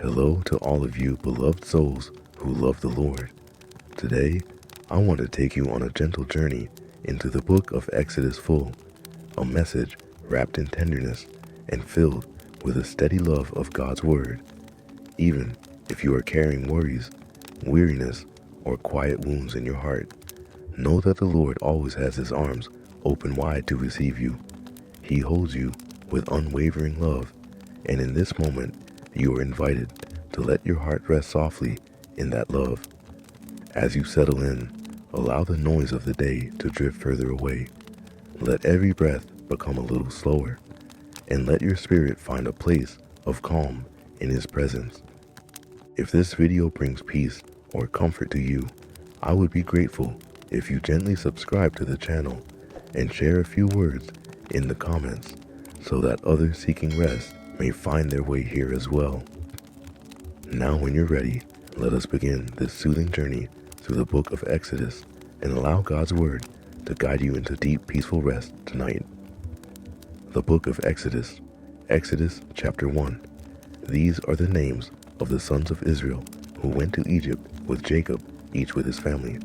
Hello to all of you beloved souls who love the Lord. Today, I want to take you on a gentle journey into the book of Exodus full, a message wrapped in tenderness and filled with a steady love of God's word. Even if you are carrying worries, weariness, or quiet wounds in your heart, know that the Lord always has his arms open wide to receive you. He holds you with unwavering love, and in this moment, you are invited to let your heart rest softly in that love. As you settle in, allow the noise of the day to drift further away. Let every breath become a little slower, and let your spirit find a place of calm in his presence. If this video brings peace or comfort to you, I would be grateful if you gently subscribe to the channel and share a few words in the comments so that others seeking rest may find their way here as well. Now when you're ready, let us begin this soothing journey through the book of Exodus and allow God's word to guide you into deep, peaceful rest tonight. The book of Exodus, Exodus chapter 1. These are the names of the sons of Israel who went to Egypt with Jacob, each with his family: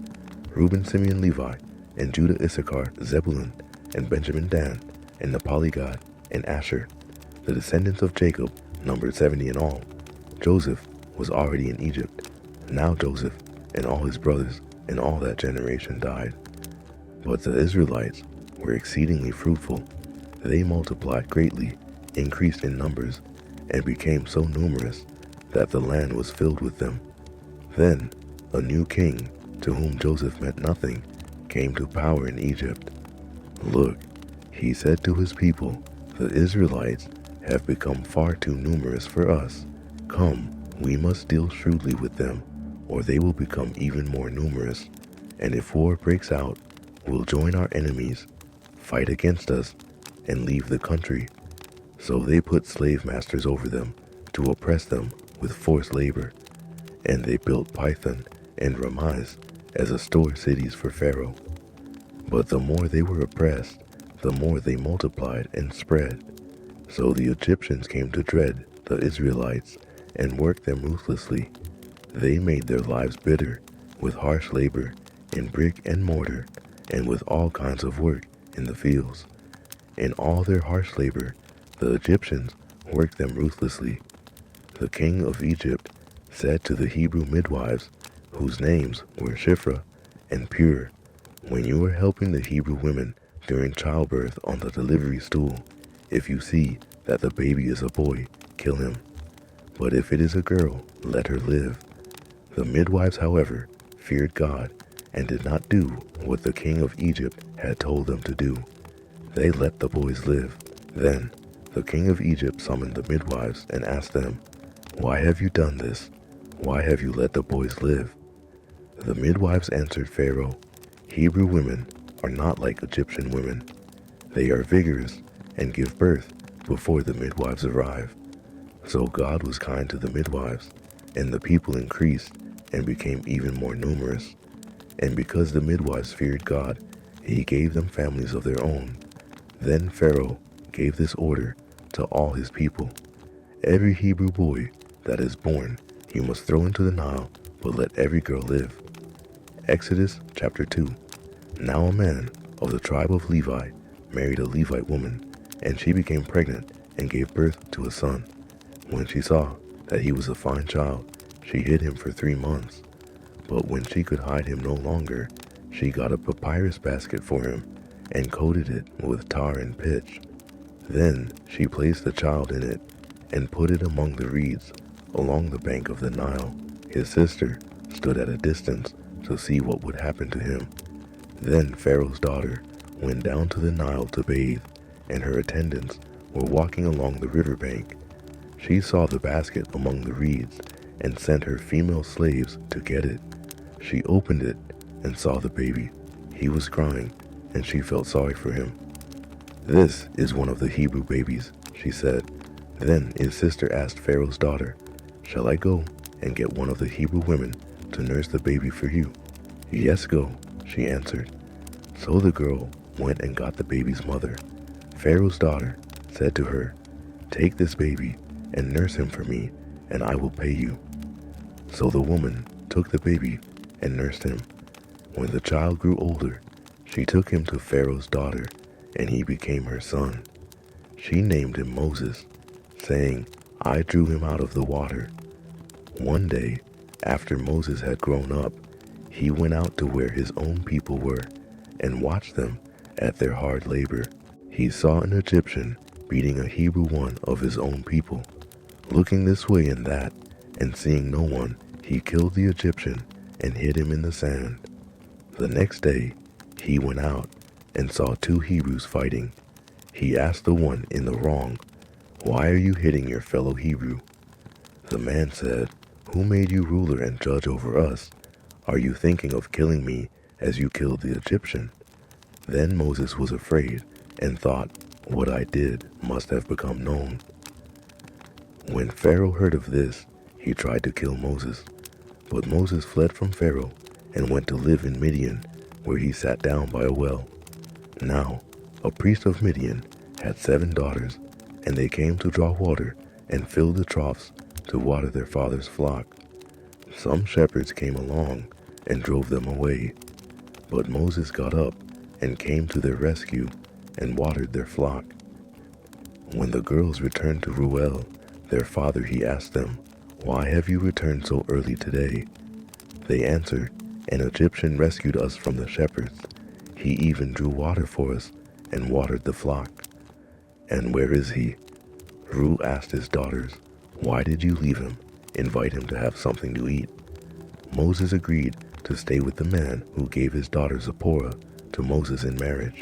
Reuben, Simeon, Levi, and Judah, Issachar, Zebulun, and Benjamin, Dan, and Naphtali, Gad, and Asher. The descendants of Jacob numbered 70 in all. Joseph was already in Egypt. Now Joseph and all his brothers and all that generation died. But the Israelites were exceedingly fruitful. They multiplied greatly, increased in numbers, and became so numerous that the land was filled with them. Then a new king, to whom Joseph meant nothing, came to power in Egypt. Look, he said to his people, the Israelites have become far too numerous for us. Come, we must deal shrewdly with them, or they will become even more numerous. And if war breaks out, we'll join our enemies, fight against us, and leave the country. So they put slave masters over them to oppress them with forced labor. And they built Pithom and Ramses as a store cities for Pharaoh. But the more they were oppressed, the more they multiplied and spread. So the Egyptians came to dread the Israelites and worked them ruthlessly. They made their lives bitter with harsh labor in brick and mortar and with all kinds of work in the fields. In all their harsh labor, the Egyptians worked them ruthlessly. The king of Egypt said to the Hebrew midwives, whose names were Shiphrah and Pur, when you are helping the Hebrew women during childbirth on the delivery stool, if you see that the baby is a boy, kill him. But if it is a girl, let her live. The midwives, however, feared God and did not do what the king of Egypt had told them to do. They let the boys live. Then the king of Egypt summoned the midwives and asked them, "Why have you done this? Why have you let the boys live?" The midwives answered Pharaoh, "Hebrew women are not like Egyptian women. They are vigorous and give birth before the midwives arrive." So God was kind to the midwives, and the people increased and became even more numerous. And because the midwives feared God, he gave them families of their own. Then Pharaoh gave this order to all his people: "Every Hebrew boy that is born you must throw into the Nile, but let every girl live." Exodus chapter 2. Now a man of the tribe of Levi married a Levite woman, and she became pregnant and gave birth to a son. When she saw that he was a fine child, she hid him for 3 months. But when she could hide him no longer, she got a papyrus basket for him and coated it with tar and pitch. Then she placed the child in it and put it among the reeds along the bank of the Nile. His sister stood at a distance to see what would happen to him. Then Pharaoh's daughter went down to the Nile to bathe, and her attendants were walking along the riverbank. She saw the basket among the reeds and sent her female slaves to get it. She opened it and saw the baby. He was crying, and she felt sorry for him. "This is one of the Hebrew babies," she said. Then his sister asked Pharaoh's daughter, "Shall I go and get one of the Hebrew women to nurse the baby for you?" "Yes, go," she answered. So the girl went and got the baby's mother. Pharaoh's daughter said to her, "Take this baby and nurse him for me, and I will pay you." So the woman took the baby and nursed him. When the child grew older, she took him to Pharaoh's daughter, and he became her son. She named him Moses, saying, "I drew him out of the water." One day, after Moses had grown up, he went out to where his own people were and watched them at their hard labor. He saw an Egyptian beating a Hebrew one of his own people. Looking this way and that, and seeing no one, he killed the Egyptian and hid him in the sand. The next day, he went out and saw two Hebrews fighting. He asked the one in the wrong, "Why are you hitting your fellow Hebrew?" The man said, "Who made you ruler and judge over us? Are you thinking of killing me as you killed the Egyptian?" Then Moses was afraid and thought, "What I did must have become known." When Pharaoh heard of this, he tried to kill Moses. But Moses fled from Pharaoh and went to live in Midian, where he sat down by a well. Now, a priest of Midian had 7 daughters, and they came to draw water and fill the troughs to water their father's flock. Some shepherds came along and drove them away. But Moses got up and came to their rescue and watered their flock. When the girls returned to Ruel, their father, he asked them, "Why have you returned so early today?" They answered, "An Egyptian rescued us from the shepherds. He even drew water for us and watered the flock." "And where is he?" Ru asked his daughters. "Why did you leave him? Invite him to have something to eat." Moses agreed to stay with the man who gave his daughter Zipporah to Moses in marriage.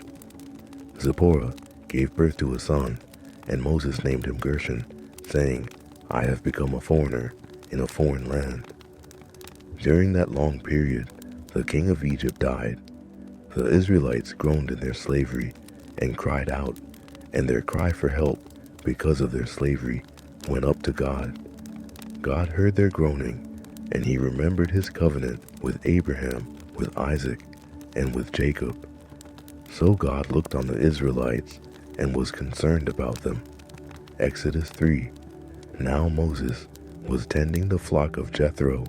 Zipporah gave birth to a son, and Moses named him Gershon, saying, "I have become a foreigner in a foreign land." During that long period, the king of Egypt died. The Israelites groaned in their slavery and cried out, and their cry for help because of their slavery went up to God. God heard their groaning, and he remembered his covenant with Abraham, with Isaac, and with Jacob. So God looked on the Israelites and was concerned about them. Exodus 3. Now Moses was tending the flock of Jethro,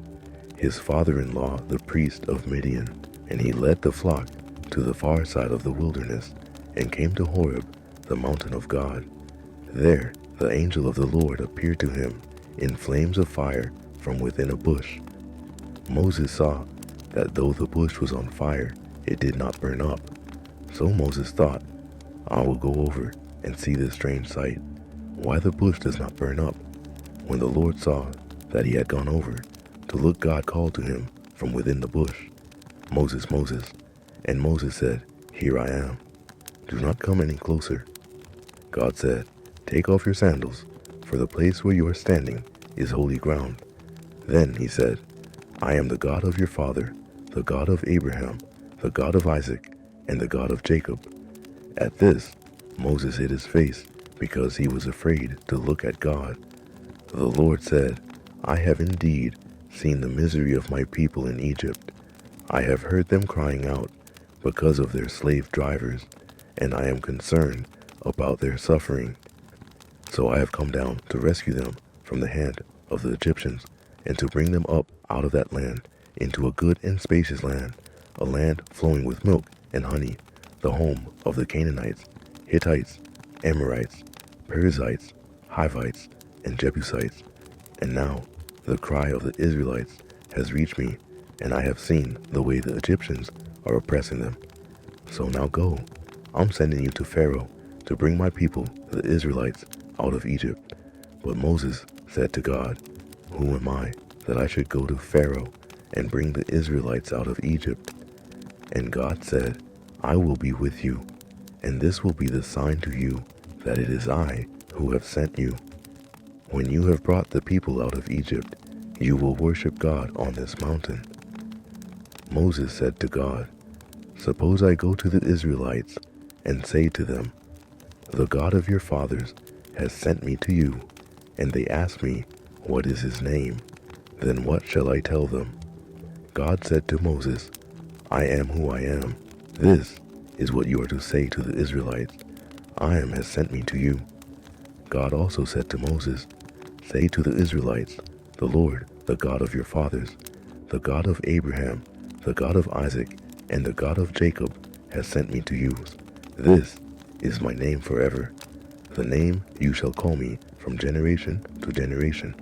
his father-in-law, the priest of Midian, and he led the flock to the far side of the wilderness and came to Horeb, the mountain of God. There the angel of the Lord appeared to him in flames of fire from within a bush. Moses saw that though the bush was on fire, it did not burn up. So Moses thought, "I will go over and see this strange sight, why the bush does not burn up." When the Lord saw that he had gone over to look, God called to him from within the bush, "Moses, Moses." And Moses said, "Here I am." "Do not come any closer." God said, "Take off your sandals, for the place where you are standing is holy ground." Then he said, "I am the God of your father, the God of Abraham, the God of Isaac, and the God of Jacob." At this, Moses hid his face because he was afraid to look at God. The Lord said, "I have indeed seen the misery of my people in Egypt. I have heard them crying out because of their slave drivers, and I am concerned about their suffering. So I have come down to rescue them from the hand of the Egyptians and to bring them up out of that land into a good and spacious land, a land flowing with milk and honey, the home of the Canaanites, Hittites, Amorites, Perizzites, Hivites, and Jebusites. And now the cry of the Israelites has reached me, and I have seen the way the Egyptians are oppressing them. So now go, I'm sending you to Pharaoh to bring my people, the Israelites, out of Egypt." But Moses said to God, "Who am I that I should go to Pharaoh and bring the Israelites out of Egypt?" And God said, "I will be with you, and this will be the sign to you that it is I who have sent you. When you have brought the people out of Egypt, you will worship God on this mountain." Moses said to God, "Suppose I go to the Israelites and say to them, 'The God of your fathers has sent me to you,' and they ask me, 'What is his name?' Then what shall I tell them?" God said to Moses, "I am who I am. This is what you are to say to the Israelites. I am has sent me to you." God also said to Moses, "Say to the Israelites, the Lord, the God of your fathers, the God of Abraham, the God of Isaac, and the God of Jacob, has sent me to you. This is my name forever, the name you shall call me from generation to generation.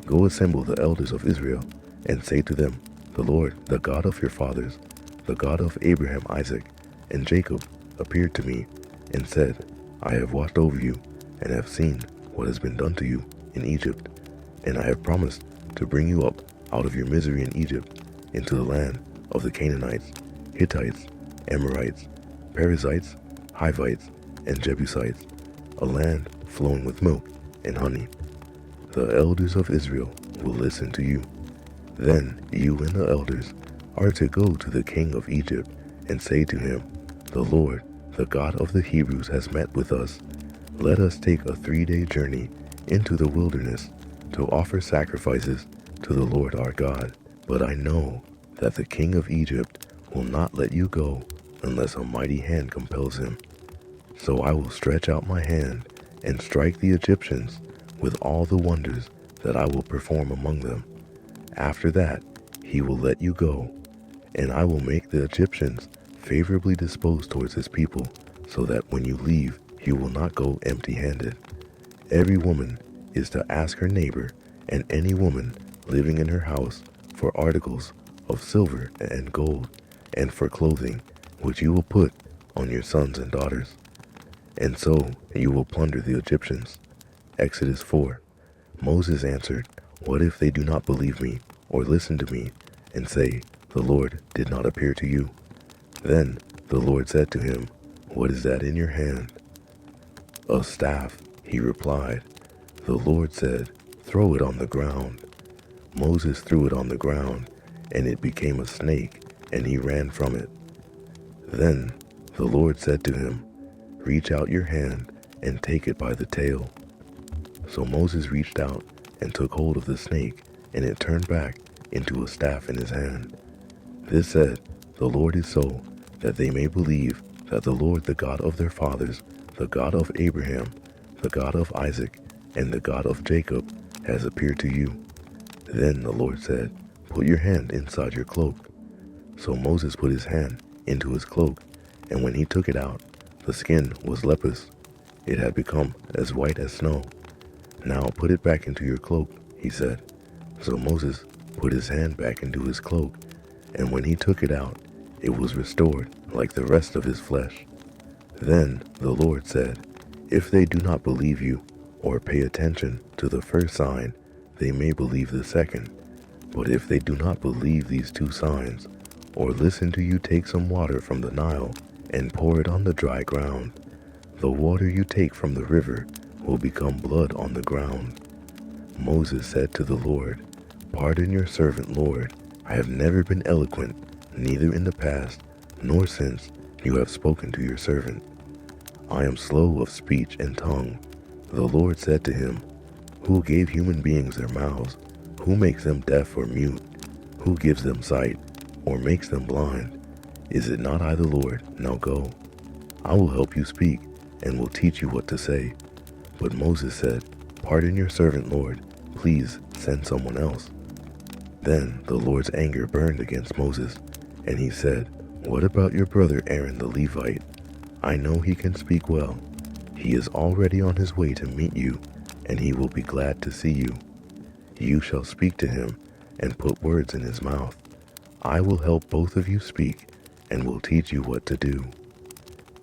Go assemble the elders of Israel, and say to them, the Lord, the God of your fathers, the God of Abraham, Isaac, and Jacob, appeared to me and said, I have watched over you, and have seen what has been done to you in Egypt, and I have promised to bring you up out of your misery in Egypt into the land of the Canaanites, Hittites, Amorites, Perizzites, Hivites, and Jebusites, a land flowing with milk and honey. The elders of Israel will listen to you. Then you and the elders are to go to the king of Egypt and say to him, the Lord, the God of the Hebrews, has met with us. Let us take a 3-day journey into the wilderness to offer sacrifices to the Lord our God. But I know that the king of Egypt will not let you go unless a mighty hand compels him. So I will stretch out my hand and strike the Egyptians with all the wonders that I will perform among them. After that, he will let you go, and I will make the Egyptians favorably disposed towards his people, so that when you leave, you will not go empty-handed. Every woman is to ask her neighbor and any woman living in her house for articles of silver and gold, and for clothing, which you will put on your sons and daughters. And so you will plunder the Egyptians. Exodus 4. Moses answered, what if they do not believe me or listen to me and say, the Lord did not appear to you? Then the Lord said to him, what is that in your hand? A staff, he replied. The Lord said, throw it on the ground. Moses threw it on the ground, and it became a snake, and he ran from it. Then the Lord said to him, reach out your hand and take it by the tail. So Moses reached out and took hold of the snake, and it turned back into a staff in his hand. This said, the Lord is so, that they may believe that the Lord, the God of their fathers, the God of Abraham, the God of Isaac, and the God of Jacob, has appeared to you. Then the Lord said, put your hand inside your cloak. So Moses put his hand into his cloak, and when he took it out, the skin was leprous. It had become as white as snow. Now put it back into your cloak, he said. So Moses put his hand back into his cloak, and when he took it out, it was restored like the rest of his flesh. Then the Lord said, if they do not believe you or pay attention to the first sign, they may believe the second. But if they do not believe these 2 signs, or listen to you take some water from the Nile and pour it on the dry ground, the water you take from the river will become blood on the ground. Moses said to the Lord, pardon your servant, Lord. I have never been eloquent, neither in the past, nor since you have spoken to your servant. I am slow of speech and tongue. The Lord said to him, who gave human beings their mouths? Who makes them deaf or mute? Who gives them sight or makes them blind? Is it not I the Lord? Now go. I will help you speak and will teach you what to say. But Moses said, pardon your servant, Lord. Please send someone else. Then the Lord's anger burned against Moses, and he said, what about your brother Aaron the Levite? I know he can speak well. He is already on his way to meet you, and he will be glad to see you. You shall speak to him and put words in his mouth. I will help both of you speak and will teach you what to do.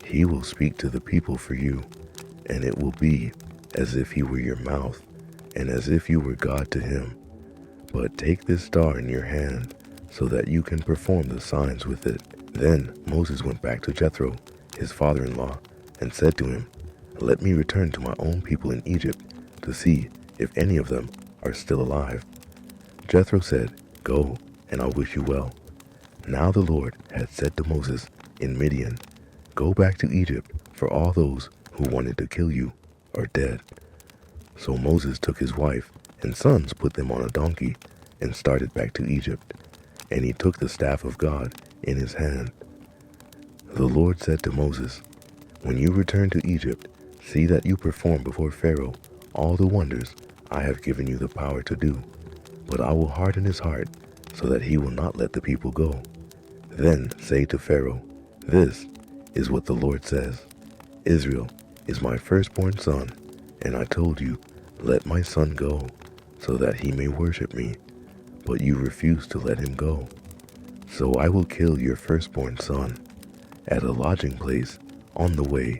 He will speak to the people for you, and it will be as if he were your mouth and as if you were God to him. But take this star in your hand so that you can perform the signs with it. Then Moses went back to Jethro, his father-in-law, and said to him, let me return to my own people in Egypt to see if any of them are still alive. Jethro said, go, and I wish you well. Now the Lord had said to Moses in Midian, go back to Egypt, for all those who wanted to kill you are dead. So Moses took his wife and sons, put them on a donkey, and started back to Egypt. And he took the staff of God in his hand. The Lord said to Moses, when you return to Egypt, see that you perform before Pharaoh all the wonders I have given you the power to do, but I will harden his heart so that he will not let the people go. Then say to Pharaoh, this is what the Lord says. Israel is my firstborn son, and I told you, let my son go, so that he may worship me. But you refused to let him go. So I will kill your firstborn son. At a lodging place, on the way,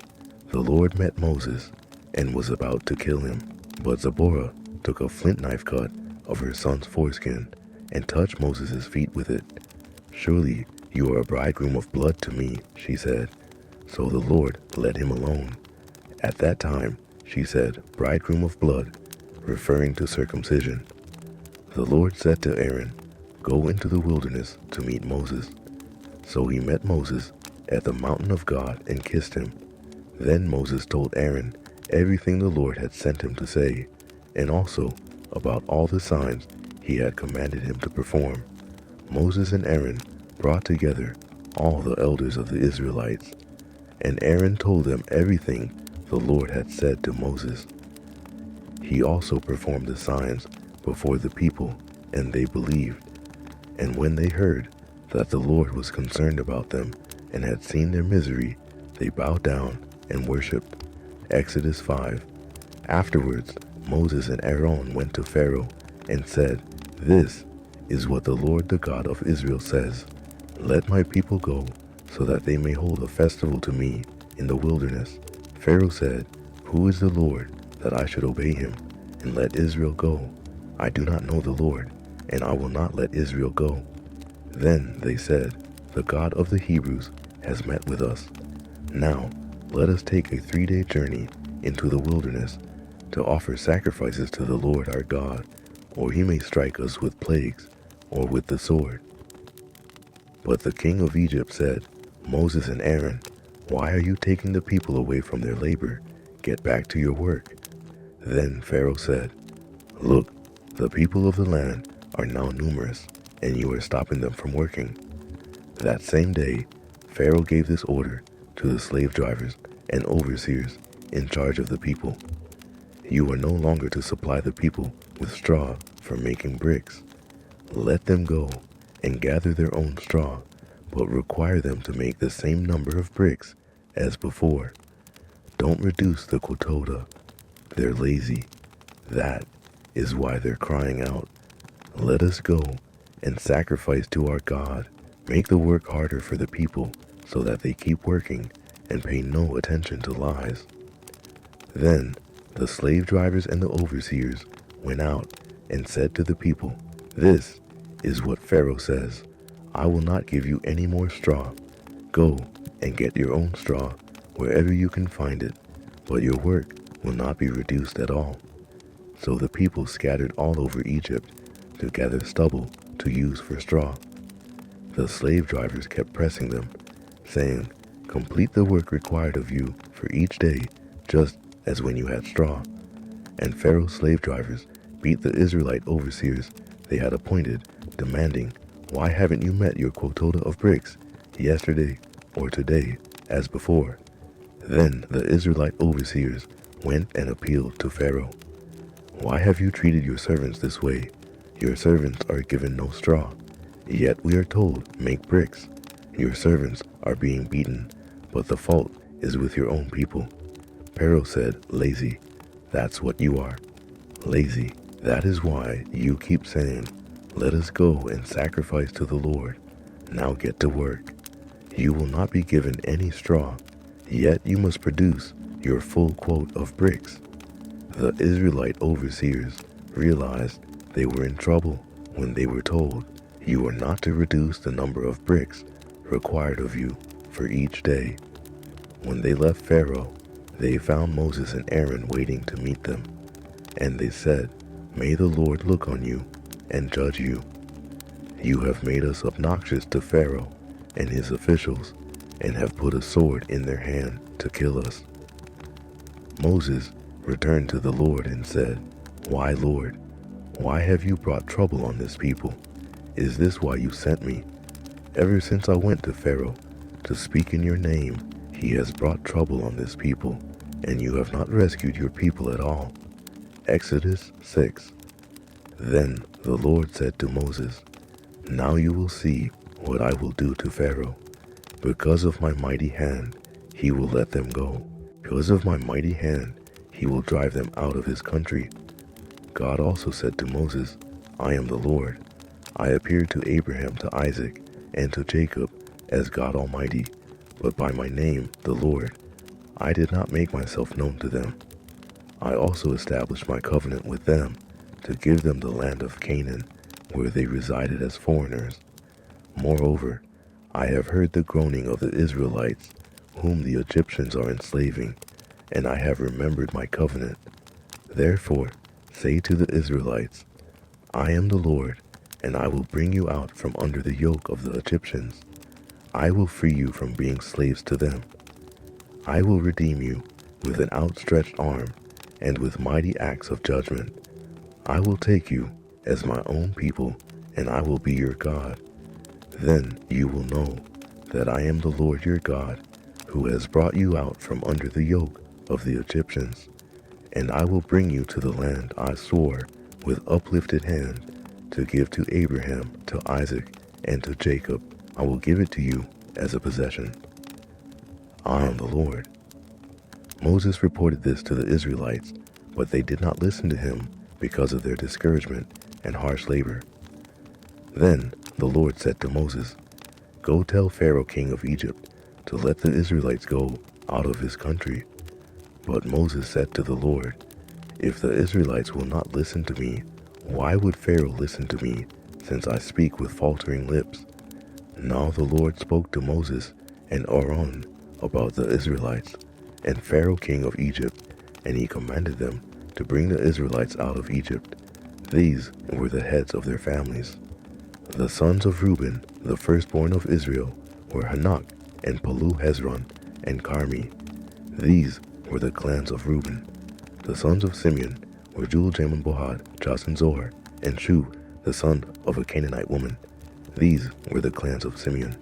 the Lord met Moses and was about to kill him. But Zipporah took a flint knife cut of her son's foreskin and touched Moses' feet with it. Surely you are a bridegroom of blood to me, she said. So the Lord let him alone. At that time, she said, bridegroom of blood, referring to circumcision. The Lord said to Aaron, go into the wilderness to meet Moses. So he met Moses at the mountain of God and kissed him. Then Moses told Aaron everything the Lord had sent him to say, and also about all the signs he had commanded him to perform. Moses and Aaron brought together all the elders of the Israelites, and Aaron told them everything the Lord had said to Moses. He also performed the signs before the people, and they believed. And when they heard that the Lord was concerned about them and had seen their misery, they bowed down and worshipped. Exodus 5. Afterwards, Moses and Aaron went to Pharaoh and said, this is what the Lord the God of Israel says. Let my people go, so that they may hold a festival to me in the wilderness. Pharaoh said, who is the Lord that I should obey him and let Israel go? I do not know the Lord, and I will not let Israel go. Then they said, the God of the Hebrews has met with us. Now let us take a 3-day journey into the wilderness to offer sacrifices to the Lord our God, or he may strike us with plagues or with the sword. But the king of Egypt said, Moses and Aaron, why are you taking the people away from their labor? Get back to your work. Then Pharaoh said, look, the people of the land are now numerous, and you are stopping them from working. That same day, Pharaoh gave this order to the slave drivers and overseers in charge of the people. You are no longer to supply the people with straw for making bricks. Let them go and gather their own straw, but require them to make the same number of bricks as before. Don't reduce the quota. They're lazy. That is why they're crying out, let us go and sacrifice to our God. Make the work harder for the people so that they keep working and pay no attention to lies. Then the slave drivers and the overseers went out and said to the people, this is what Pharaoh says, I will not give you any more straw. Go and get your own straw wherever you can find it, but your work will not be reduced at all. So the people scattered all over Egypt to gather stubble to use for straw. The slave drivers kept pressing them, saying, complete the work required of you for each day, just as when you had straw. And Pharaoh's slave drivers beat the Israelite overseers they had appointed, demanding, why haven't you met your quota of bricks yesterday or today as before? Then the Israelite overseers went and appealed to Pharaoh. Why have you treated your servants this way? Your servants are given no straw, yet we are told, make bricks. Your servants are being beaten, but the fault is with your own people. Pharaoh said, lazy, that's what you are. Lazy, that is why you keep saying, let us go and sacrifice to the Lord. Now get to work. You will not be given any straw, yet you must produce your full quota of bricks. The Israelite overseers realized they were in trouble when they were told, you are not to reduce the number of bricks required of you for each day. When they left Pharaoh, they found Moses and Aaron waiting to meet them. And they said, may the Lord look on you and judge you. You have made us obnoxious to Pharaoh and his officials, and have put a sword in their hand to kill us. Moses returned to the Lord and said, why, Lord? Why have you brought trouble on this people? Is this why you sent me? Ever since I went to Pharaoh to speak in your name, he has brought trouble on this people, and you have not rescued your people at all. Exodus 6. Then the Lord said to Moses, "Now you will see what I will do to Pharaoh. Because of my mighty hand, he will let them go. Because of my mighty hand, he will drive them out of his country." God also said to Moses, "I am the Lord. I appeared to Abraham, to Isaac, and to Jacob as God Almighty, but by my name, the Lord, I did not make myself known to them. I also established my covenant with them to give them the land of Canaan, where they resided as foreigners. Moreover, I have heard the groaning of the Israelites, whom the Egyptians are enslaving, and I have remembered my covenant. Therefore, say to the Israelites, I am the Lord, and I will bring you out from under the yoke of the Egyptians. I will free you from being slaves to them. I will redeem you with an outstretched arm and with mighty acts of judgment. I will take you as my own people, and I will be your God. Then you will know that I am the Lord your God, who has brought you out from under the yoke of the Egyptians. And I will bring you to the land I swore with uplifted hand to give to Abraham, to Isaac, and to Jacob. I will give it to you as a possession. I am the Lord." Moses reported this to the Israelites, but they did not listen to him because of their discouragement and harsh labor. Then the Lord said to Moses, "Go tell Pharaoh king of Egypt to let the Israelites go out of his country." But Moses said to the Lord, "If the Israelites will not listen to me, why would Pharaoh listen to me, since I speak with faltering lips?" Now the Lord spoke to Moses and Aaron about the Israelites and Pharaoh king of Egypt, and he commanded them to bring the Israelites out of Egypt. These were the heads of their families. The sons of Reuben, the firstborn of Israel, were Hanok and Palu Hezron and Carmi. These were the clans of Reuben. The sons of Simeon were Jul, Jamin, Bohad, Jas, and Zohar, and Shu, the son of a Canaanite woman. These were the clans of Simeon.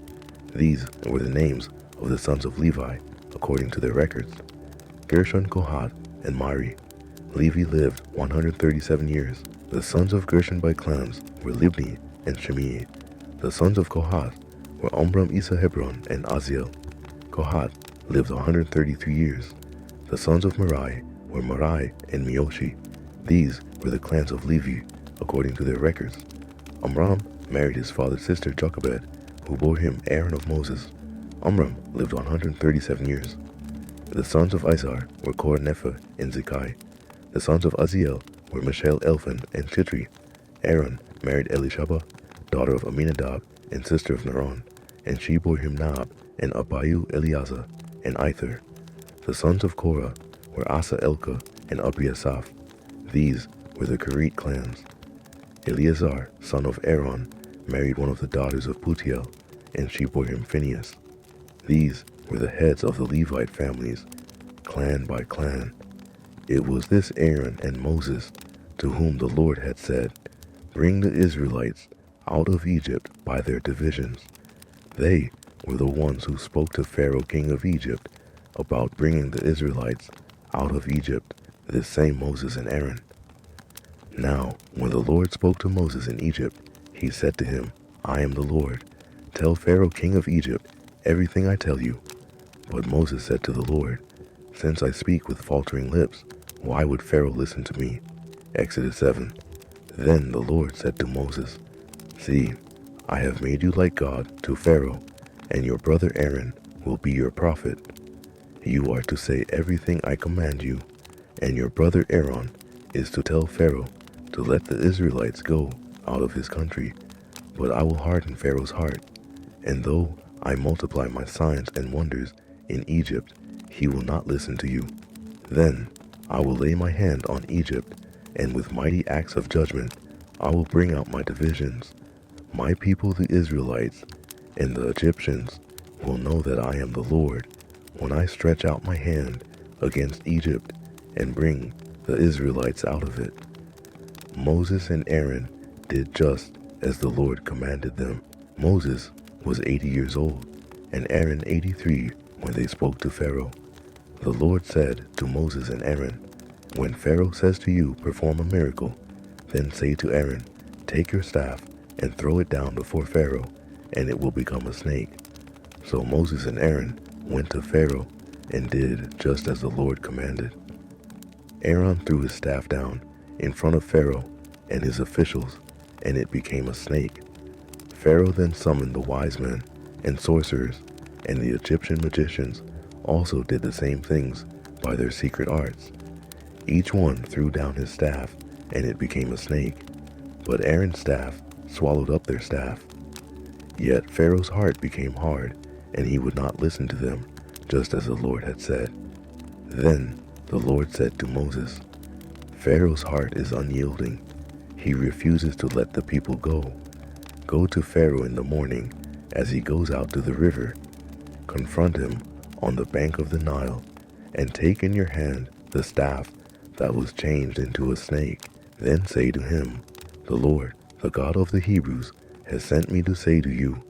These were the names of the sons of Levi, according to their records: Gershon, Kohath, and Mari. Levi lived 137 years. The sons of Gershon by clans were Libni and Shimei. The sons of Kohath were Omram, Isa, Hebron, and Aziel. Kohath lived 133 years. The sons of Merari were Merari and Mioshi. These were the clans of Levi, according to their records. Amram married his father's sister Jochebed, who bore him Aaron of Moses. Amram lived 137 years. The sons of Izhar were Kor, Nepha, and Zekai. The sons of Aziel were Mishael, Elphan, and Chitri. Aaron married Elishaba, daughter of Aminadab and sister of Naron, and she bore him Nab, and Abiu, Eleazar, and Ither. The sons of Korah were Asa, Elka, and Abiasaph. These were the Kerit clans. Eleazar, son of Aaron, married one of the daughters of Putiel, and she bore him Phinehas. These were the heads of the Levite families, clan by clan. It was this Aaron and Moses to whom the Lord had said, "Bring the Israelites out of Egypt by their divisions." They were the ones who spoke to Pharaoh king of Egypt about bringing the Israelites out of Egypt, this same Moses and Aaron. Now, when the Lord spoke to Moses in Egypt, he said to him, "I am the Lord. Tell Pharaoh king of Egypt everything I tell you." But Moses said to the Lord, "Since I speak with faltering lips, why would Pharaoh listen to me?" Exodus 7. Then the Lord said to Moses, "See, I have made you like God to Pharaoh, and your brother Aaron will be your prophet. You are to say everything I command you, and your brother Aaron is to tell Pharaoh to let the Israelites go out of his country. But I will harden Pharaoh's heart, and though I multiply my signs and wonders in Egypt, he will not listen to you. Then I will lay my hand on Egypt, and with mighty acts of judgment I will bring out my divisions. My people the Israelites and the Egyptians will know that I am the Lord when I stretch out my hand against Egypt and bring the Israelites out of it." Moses and Aaron did just as the Lord commanded them. Moses was 80 years old, and Aaron 83 when they spoke to Pharaoh. The Lord said to Moses and Aaron, When Pharaoh says to you, perform a miracle, then say to Aaron, take your staff and throw it down before Pharaoh, and it will become a snake. So Moses and Aaron went to Pharaoh and did just as the Lord commanded. Aaron threw his staff down in front of Pharaoh and his officials, and it became a snake. Pharaoh then summoned the wise men and sorcerers, and the Egyptian magicians also did the same things by their secret arts. Each one threw down his staff, and it became a snake, but Aaron's staff swallowed up their staff. Yet Pharaoh's heart became hard, and he would not listen to them, just as the Lord had said. Then the Lord said to Moses, Pharaoh's heart is unyielding. He refuses to let the people go. Go to Pharaoh in the morning as he goes out to the river. Confront him on the bank of the Nile, and take in your hand the staff that was changed into a snake. Then say to him, the Lord, the God of the Hebrews, has sent me to say to you,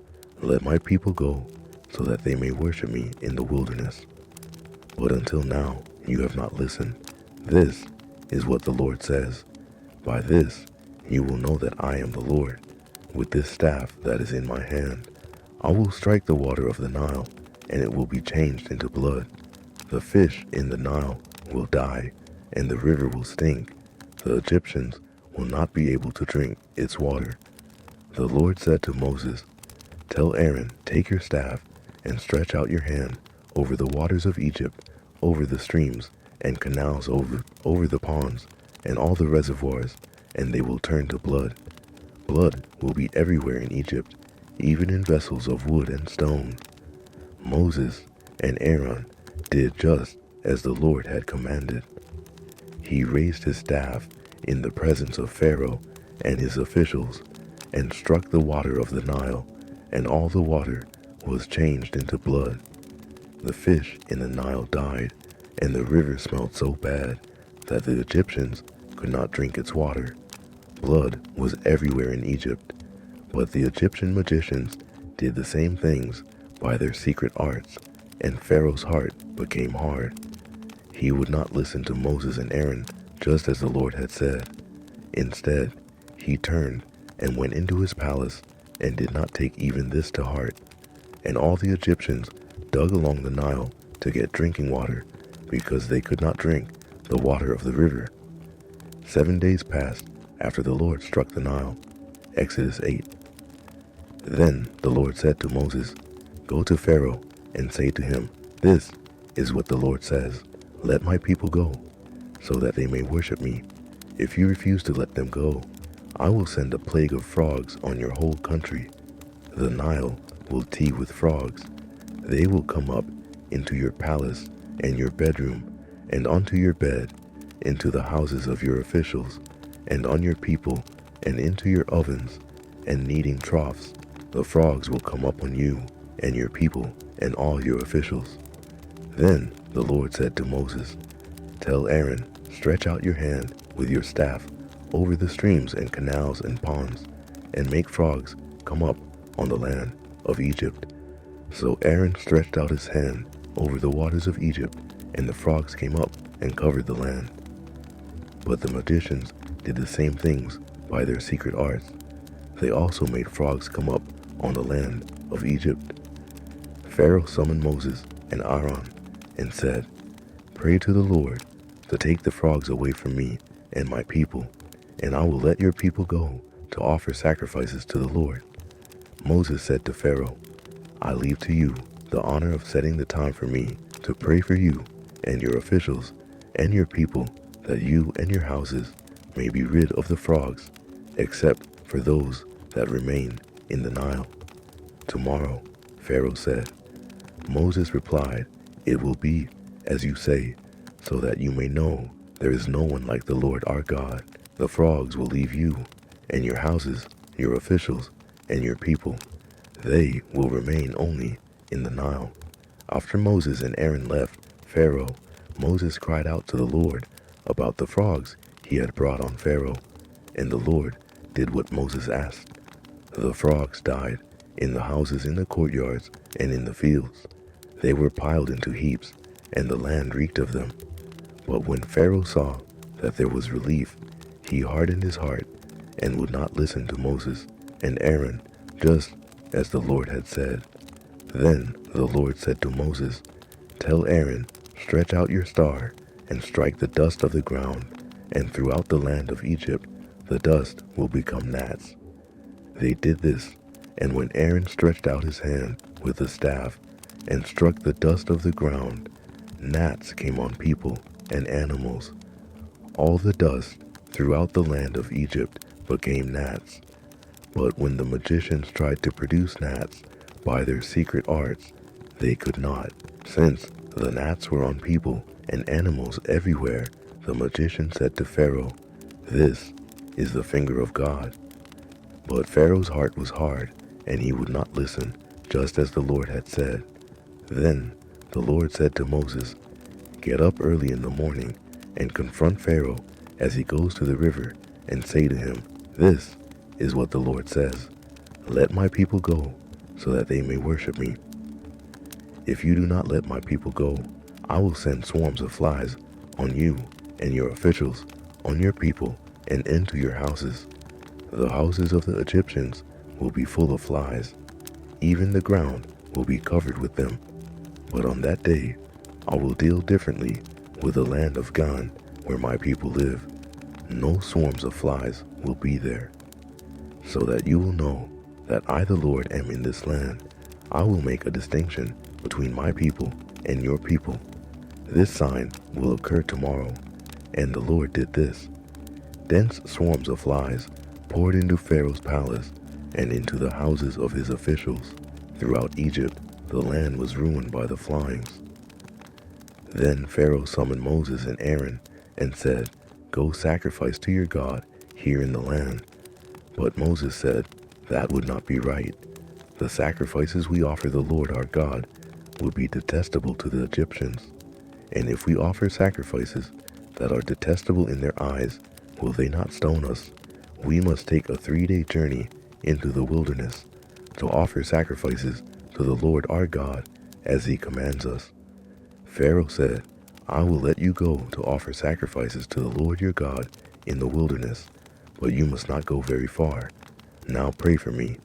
let my people go, so that they may worship me in the wilderness. But until now you have not listened. This is what the Lord says. By this you will know that I am the Lord. With this staff that is in my hand, I will strike the water of the Nile, and it will be changed into blood. The fish in the Nile will die, and the river will stink. The Egyptians will not be able to drink its water. The Lord said to Moses, tell Aaron, take your staff and stretch out your hand over the waters of Egypt, over the streams and canals, over the ponds and all the reservoirs, and they will turn to blood. Blood will be everywhere in Egypt, even in vessels of wood and stone. Moses and Aaron did just as the Lord had commanded. He raised his staff in the presence of Pharaoh and his officials, and struck the water of the Nile, and all the water was changed into blood. The fish in the Nile died, and the river smelled so bad that the Egyptians could not drink its water. Blood was everywhere in Egypt, but the Egyptian magicians did the same things by their secret arts, and Pharaoh's heart became hard. He would not listen to Moses and Aaron, just as the Lord had said. Instead, he turned and went into his palace and did not take even this to heart. And all the Egyptians dug along the Nile to get drinking water, because they could not drink the water of the river. 7 days passed after the Lord struck the Nile. Exodus 8. Then the Lord said to Moses, go to Pharaoh and say to him, this is what the Lord says, let my people go, so that they may worship me. If you refuse to let them go, I will send a plague of frogs on your whole country. The Nile will tea with frogs. They will come up into your palace and your bedroom, and onto your bed, into the houses of your officials, and on your people, and into your ovens and kneading troughs. The frogs will come up on you and your people and all your officials. Then the Lord said to Moses, tell Aaron, stretch out your hand with your staff over the streams and canals and ponds, and make frogs come up on the land of Egypt. So Aaron stretched out his hand over the waters of Egypt, and the frogs came up and covered the land. But the magicians did the same things by their secret arts. They also made frogs come up on the land of Egypt. Pharaoh summoned Moses and Aaron and said, pray to the Lord to take the frogs away from me and my people, and I will let your people go to offer sacrifices to the Lord. Moses said to Pharaoh, I leave to you the honor of setting the time for me to pray for you and your officials and your people, that you and your houses may be rid of the frogs, except for those that remain in the Nile. Tomorrow, Pharaoh said. Moses replied, it will be as you say, so that you may know there is no one like the Lord our God. The frogs will leave you and your houses, your officials, and your people. They will remain only in the Nile. After Moses and Aaron left Pharaoh, Moses cried out to the Lord about the frogs he had brought on Pharaoh, and the Lord did what Moses asked. The frogs died in the houses, in the courtyards, and in the fields. They were piled into heaps, and the land reeked of them. But when Pharaoh saw that there was relief, he hardened his heart and would not listen to Moses and Aaron, just as the Lord had said. Then the Lord said to Moses, "Tell Aaron, stretch out your star and strike the dust of the ground, and throughout the land of Egypt the dust will become gnats." They did this, and when Aaron stretched out his hand with the staff and struck the dust of the ground, gnats came on people and animals. All the dust throughout the land of Egypt became gnats. But when the magicians tried to produce gnats by their secret arts, they could not. Since the gnats were on people and animals everywhere, the magician said to Pharaoh, "This is the finger of God." But Pharaoh's heart was hard, and he would not listen, just as the Lord had said. Then the Lord said to Moses, "Get up early in the morning and confront Pharaoh as he goes to the river, and say to him, 'This is what the Lord says. Let my people go, so that they may worship me. If you do not let my people go, I will send swarms of flies on you and your officials, on your people, and into your houses. The houses of the Egyptians will be full of flies. Even the ground will be covered with them. But on that day, I will deal differently with the land of Gan, where my people live. No swarms of flies will be there. So that you will know that I, the Lord, am in this land, I will make a distinction between my people and your people. This sign will occur tomorrow." And the Lord did this. Dense swarms of flies poured into Pharaoh's palace and into the houses of his officials. Throughout Egypt, the land was ruined by the flies. Then Pharaoh summoned Moses and Aaron and said, "Go sacrifice to your God here in the land." But Moses said, "That would not be right. The sacrifices we offer the Lord our God would be detestable to the Egyptians. And if we offer sacrifices that are detestable in their eyes, will they not stone us? We must take a 3-day journey into the wilderness to offer sacrifices to the Lord our God as he commands us." Pharaoh said, "I will let you go to offer sacrifices to the Lord your God in the wilderness, but you must not go very far. Now pray for me."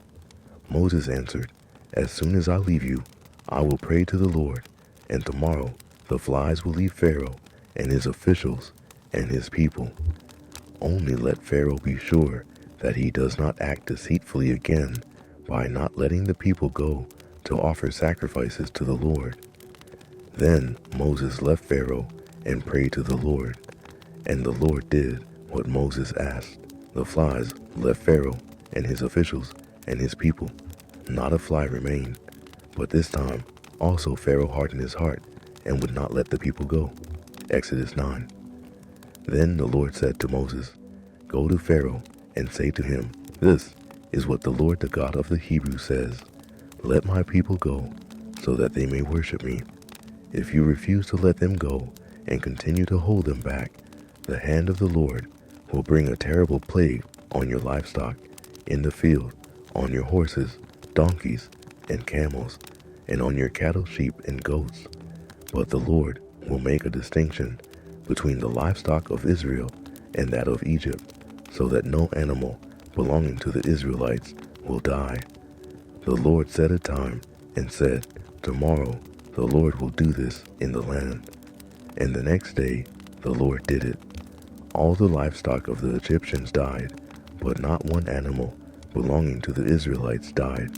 Moses answered, "As soon as I leave you, I will pray to the Lord, and tomorrow the flies will leave Pharaoh and his officials and his people. Only let Pharaoh be sure that he does not act deceitfully again by not letting the people go to offer sacrifices to the Lord." Then Moses left Pharaoh and prayed to the Lord, and the Lord did what Moses asked. The flies left Pharaoh and his officials and his people. Not a fly remained. But this time also Pharaoh hardened his heart and would not let the people go. Exodus 9. Then the Lord said to Moses, "Go to Pharaoh and say to him, 'This is what the Lord, the God of the Hebrews, says. Let my people go, so that they may worship me. If you refuse to let them go and continue to hold them back, the hand of the Lord will bring a terrible plague on your livestock in the field, on your horses, donkeys, and camels, and on your cattle, sheep, and goats. But the Lord will make a distinction between the livestock of Israel and that of Egypt, so that no animal belonging to the Israelites will die.' The Lord set a time and said, 'Tomorrow the Lord will do this in the land.' And the next day the Lord did it. All the livestock of the Egyptians died, but not one animal belonging to the Israelites died.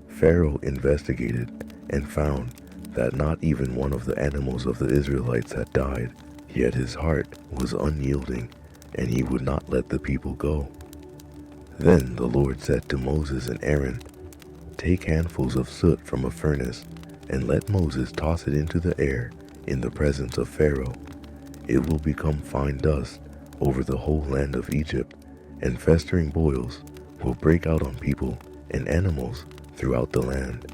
Pharaoh investigated and found that not even one of the animals of the Israelites had died, yet his heart was unyielding, and he would not let the people go. Then the Lord said to Moses and Aaron, "Take handfuls of soot from a furnace, and let Moses toss it into the air in the presence of Pharaoh. It will become fine dust over the whole land of Egypt, and festering boils will break out on people and animals throughout the land."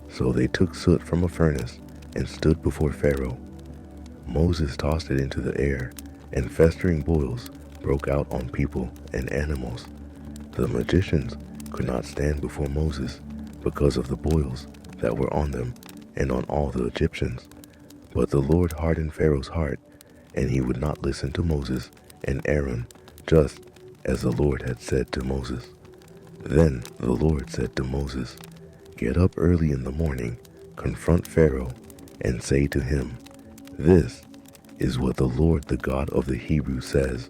So they took soot from a furnace and stood before Pharaoh. Moses tossed it into the air, and festering boils broke out on people and animals. The magicians could not stand before Moses because of the boils that were on them and on all the Egyptians. But the Lord hardened Pharaoh's heart, and he would not listen to Moses and Aaron, just as the Lord had said to Moses. Then the Lord said to Moses, "Get up early in the morning, confront Pharaoh, and say to him, 'This is what the Lord, the God of the Hebrews, says.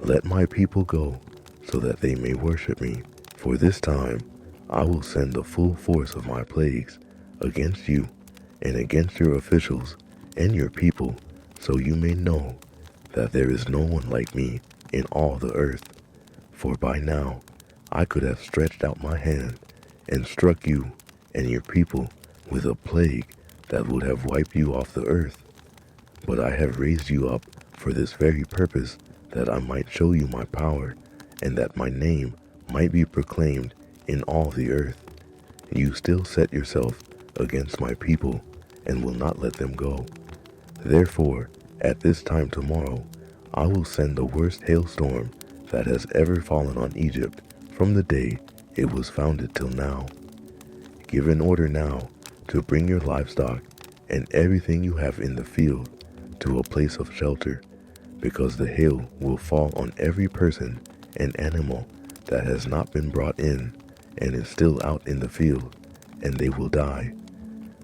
Let my people go, so that they may worship me. For this time I will send the full force of my plagues against you and against your officials and your people, so you may know that there is no one like me in all the earth. For by now I could have stretched out my hand and struck you and your people with a plague that would have wiped you off the earth. But I have raised you up for this very purpose, that I might show you my power, and that my name might be proclaimed in all the earth. You still set yourself against my people and will not let them go. Therefore, at this time tomorrow, I will send the worst hailstorm that has ever fallen on Egypt from the day it was founded till now. Give an order now to bring your livestock and everything you have in the field to a place of shelter, because the hail will fall on every person and animal that has not been brought in and is still out in the field, and they will die.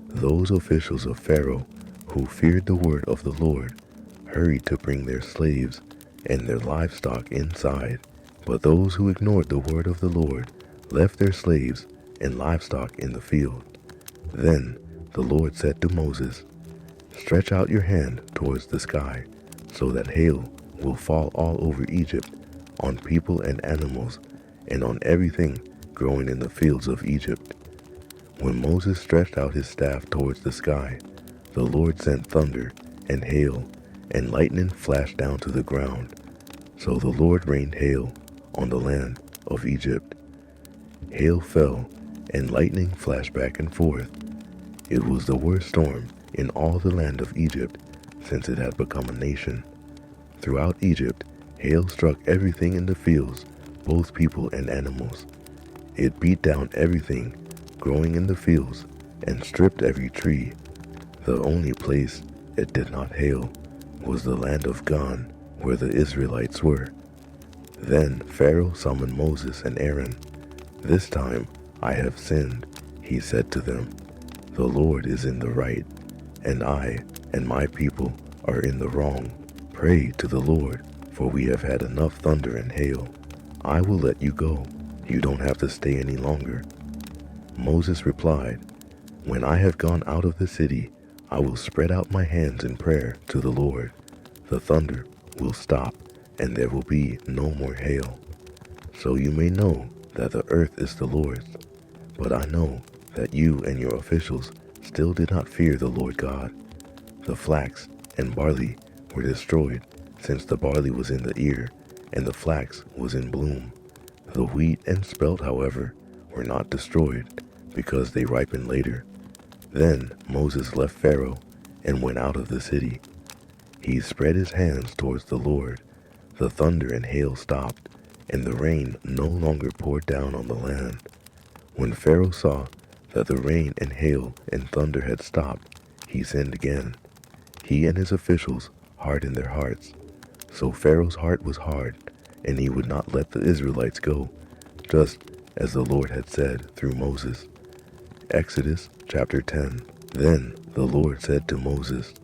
Those officials of Pharaoh who feared the word of the Lord hurried to bring their slaves and their livestock inside, but those who ignored the word of the Lord left their slaves and livestock in the field. Then the Lord said to Moses, "Stretch out your hand towards the sky, so that hail will fall all over Egypt, on people and animals, and on everything growing in the fields of Egypt." When Moses stretched out his staff towards the sky, the Lord sent thunder and hail, and lightning flashed down to the ground. So the Lord rained hail on the land of Egypt. Hail fell, and lightning flashed back and forth. It was the worst storm in all the land of Egypt since it had become a nation. Throughout Egypt, hail struck everything in the fields, both people and animals. It beat down everything growing in the fields and stripped every tree. The only place it did not hail was the land of Ghan, where the Israelites were. Then Pharaoh summoned Moses and Aaron. "This time I have sinned," he said to them. "The Lord is in the right, and I and my people are in the wrong. Pray to the Lord, for we have had enough thunder and hail. I will let you go. You don't have to stay any longer." Moses replied, "When I have gone out of the city, I will spread out my hands in prayer to the Lord. The thunder will stop, and there will be no more hail. So you may know that the earth is the Lord's. But I know that you and your officials still did not fear the Lord God. The flax and barley were destroyed, since the barley was in the ear, and the flax was in bloom. The wheat and spelt, however, were not destroyed, because they ripened later." Then Moses left Pharaoh and went out of the city. He spread his hands towards the Lord. The thunder and hail stopped, and the rain no longer poured down on the land. When Pharaoh saw that the rain and hail and thunder had stopped, he sinned again. He and his officials hardened their hearts. So Pharaoh's heart was hard, and he would not let the Israelites go, just as the Lord had said through Moses. Exodus chapter 10. Then the Lord said to Moses,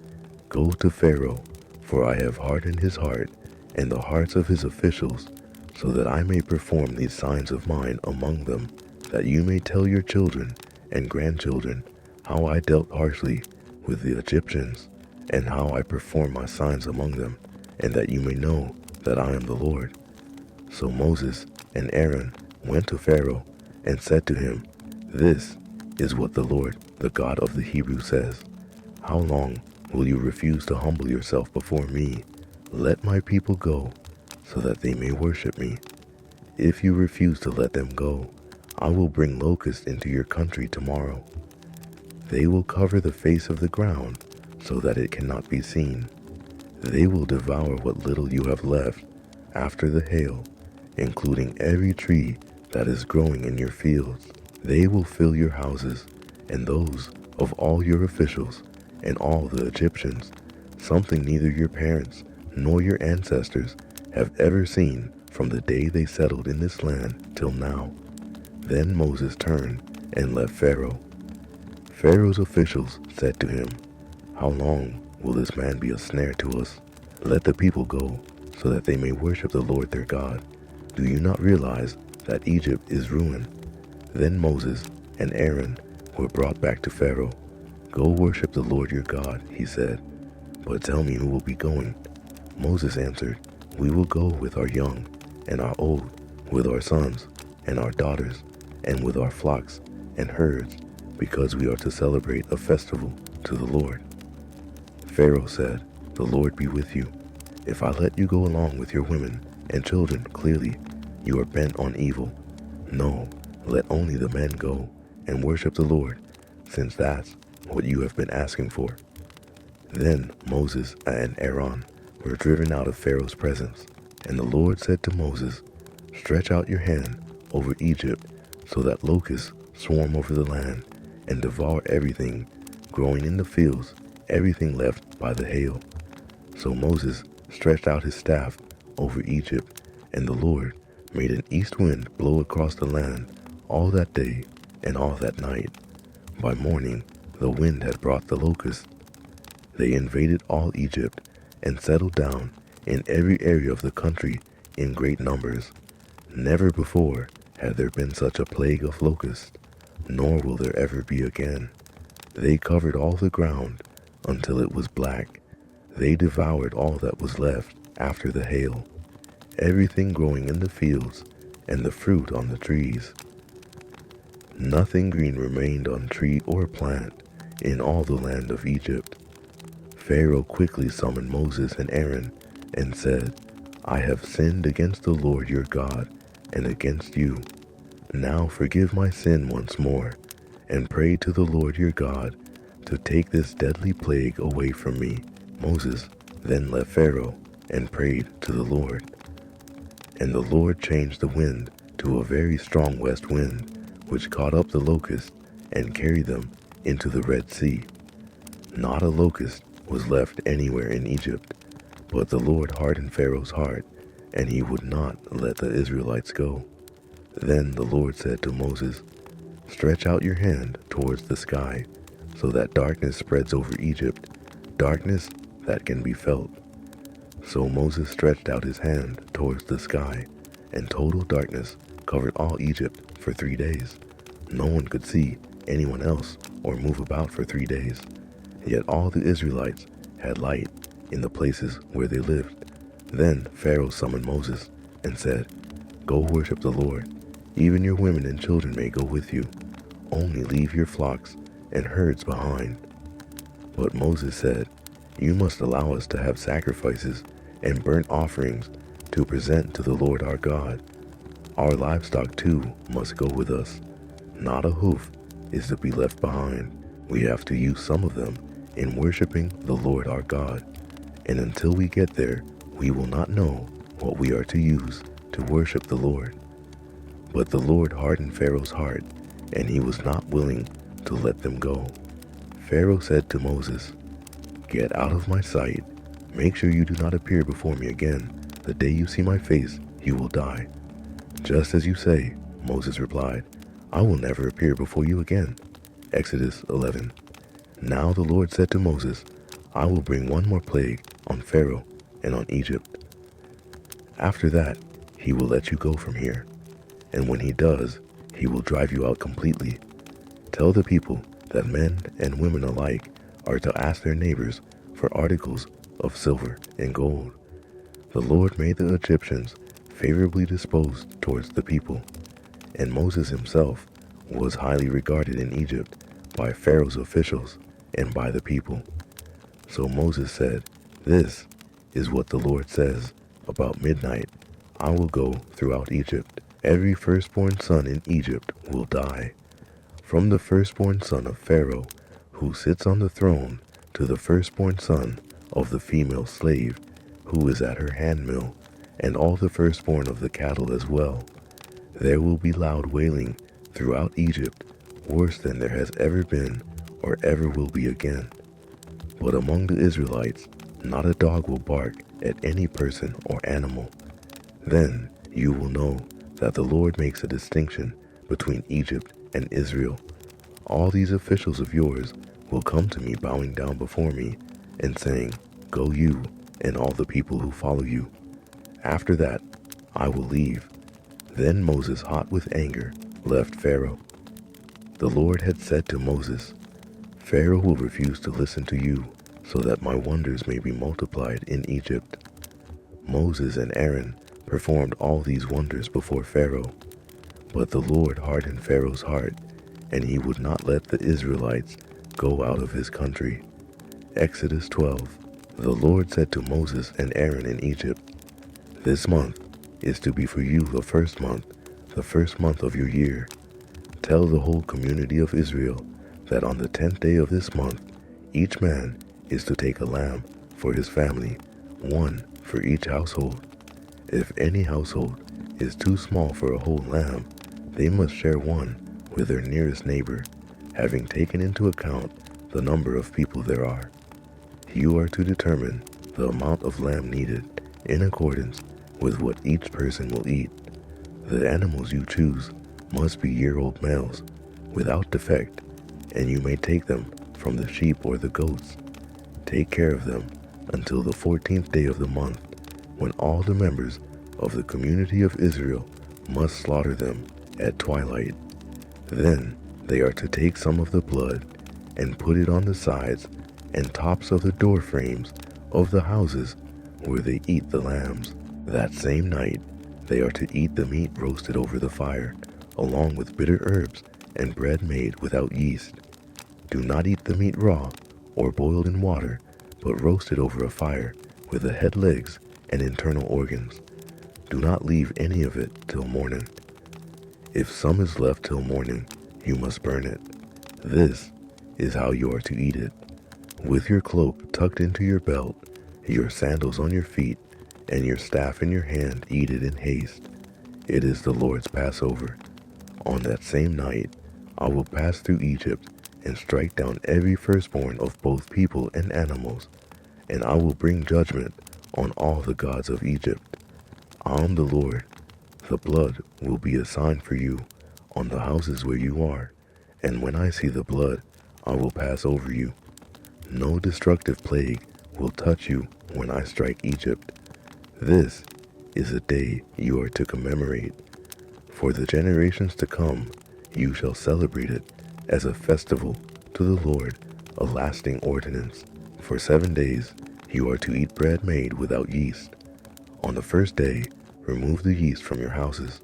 "Go to Pharaoh, for I have hardened his heart and the hearts of his officials, so that I may perform these signs of mine among them, that you may tell your children and grandchildren how I dealt harshly with the Egyptians, and how I performed my signs among them, and that you may know that I am the Lord." So Moses and Aaron went to Pharaoh and said to him, "This is what the Lord, the God of the Hebrews, says. How long will you refuse to humble yourself before me? Let my people go, so that they may worship me. If you refuse to let them go, I will bring locusts into your country tomorrow. They will cover the face of the ground so that it cannot be seen. They will devour what little you have left after the hail, including every tree that is growing in your fields. They will fill your houses and those of all your officials and all the Egyptians, something neither your parents nor your ancestors have ever seen from the day they settled in this land till now." Then Moses turned and left Pharaoh. Pharaoh's officials said to him, "How long will this man be a snare to us? Let the people go, so that they may worship the Lord their God. Do you not realize that Egypt is ruined?" Then Moses and Aaron were brought back to Pharaoh. "Go worship the Lord your God," he said, "but tell me who will be going." Moses answered, "We will go with our young and our old, with our sons and our daughters, and with our flocks and herds, because we are to celebrate a festival to the Lord." Pharaoh said, "The Lord be with you. If I let you go along with your women and children, clearly you are bent on evil. No, let only the men go and worship the Lord, since that's what you have been asking for." Then Moses and Aaron were driven out of Pharaoh's presence, and the Lord said to Moses, "Stretch out your hand over Egypt so that locusts swarm over the land and devour everything growing in the fields, everything left by the hail." So Moses stretched out his staff over Egypt, and the Lord made an east wind blow across the land all that day and all that night. By morning the wind had brought the locusts. They invaded all Egypt and settled down in every area of the country in great numbers. Never before had there been such a plague of locusts, nor will there ever be again. They covered all the ground until it was black. They devoured all that was left after the hail, everything growing in the fields and the fruit on the trees. Nothing green remained on tree or plant in all the land of Egypt. Pharaoh quickly summoned Moses and Aaron and said, "I have sinned against the Lord your God and against you. Now forgive my sin once more, and pray to the Lord your God to take this deadly plague away from me." Moses then left Pharaoh and prayed to the Lord. And the Lord changed the wind to a very strong west wind, which caught up the locusts and carried them into the Red Sea. Not a locust was left anywhere in Egypt, but the Lord hardened Pharaoh's heart, and he would not let the Israelites go. Then the Lord said to Moses, "Stretch out your hand towards the sky, so that darkness spreads over Egypt, darkness that can be felt." So Moses stretched out his hand towards the sky, and total darkness covered all Egypt for 3 days. No one could see anyone else or move about for 3 days. Yet all the Israelites had light in the places where they lived. Then Pharaoh summoned Moses and said, "Go worship the Lord. Even your women and children may go with you. Only leave your flocks and herds behind." But Moses said, "You must allow us to have sacrifices and burnt offerings to present to the Lord our God. Our livestock too must go with us. Not a hoof is to be left behind. We have to use some of them in worshiping the Lord our God. And until we get there, we will not know what we are to use to worship the Lord." But the Lord hardened Pharaoh's heart, and he was not willing to let them go. Pharaoh said to Moses, "Get out of my sight. Make sure you do not appear before me again. The day you see my face, you will die." "Just as you say," Moses replied, "I will never appear before you again." Exodus 11. Now the Lord said to Moses, "I will bring one more plague on Pharaoh and on Egypt. After that, he will let you go from here. And when he does, he will drive you out completely. Tell the people that men and women alike are to ask their neighbors for articles of silver and gold." The Lord made the Egyptians favorably disposed towards the people, and Moses himself was highly regarded in Egypt by Pharaoh's officials and by the people. So Moses said, "This is what the Lord says, about midnight I will go throughout Egypt. Every firstborn son in Egypt will die, from the firstborn son of Pharaoh who sits on the throne to the firstborn son of the female slave who is at her handmill, and all the firstborn of the cattle as well. There will be loud wailing throughout Egypt, worse than there has ever been or ever will be again. But among the Israelites Not a dog will bark at any person or animal. Then you will know that the Lord makes a distinction between Egypt and Israel. All these officials of yours will come to me bowing down before me and saying, "Go you and all the people who follow you." After that, I will leave. Then Moses, hot with anger, left Pharaoh. The Lord had said to Moses, "Pharaoh will refuse to listen to you, so that my wonders may be multiplied in Egypt." Moses and Aaron performed all these wonders before Pharaoh. But the Lord hardened Pharaoh's heart, and he would not let the Israelites go out of his country. Exodus 12. The Lord said to Moses and Aaron in Egypt, "This month is to be for you the first month of your year. Tell the whole community of Israel that on the 10th day of this month, each man is to take a lamb for his family, one for each household. If any household is too small for a whole lamb, they must share one with their nearest neighbor, having taken into account the number of people there are. You are to determine the amount of lamb needed in accordance with what each person will eat. The animals you choose must be year-old males, without defect, and you may take them from the sheep or the goats. Take care of them until the 14th day of the month, when all the members of the community of Israel must slaughter them at twilight. Then they are to take some of the blood and put it on the sides and tops of the door frames of the houses where they eat the lambs. That same night they are to eat the meat roasted over the fire, along with bitter herbs and bread made without yeast. Do not eat the meat raw or boiled in water, but roast it over a fire with the head, legs, and internal organs. Do not leave any of it till morning. If some is left till morning, you must burn it. This is how you are to eat it: with your cloak tucked into your belt, your sandals on your feet, and your staff in your hand. Eat it in haste. It is the Lord's Passover. On that same night, I will pass through Egypt and strike down every firstborn of both people and animals, and I will bring judgment on all the gods of Egypt. I am the Lord. The blood will be a sign for you on the houses where you are, and when I see the blood, I will pass over you. No destructive plague will touch you when I strike Egypt. This is a day you are to commemorate. For the generations to come, you shall celebrate it as a festival to the Lord, a lasting ordinance. For 7 days you are to eat bread made without yeast. On the first day, remove the yeast from your houses,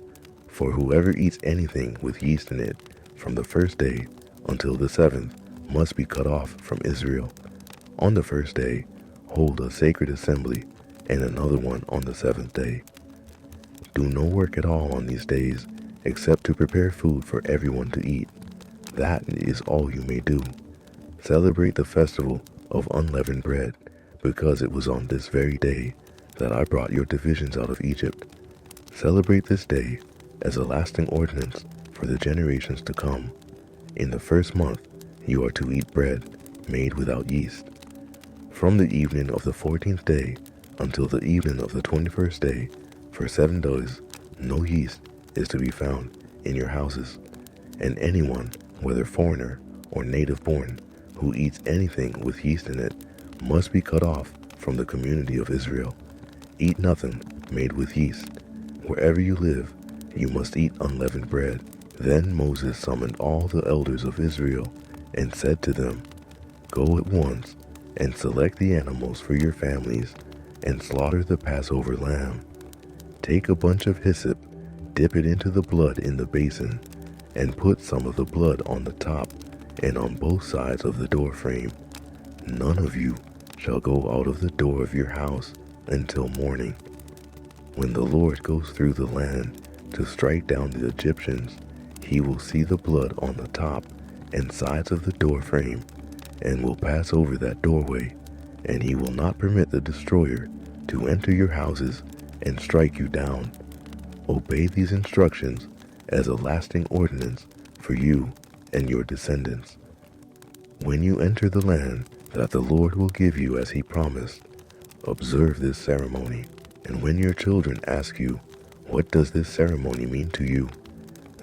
for whoever eats anything with yeast in it from the first day until the 7th must be cut off from Israel. On the first day, hold a sacred assembly, and another one on the 7th day. Do no work at all on these days, except to prepare food for everyone to eat. That is all you may do. Celebrate the festival of unleavened bread, because it was on this very day that I brought your divisions out of Egypt. Celebrate this day as a lasting ordinance for the generations to come. In the first month you are to eat bread made without yeast. From the evening of the 14th day until the evening of the 21st day, for 7 days, no yeast is to be found in your houses. And anyone, whether foreigner or native born, who eats anything with yeast in it must be cut off from the community of Israel. Eat nothing made with yeast. Wherever you live, you must eat unleavened bread. Then Moses summoned all the elders of Israel and said to them, "Go at once and select the animals for your families and slaughter the Passover lamb. Take a bunch of hyssop, dip it into the blood in the basin, and put some of the blood on the top and on both sides of the door frame. None of you shall go out of the door of your house until morning. When the Lord goes through the land to strike down the Egyptians, he will see the blood on the top and sides of the door frame, and will pass over that doorway, and he will not permit the destroyer to enter your houses and strike you down. Obey these instructions as a lasting ordinance for you and your descendants. When you enter the land that the Lord will give you as he promised, Observe this ceremony, and when your children ask you, 'What does this ceremony mean to you?'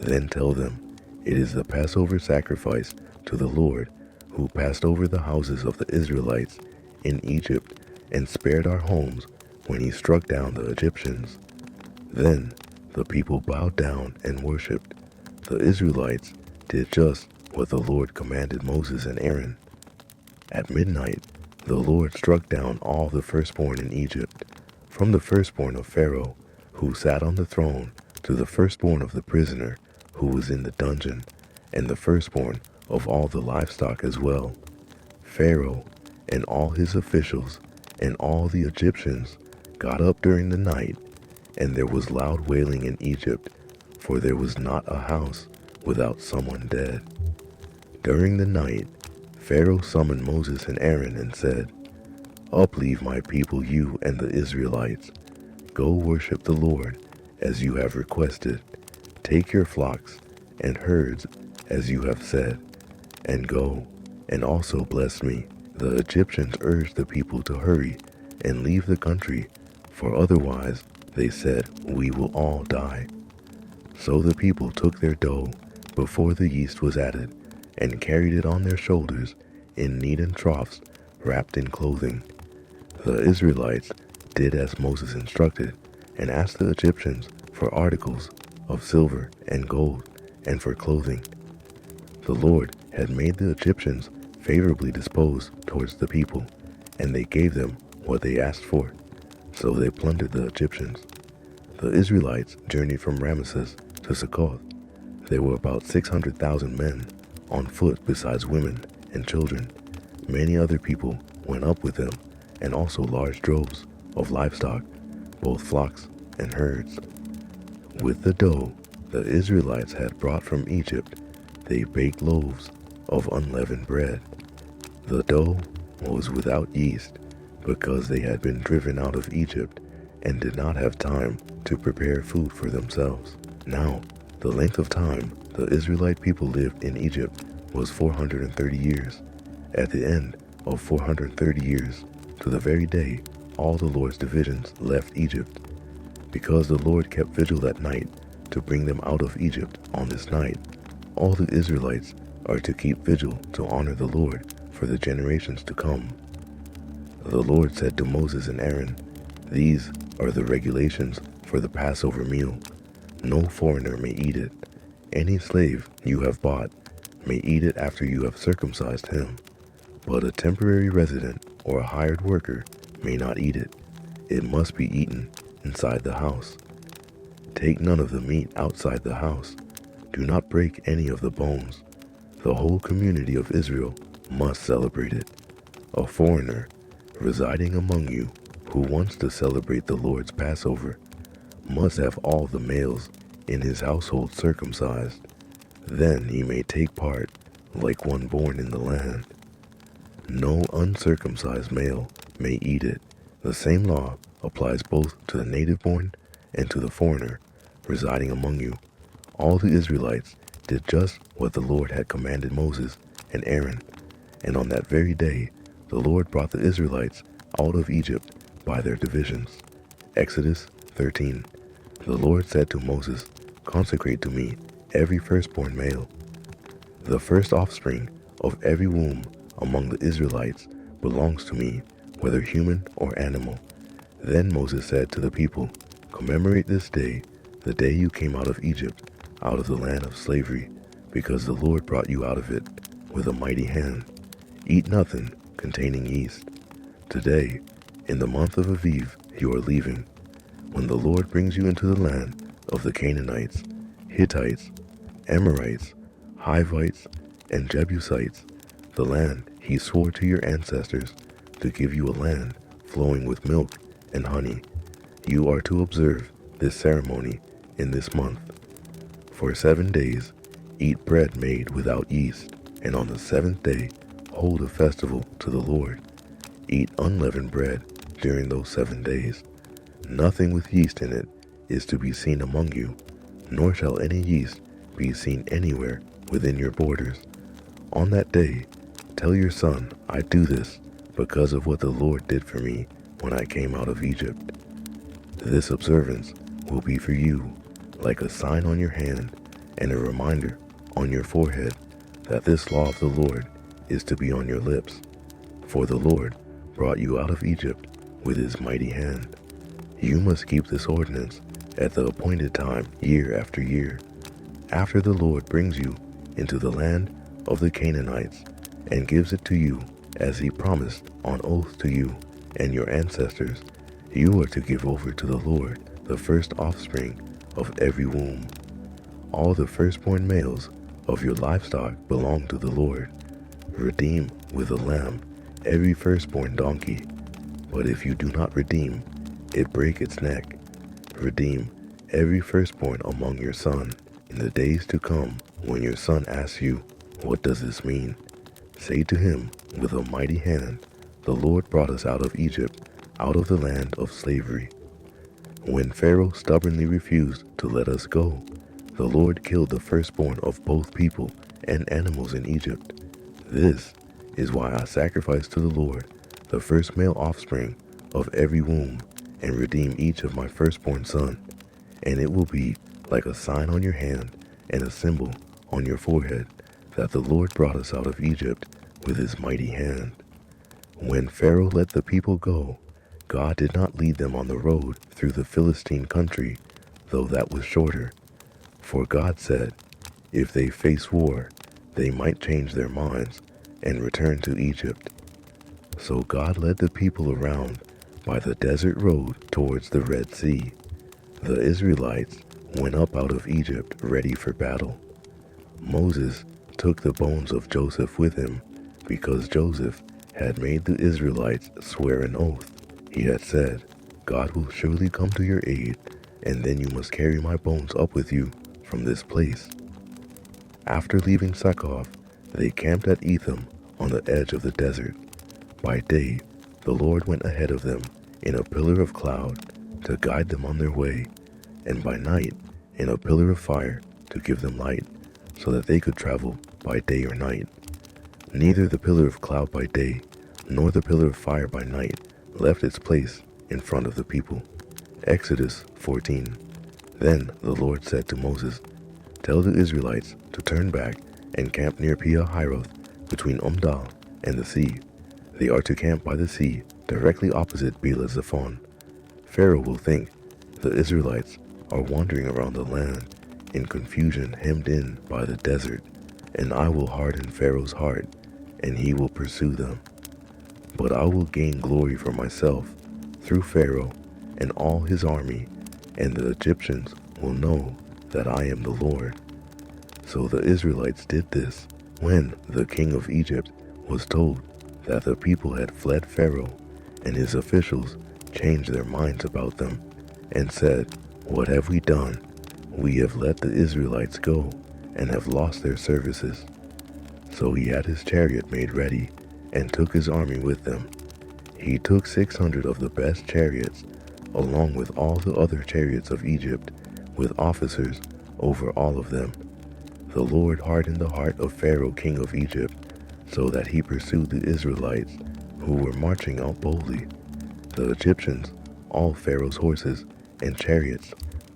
then tell them, 'It is the Passover sacrifice to the Lord, who passed over the houses of the Israelites in Egypt and spared our homes when he struck down the Egyptians.' Then the people bowed down and worshipped. The Israelites did just what the Lord commanded Moses and Aaron. At midnight, the Lord struck down all the firstborn in Egypt, from the firstborn of Pharaoh, who sat on the throne, to the firstborn of the prisoner who was in the dungeon, and the firstborn of all the livestock as well. Pharaoh and all his officials and all the Egyptians got up during the night, and there was loud wailing in Egypt, for there was not a house without someone dead. During the night, Pharaoh summoned Moses and Aaron and said, 'Up, leave my people, you and the Israelites. Go worship the Lord as you have requested. Take your flocks and herds as you have said, and go, and also bless me.' The Egyptians urged the people to hurry and leave the country, for otherwise, they said, 'we will all die.' So the people took their dough before the yeast was added, and carried it on their shoulders in kneaded troughs wrapped in clothing. The Israelites did as Moses instructed, and asked the Egyptians for articles of silver and gold, and for clothing. The Lord had made the Egyptians favorably disposed towards the people, and they gave them what they asked for. So they plundered the Egyptians. The Israelites journeyed from Ramesses to Succoth. There were about 600,000 men on foot, besides women and children. Many other people went up with them, and also large droves of livestock, both flocks and herds. With the dough the Israelites had brought from Egypt, they baked loaves of unleavened bread. The dough was without yeast, because they had been driven out of Egypt and did not have time to prepare food for themselves. Now, the length of time the Israelite people lived in Egypt was 430 years. At the end of 430 years, to the very day, all the Lord's divisions left Egypt. Because the Lord kept vigil at night to bring them out of Egypt on this night, all the Israelites are to keep vigil to honor the Lord for the generations to come. The Lord said to Moses and Aaron, "These are the regulations for the Passover meal. No foreigner may eat it. Any slave you have bought may eat it after you have circumcised him. But a temporary resident or a hired worker may not eat it. It must be eaten inside the house. Take none of the meat outside the house. Do not break any of the bones. The whole community of Israel must celebrate it. A foreigner residing among you who wants to celebrate the Lord's Passover must have all the males in his household circumcised. Then he may take part like one born in the land. No uncircumcised male may eat it. The same law applies both to the native-born and to the foreigner residing among you. All the Israelites did just what the Lord had commanded Moses and Aaron, and on that very day the Lord brought the Israelites out of Egypt by their divisions." Exodus 13. The Lord said to Moses, "Consecrate to me every firstborn male. The first offspring of every womb among the Israelites belongs to me, whether human or animal." Then Moses said to the people, "Commemorate this day, the day you came out of Egypt, out of the land of slavery, because the Lord brought you out of it with a mighty hand. Eat nothing containing yeast. Today, in the month of Aviv, you are leaving, when the Lord brings you into the land of the Canaanites, Hittites, Amorites, Hivites, and Jebusites, the land he swore to your ancestors to give you, a land flowing with milk and honey. You are to observe this ceremony in this month. For 7 days, eat bread made without yeast, and on the 7th day, hold a festival to the Lord. Eat unleavened bread during those 7 days. Nothing with yeast in it is to be seen among you, nor shall any yeast be seen anywhere within your borders. On that day, tell your son, I do this because of what the Lord did for me when I came out of Egypt. This observance will be for you like a sign on your hand and a reminder on your forehead that this law of the Lord is to be on your lips. For the Lord brought you out of Egypt with his mighty hand. You must keep this ordinance at the appointed time year after year, after the Lord brings you into the land of the Canaanites and gives it to you as he promised on oath to you and your ancestors. You are to give over to the Lord the first offspring of every womb. All the firstborn males of your livestock belong to the Lord. Redeem with a lamb every firstborn donkey, but if you do not redeem, it break its neck. Redeem every firstborn among your son. In the days to come, when your son asks you, "What does this mean?" say to him with a mighty hand, "The Lord brought us out of Egypt, out of the land of slavery." When Pharaoh stubbornly refused to let us go, the Lord killed the firstborn of both people and animals in Egypt. This is why I sacrifice to the Lord the first male offspring of every womb and redeem each of my firstborn son, and it will be like a sign on your hand and a symbol on your forehead that the Lord brought us out of Egypt with his mighty hand. When Pharaoh let the people go, God did not lead them on the road through the Philistine country, though that was shorter. For God said, if they face war, they might change their minds and return to Egypt. So God led the people around by the desert road towards the Red Sea. The Israelites went up out of Egypt ready for battle. Moses took the bones of Joseph with him because Joseph had made the Israelites swear an oath. He had said, "God will surely come to your aid, and then you must carry my bones up with you from this place." After leaving Succoth, they camped at Etham on the edge of the desert. By day, the Lord went ahead of them in a pillar of cloud to guide them on their way, and by night in a pillar of fire to give them light, so that they could travel by day or night. Neither the pillar of cloud by day nor the pillar of fire by night left its place in front of the people. Exodus 14. Then the Lord said to Moses, "Tell the Israelites to turn back and camp near Pi-hahiroth between Umdal and the sea. They are to camp by the sea directly opposite Bela-Zephon. Pharaoh will think the Israelites are wandering around the land in confusion hemmed in by the desert, and I will harden Pharaoh's heart, and he will pursue them. But I will gain glory for myself through Pharaoh and all his army, and the Egyptians will know that I am the Lord." So the Israelites did this when the king of Egypt was told that the people had fled Pharaoh, and his officials changed their minds about them and said, "What have we done? We have let the Israelites go and have lost their services." So he had his chariot made ready and took his army with them. He took 600 of the best chariots, along with all the other chariots of Egypt, with officers over all of them. The Lord hardened the heart of Pharaoh king of Egypt, so that he pursued the Israelites, who were marching out boldly. The Egyptians, all Pharaoh's horses and chariots,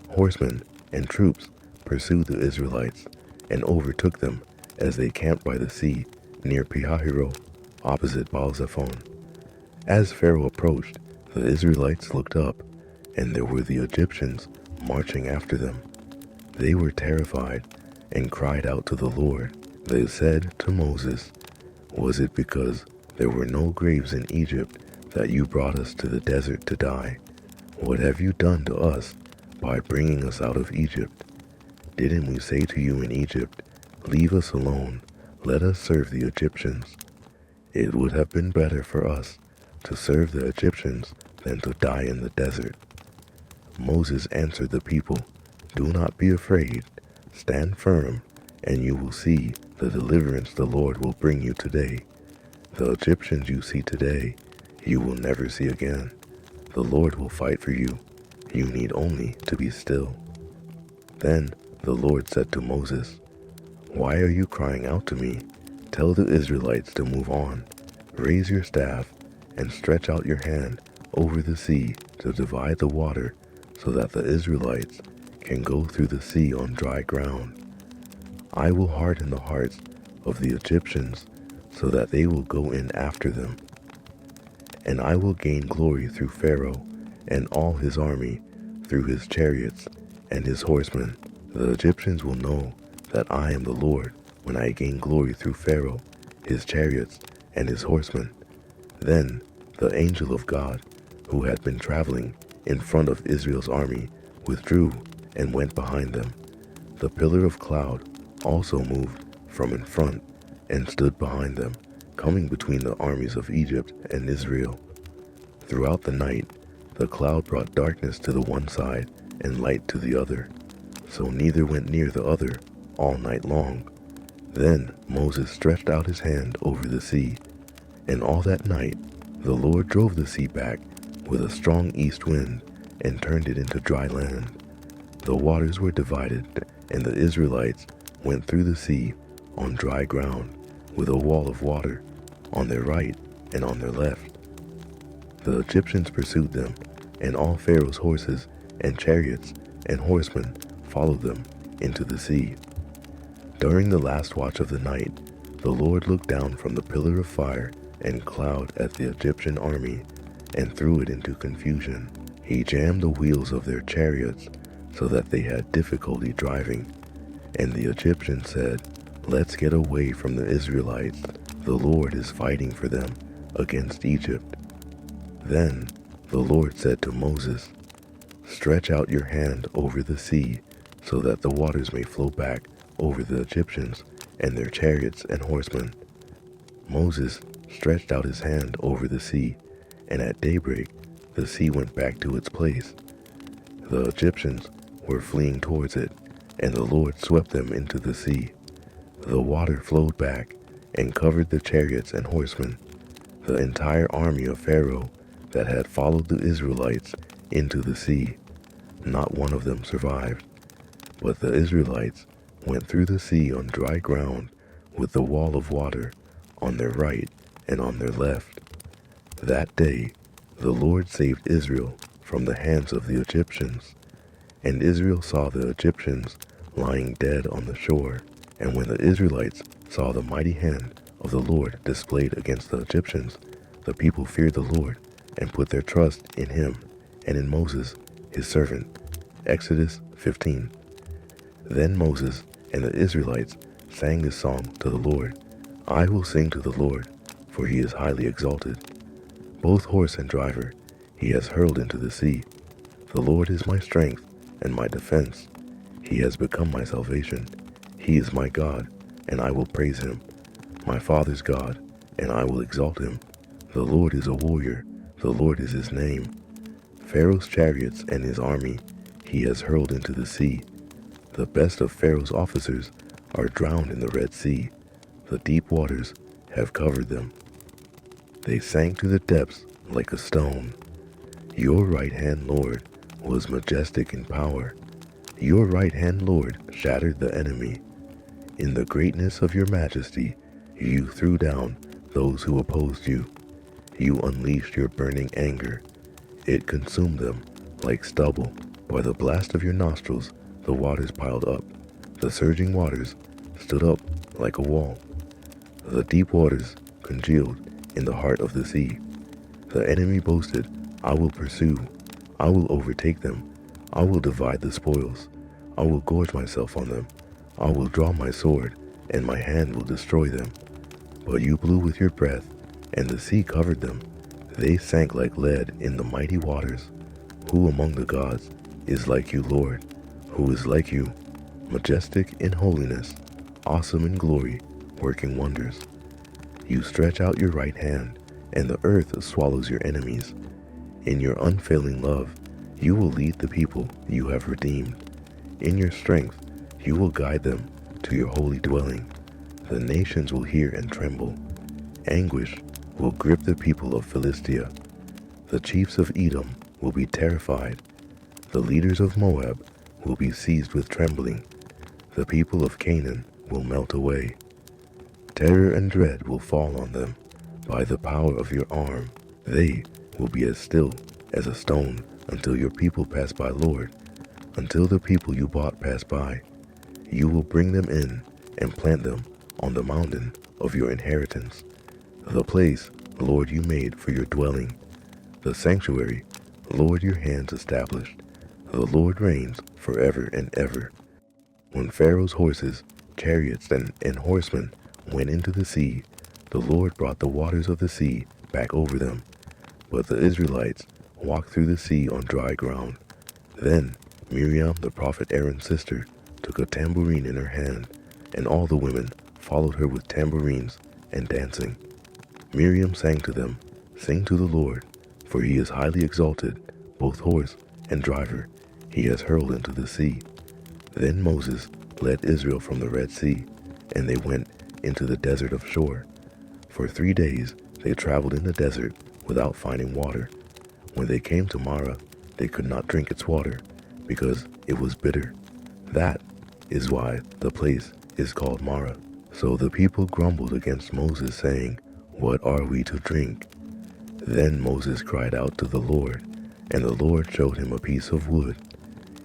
horsemen and troops, pursued the Israelites and overtook them as they camped by the sea near Pi-hahiroth, opposite Baal-zephon. As Pharaoh approached, the Israelites looked up, and there were the Egyptians marching after them. They were terrified and cried out to the Lord. They said to Moses, "Was it because there were no graves in Egypt that you brought us to the desert to die? What have you done to us by bringing us out of Egypt? Didn't we say to you in Egypt, 'Leave us alone, let us serve the Egyptians'? It would have been better for us to serve the Egyptians than to die in the desert." Moses answered the people, "Do not be afraid. Stand firm, and you will see the deliverance the Lord will bring you today. The Egyptians you see today, you will never see again. The Lord will fight for you. You need only to be still." Then the Lord said to Moses, "Why are you crying out to me? Tell the Israelites to move on. Raise your staff and stretch out your hand over the sea to divide the water so that the Israelites can go through the sea on dry ground. I will harden the hearts of the Egyptians so that they will go in after them. And I will gain glory through Pharaoh and all his army, through his chariots and his horsemen. The Egyptians will know that I am the Lord when I gain glory through Pharaoh, his chariots, and his horsemen. Then the angel of God, who had been traveling in front of Israel's army, withdrew and went behind them. The pillar of cloud also moved from in front and stood behind them, coming between the armies of Egypt and Israel. Throughout the night, the cloud brought darkness to the one side and light to the other, so neither went near the other all night long. Then Moses stretched out his hand over the sea, and all that night the Lord drove the sea back with a strong east wind and turned it into dry land. The waters were divided, and the Israelites went through the sea on dry ground with a wall of water on their right and on their left. The Egyptians pursued them, and all Pharaoh's horses and chariots and horsemen followed them into the sea. During the last watch of the night, the Lord looked down from the pillar of fire and cloud at the Egyptian army and threw it into confusion. He jammed the wheels of their chariots so that they had difficulty driving. And the Egyptians said, "Let's get away from the Israelites. The Lord is fighting for them against Egypt." Then the Lord said to Moses, "Stretch out your hand over the sea so that the waters may flow back over the Egyptians and their chariots and horsemen." Moses stretched out his hand over the sea, and at daybreak the sea went back to its place. The Egyptians were fleeing towards it, and the Lord swept them into the sea. The water flowed back and covered the chariots and horsemen. The entire army of Pharaoh that had followed the Israelites into the sea, not one of them survived. But the Israelites went through the sea on dry ground with the wall of water on their right and on their left. That day the Lord saved Israel from the hands of the Egyptians. And Israel saw the Egyptians lying dead on the shore. And when the Israelites saw the mighty hand of the Lord displayed against the Egyptians, the people feared the Lord and put their trust in him and in Moses, his servant. Exodus 15. Then Moses and the Israelites sang this song to the Lord. "I will sing to the Lord, for he is highly exalted. Both horse and driver he has hurled into the sea. The Lord is my strength and my defense. He has become my salvation. He is my God, and I will praise him, my father's God, and I will exalt him. The Lord is a warrior, the Lord is his name. Pharaoh's chariots and his army he has hurled into the sea. The best of Pharaoh's officers are drowned in the Red Sea. The deep waters have covered them. They sank to the depths like a stone. Your right hand, Lord, was majestic in power. Your right hand, Lord, shattered the enemy. In the greatness of your majesty, you threw down those who opposed you. You unleashed your burning anger. It consumed them like stubble. By the blast of your nostrils, the waters piled up. The surging waters stood up like a wall. The deep waters congealed in the heart of the sea. The enemy boasted, "I will pursue. I will overtake them. I will divide the spoils. I will gorge myself on them. I will draw my sword, and my hand will destroy them." But you blew with your breath, and the sea covered them. They sank like lead in the mighty waters. Who among the gods is like you, Lord? Who is like you, majestic in holiness, awesome in glory, working wonders? You stretch out your right hand, and the earth swallows your enemies. In your unfailing love, you will lead the people you have redeemed. In your strength, you will guide them to your holy dwelling. The nations will hear and tremble. Anguish will grip the people of Philistia. The chiefs of Edom will be terrified. The leaders of Moab will be seized with trembling. The people of Canaan will melt away. Terror and dread will fall on them. By the power of your arm, they will be as still as a stone until your people pass by, Lord, until the people you bought pass by. You will bring them in and plant them on the mountain of your inheritance, the place, Lord, you made for your dwelling, the sanctuary, Lord, your hands established. The Lord reigns forever and ever. When Pharaoh's horses, chariots, and horsemen went into the sea, the Lord brought the waters of the sea back over them. But the Israelites walked through the sea on dry ground. Then Miriam, the prophet Aaron's sister, took a tambourine in her hand, and all the women followed her with tambourines and dancing. Miriam sang to them, "Sing to the Lord, for he is highly exalted, both horse and driver he has hurled into the sea." Then Moses led Israel from the Red Sea, and they went into the desert of Shur. For 3 days they traveled in the desert without finding water. When they came to Marah, they could not drink its water, because it was bitter. That is why the place is called Marah. So the people grumbled against Moses, saying, "What are we to drink?" Then Moses cried out to the Lord, and the Lord showed him a piece of wood.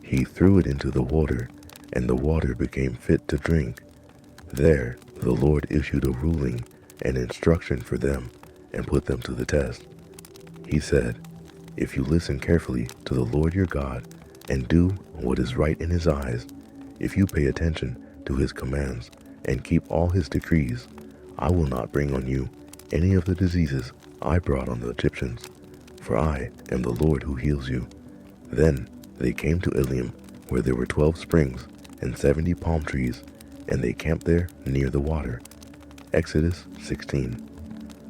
He threw it into the water, and the water became fit to drink. There the Lord issued a ruling and instruction for them and put them to the test. He said, "If you listen carefully to the Lord your God and do what is right in his eyes, if you pay attention to his commands and keep all his decrees, I will not bring on you any of the diseases I brought on the Egyptians, for I am the Lord who heals you." Then they came to Elim, where there were 12 springs and 70 palm trees, and they camped there near the water. Exodus 16.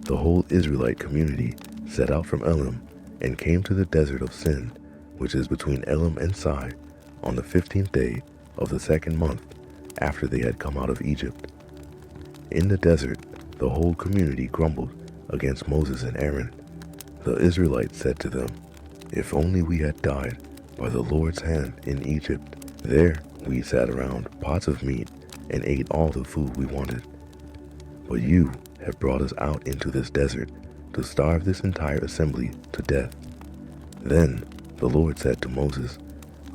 The whole Israelite community set out from Elim and came to the desert of Sin, which is between Elim and Si, on the 15th day of the 2nd month after they had come out of Egypt. In the desert, the whole community grumbled against Moses and Aaron. The Israelites said to them, "If only we had died by the Lord's hand in Egypt. There we sat around pots of meat and ate all the food we wanted. But you have brought us out into this desert to starve this entire assembly to death." Then the Lord said to Moses,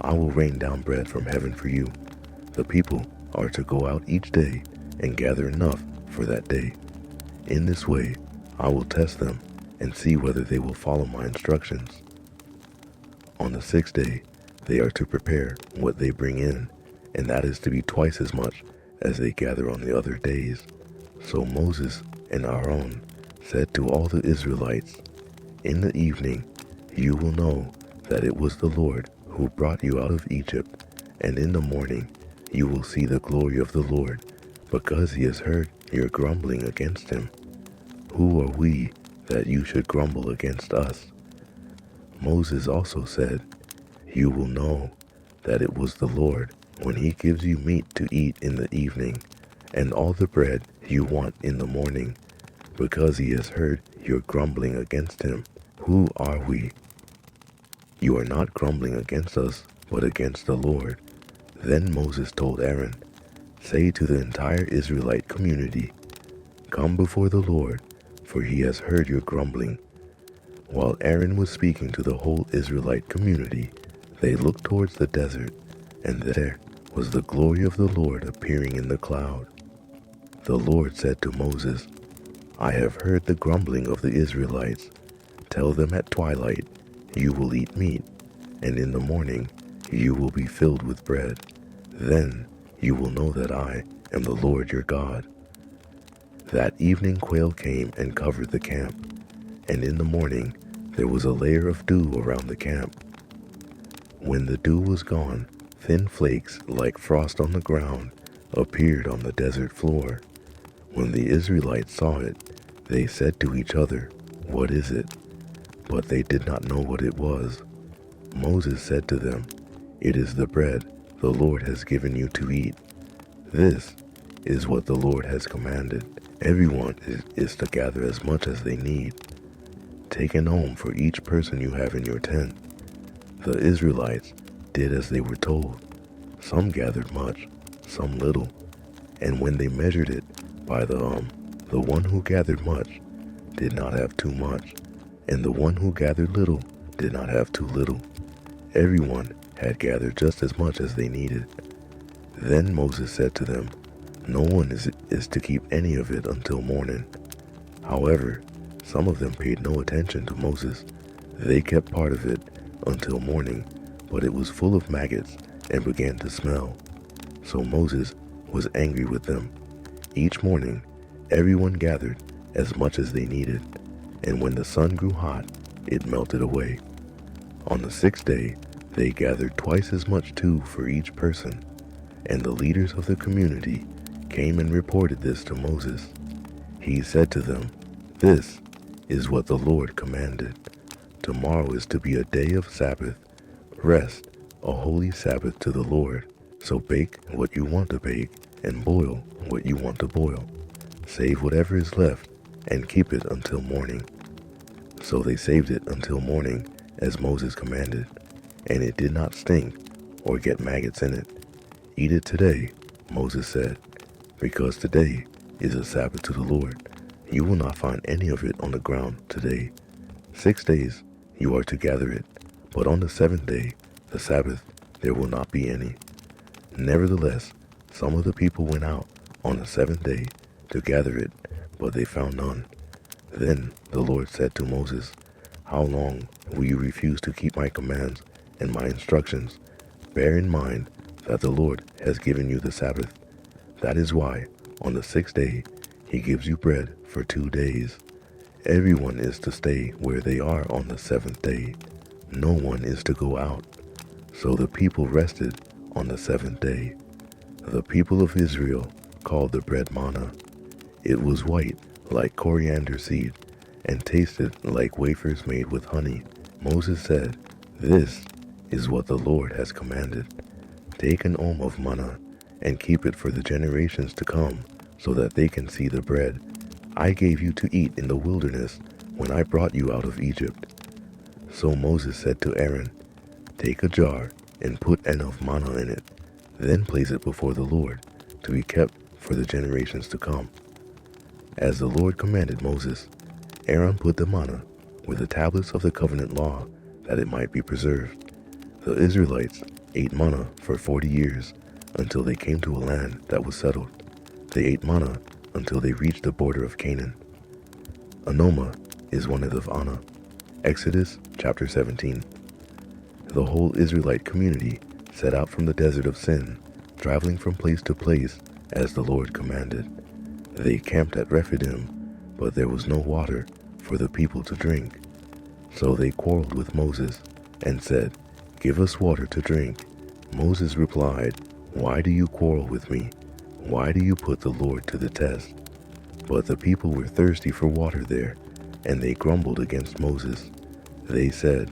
"I will rain down bread from heaven for you. The people are to go out each day and gather enough for that day. In this way I will test them and see whether they will follow my instructions. On the 6th day they are to prepare what they bring in, and that is to be twice as much as they gather on the other days." So Moses and Aaron said to all the Israelites, "In the evening you will know that it was the Lord who brought you out of Egypt, and in the morning you will see the glory of the Lord, because he has heard your grumbling against him. Who are we that you should grumble against us?" Moses also said, "You will know that it was the Lord when he gives you meat to eat in the evening, and all the bread you want in the morning, because he has heard your grumbling against him. Who are we? You are not grumbling against us, but against the Lord." Then Moses told Aaron, "Say to the entire Israelite community, 'Come before the Lord, for he has heard your grumbling.'" While Aaron was speaking to the whole Israelite community, they looked towards the desert, and there was the glory of the Lord appearing in the cloud. The Lord said to Moses, "I have heard the grumbling of the Israelites. Tell them at twilight, you will eat meat, and in the morning you will be filled with bread. Then you will know that I am the Lord your God." That evening quail came and covered the camp, and in the morning there was a layer of dew around the camp. When the dew was gone, thin flakes like frost on the ground appeared on the desert floor. When the Israelites saw it, they said to each other, "What is it?" But they did not know what it was. Moses said to them, "It is the bread the Lord has given you to eat. This is what the Lord has commanded. Everyone is to gather as much as they need. Take an ohm for each person you have in your tent." The Israelites did as they were told. Some gathered much, some little, and when they measured it by the one who gathered much did not have too much, and the one who gathered little did not have too little. Everyone had gathered just as much as they needed. Then Moses said to them, "No one is to keep any of it until morning." However, some of them paid no attention to Moses. They kept part of it until morning, but it was full of maggots and began to smell. So Moses was angry with them. Each morning, everyone gathered as much as they needed, and when the sun grew hot, it melted away. On the sixth day, they gathered twice as much too for each person, and the leaders of the community came and reported this to Moses. He said to them, "This is what the Lord commanded. Tomorrow is to be a day of Sabbath, rest, a holy Sabbath to the Lord. So bake what you want to bake, and boil what you want to boil. Save whatever is left, and keep it until morning." So they saved it until morning, as Moses commanded, and it did not stink or get maggots in it. "Eat it today," Moses said, "because today is a Sabbath to the Lord. You will not find any of it on the ground today. 6 days you are to gather it, but on the seventh day, the Sabbath, there will not be any." Nevertheless, some of the people went out on the seventh day to gather it, but they found none. Then the Lord said to Moses, "How long will you refuse to keep my commands and my instructions? Bear in mind that the Lord has given you the Sabbath. That is why, on the sixth day, he gives you bread for 2 days. Everyone is to stay where they are on the seventh day. No one is to go out." So the people rested on the seventh day. The people of Israel called the bread manna. It was white like coriander seed and tasted like wafers made with honey. Moses said, "This is what the Lord has commanded. Take an omer of manna and keep it for the generations to come, so that they can see the bread I gave you to eat in the wilderness when I brought you out of Egypt." So Moses said to Aaron, "Take a jar and put enough manna in it, then place it before the Lord to be kept for the generations to come." As the Lord commanded Moses, Aaron put the manna with the tablets of the covenant law, that it might be preserved. The Israelites ate manna for 40 years until they came to a land that was settled. They ate manna until they reached the border of Canaan. Anoma is one of Anna. Exodus chapter 17. The whole Israelite community set out from the desert of Sin, traveling from place to place as the Lord commanded. They camped at Rephidim, but there was no water for the people to drink. So they quarreled with Moses and said, "Give us water to drink." Moses replied, "Why do you quarrel with me? Why do you put the Lord to the test?" But the people were thirsty for water there, and they grumbled against Moses. They said,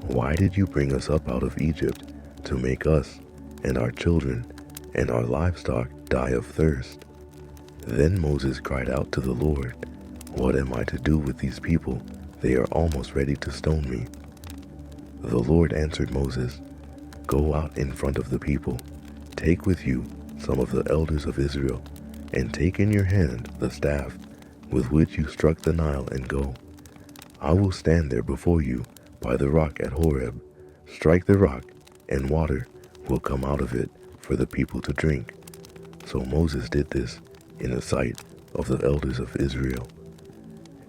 "Why did you bring us up out of Egypt to make us and our children and our livestock die of thirst?" Then Moses cried out to the Lord, "What am I to do with these people? They are almost ready to stone me." The Lord answered Moses, "Go out in front of the people. Take with you some of the elders of Israel, and take in your hand the staff with which you struck the Nile, and go. I will stand there before you by the rock at Horeb. Strike the rock, and water will come out of it for the people to drink." So Moses did this in the sight of the elders of Israel.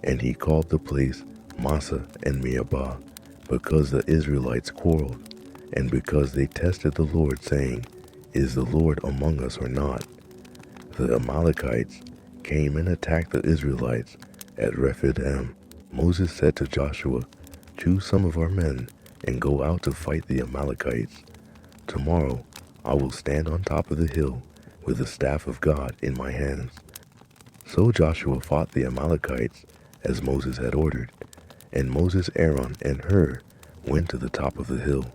And he called the place Massa and Meribah, because the Israelites quarreled, and because they tested the Lord, saying, "Is the Lord among us or not?" The Amalekites came and attacked the Israelites at Rephidim. Moses said to Joshua, "Choose some of our men and go out to fight the Amalekites. Tomorrow I will stand on top of the hill with the staff of God in my hands." So Joshua fought the Amalekites as Moses had ordered, and Moses, Aaron, and Hur went to the top of the hill.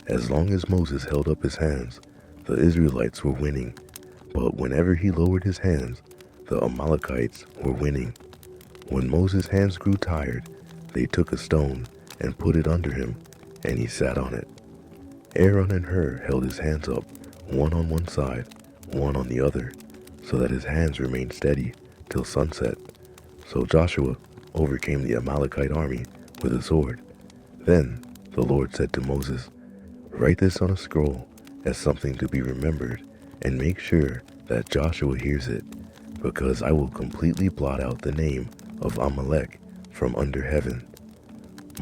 As long as Moses held up his hands, the Israelites were winning, but whenever he lowered his hands, the Amalekites were winning. When Moses' hands grew tired, they took a stone and put it under him, and he sat on it. Aaron and Hur held his hands up, one on one side, one on the other, so that his hands remained steady till sunset. So Joshua overcame the Amalekite army with a sword. Then The Lord said to Moses, "Write this on a scroll as something to be remembered, and make sure that Joshua hears it, because I will completely blot out the name of Amalek from under heaven."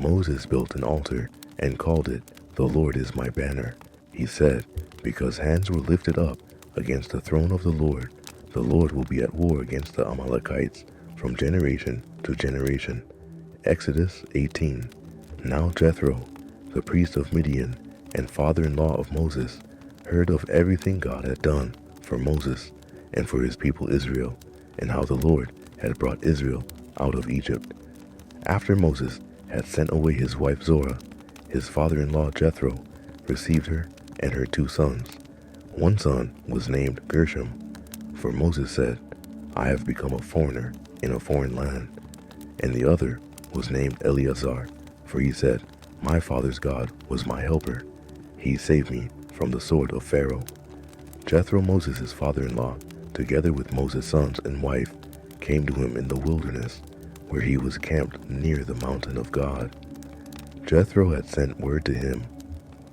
Moses built an altar and called it, "The Lord is my banner." He said, "Because hands were lifted up against the throne of the Lord will be at war against the Amalekites from generation to generation." Exodus 18. Now Jethro, the priest of Midian and father-in-law of Moses, heard of everything God had done for Moses and for his people Israel, and how the Lord had brought Israel out of Egypt. After Moses had sent away his wife Zorah, his father-in-law Jethro received her and her 2 sons. One son was named Gershom, for Moses said, "I have become a foreigner in a foreign land." And the other was named Eleazar, for he said, "My father's God was my helper. He saved me from the sword of Pharaoh." Jethro, Moses' father-in-law, together with Moses' sons and wife, came to him in the wilderness, where he was camped near the mountain of God. Jethro had sent word to him,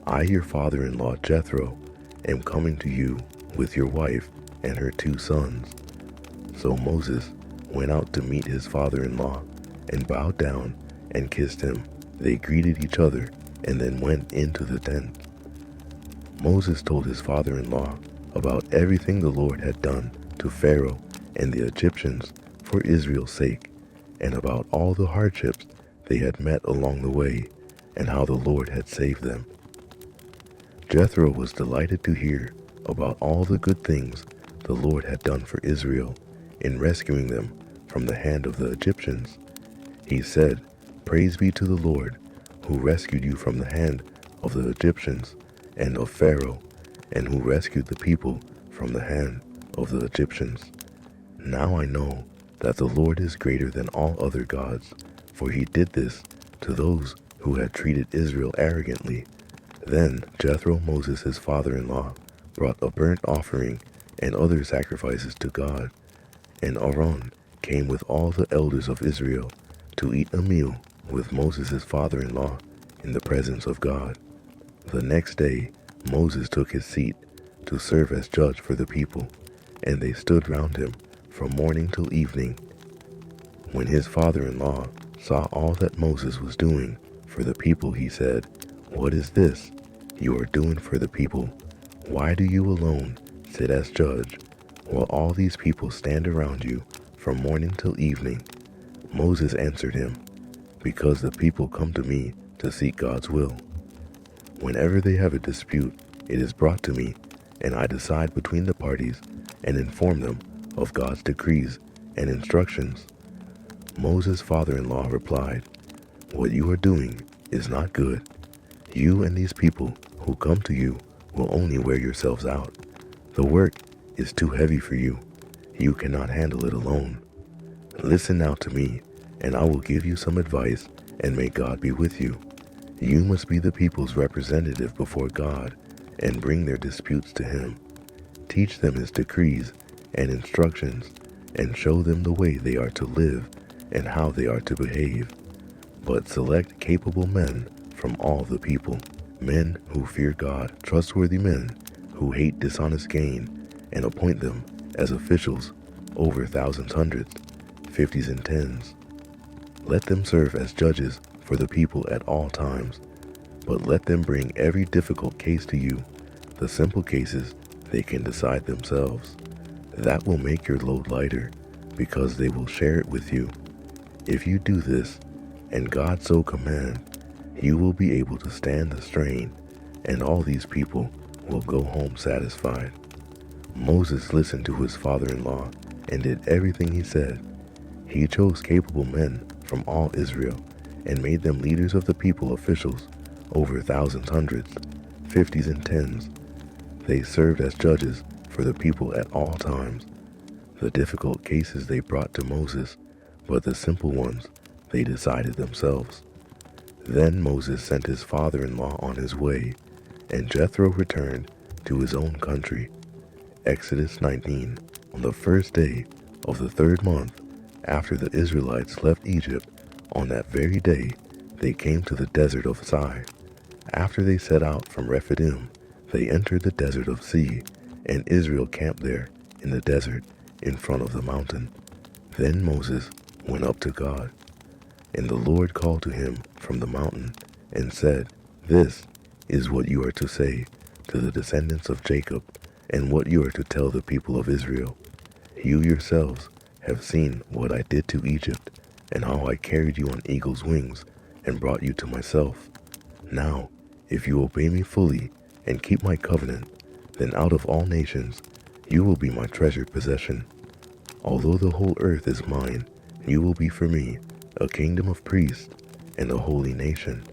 "I, your father-in-law Jethro, am coming to you with your wife and her 2 sons." So Moses went out to meet his father-in-law and bowed down and kissed him. They greeted each other and then went into the tent. Moses told his father-in-law about everything the Lord had done to Pharaoh and the Egyptians for Israel's sake, and about all the hardships they had met along the way, and how the Lord had saved them. Jethro was delighted to hear about all the good things the Lord had done for Israel in rescuing them from the hand of the Egyptians. He said, "Praise be to the Lord, who rescued you from the hand of the Egyptians and of Pharaoh, and who rescued the people from the hand of the Egyptians. Now I know that the Lord is greater than all other gods, for he did this to those who had treated Israel arrogantly." Then Jethro, Moses' father-in-law, brought a burnt offering and other sacrifices to God, and Aaron came with all the elders of Israel to eat a meal with Moses' father-in-law in the presence of God. The next day Moses took his seat to serve as judge for the people, and they stood round him from morning till evening. When his father-in-law saw all that Moses was doing for the people, he said, "What is this you are doing for the people? Why do you alone sit as judge, while all these people stand around you from morning till evening?" Moses answered him, "Because the people come to me to seek God's will. Whenever they have a dispute, it is brought to me, and I decide between the parties and inform them of God's decrees and instructions." Moses' father-in-law replied, "What you are doing is not good. You and these people who come to you will only wear yourselves out. The work is too heavy for you. You cannot handle it alone. Listen now to me, and I will give you some advice, and may God be with you. You must be the people's representative before God and bring their disputes to him. Teach them his decrees and instructions, and show them the way they are to live and how they are to behave. But select capable men from all the people, men who fear God, trustworthy men who hate dishonest gain, and appoint them as officials over thousands, hundreds, fifties, and tens. Let them serve as judges for the people at all times, but let them bring every difficult case to you. The simple cases they can decide themselves. That will make your load lighter, because they will share it with you. If you do this, and God so command, you will be able to stand the strain, and all these people will go home satisfied." Moses listened to his father-in-law and did everything he said. He chose capable men from all Israel and made them leaders of the people, officials over thousands, hundreds, fifties, and tens. They served as judges for the people at all times. The difficult cases they brought to Moses, but the simple ones they decided themselves. Then Moses sent his father-in-law on his way, and Jethro returned to his own country. Exodus 19. On the first day of the 3rd month after the Israelites left Egypt, on that very day they came to the desert of Sinai. After they set out from Rephidim, they entered the desert of Sin, and Israel camped there in the desert in front of the mountain. Then Moses went up to God, and the Lord called to him from the mountain and said, "This is what you are to say to the descendants of Jacob, and what you are to tell the people of Israel. You yourselves have seen what I did to Egypt, and how I carried you on eagle's wings and brought you to myself. Now, if you obey me fully and keep my covenant, then out of all nations you will be my treasured possession. Although the whole earth is mine, you will be for me a kingdom of priests and a holy nation.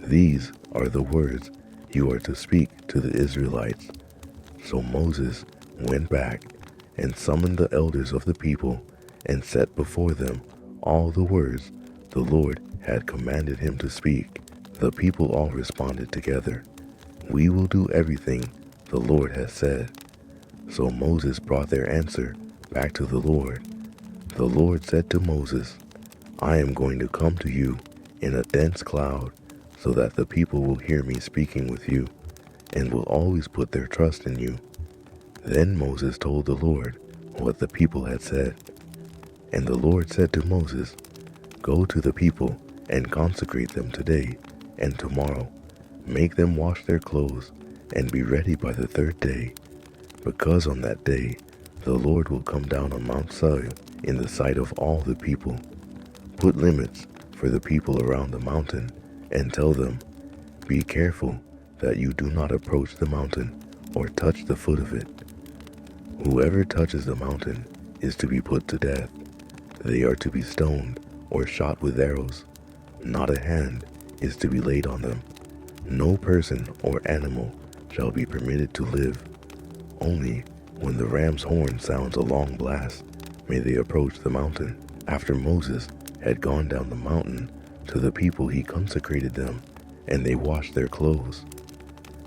These are the words you are to speak to the Israelites." So Moses went back and summoned the elders of the people and set before them all the words the Lord had commanded him to speak. The people all responded together, "We will do everything the Lord has said." So Moses brought their answer back to the Lord. The Lord said to Moses, "I am going to come to you in a dense cloud, so that the people will hear me speaking with you, and will always put their trust in you." Then Moses told the Lord what the people had said. And the Lord said to Moses, "Go to the people and consecrate them today and tomorrow. Make them wash their clothes and be ready by the third day, because on that day the Lord will come down on Mount Sinai in the sight of all the people. Put limits for the people around the mountain and tell them, 'Be careful that you do not approach the mountain or touch the foot of it. Whoever touches the mountain is to be put to death. They are to be stoned or shot with arrows. Not a hand is to be laid on them. No person or animal shall be permitted to live. Only when the ram's horn sounds a long blast may they approach the mountain." After Moses had gone down the mountain to the people, he consecrated them, and they washed their clothes.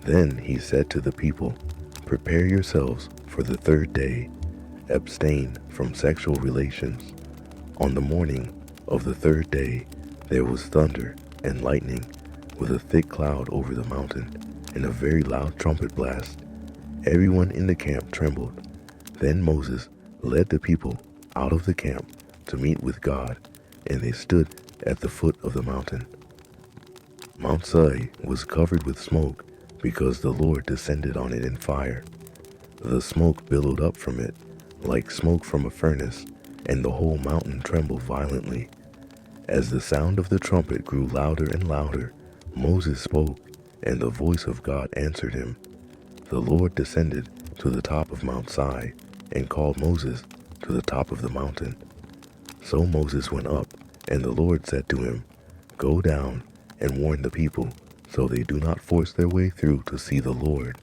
Then he said to the people, "Prepare yourselves for the third day. Abstain from sexual relations." On the morning of the third day, there was thunder and lightning with a thick cloud over the mountain and a very loud trumpet blast. Everyone in the camp trembled. Then Moses led the people out of the camp to meet with God, and they stood at the foot of the mountain. Mount Sinai was covered with smoke because the Lord descended on it in fire. The smoke billowed up from it like smoke from a furnace, and the whole mountain trembled violently. As the sound of the trumpet grew louder and louder, Moses spoke, and the voice of God answered him. The Lord descended to the top of Mount Sinai and called Moses to the top of the mountain. So Moses went up, and the Lord said to him, "Go down and warn the people, so they do not force their way through to see the Lord,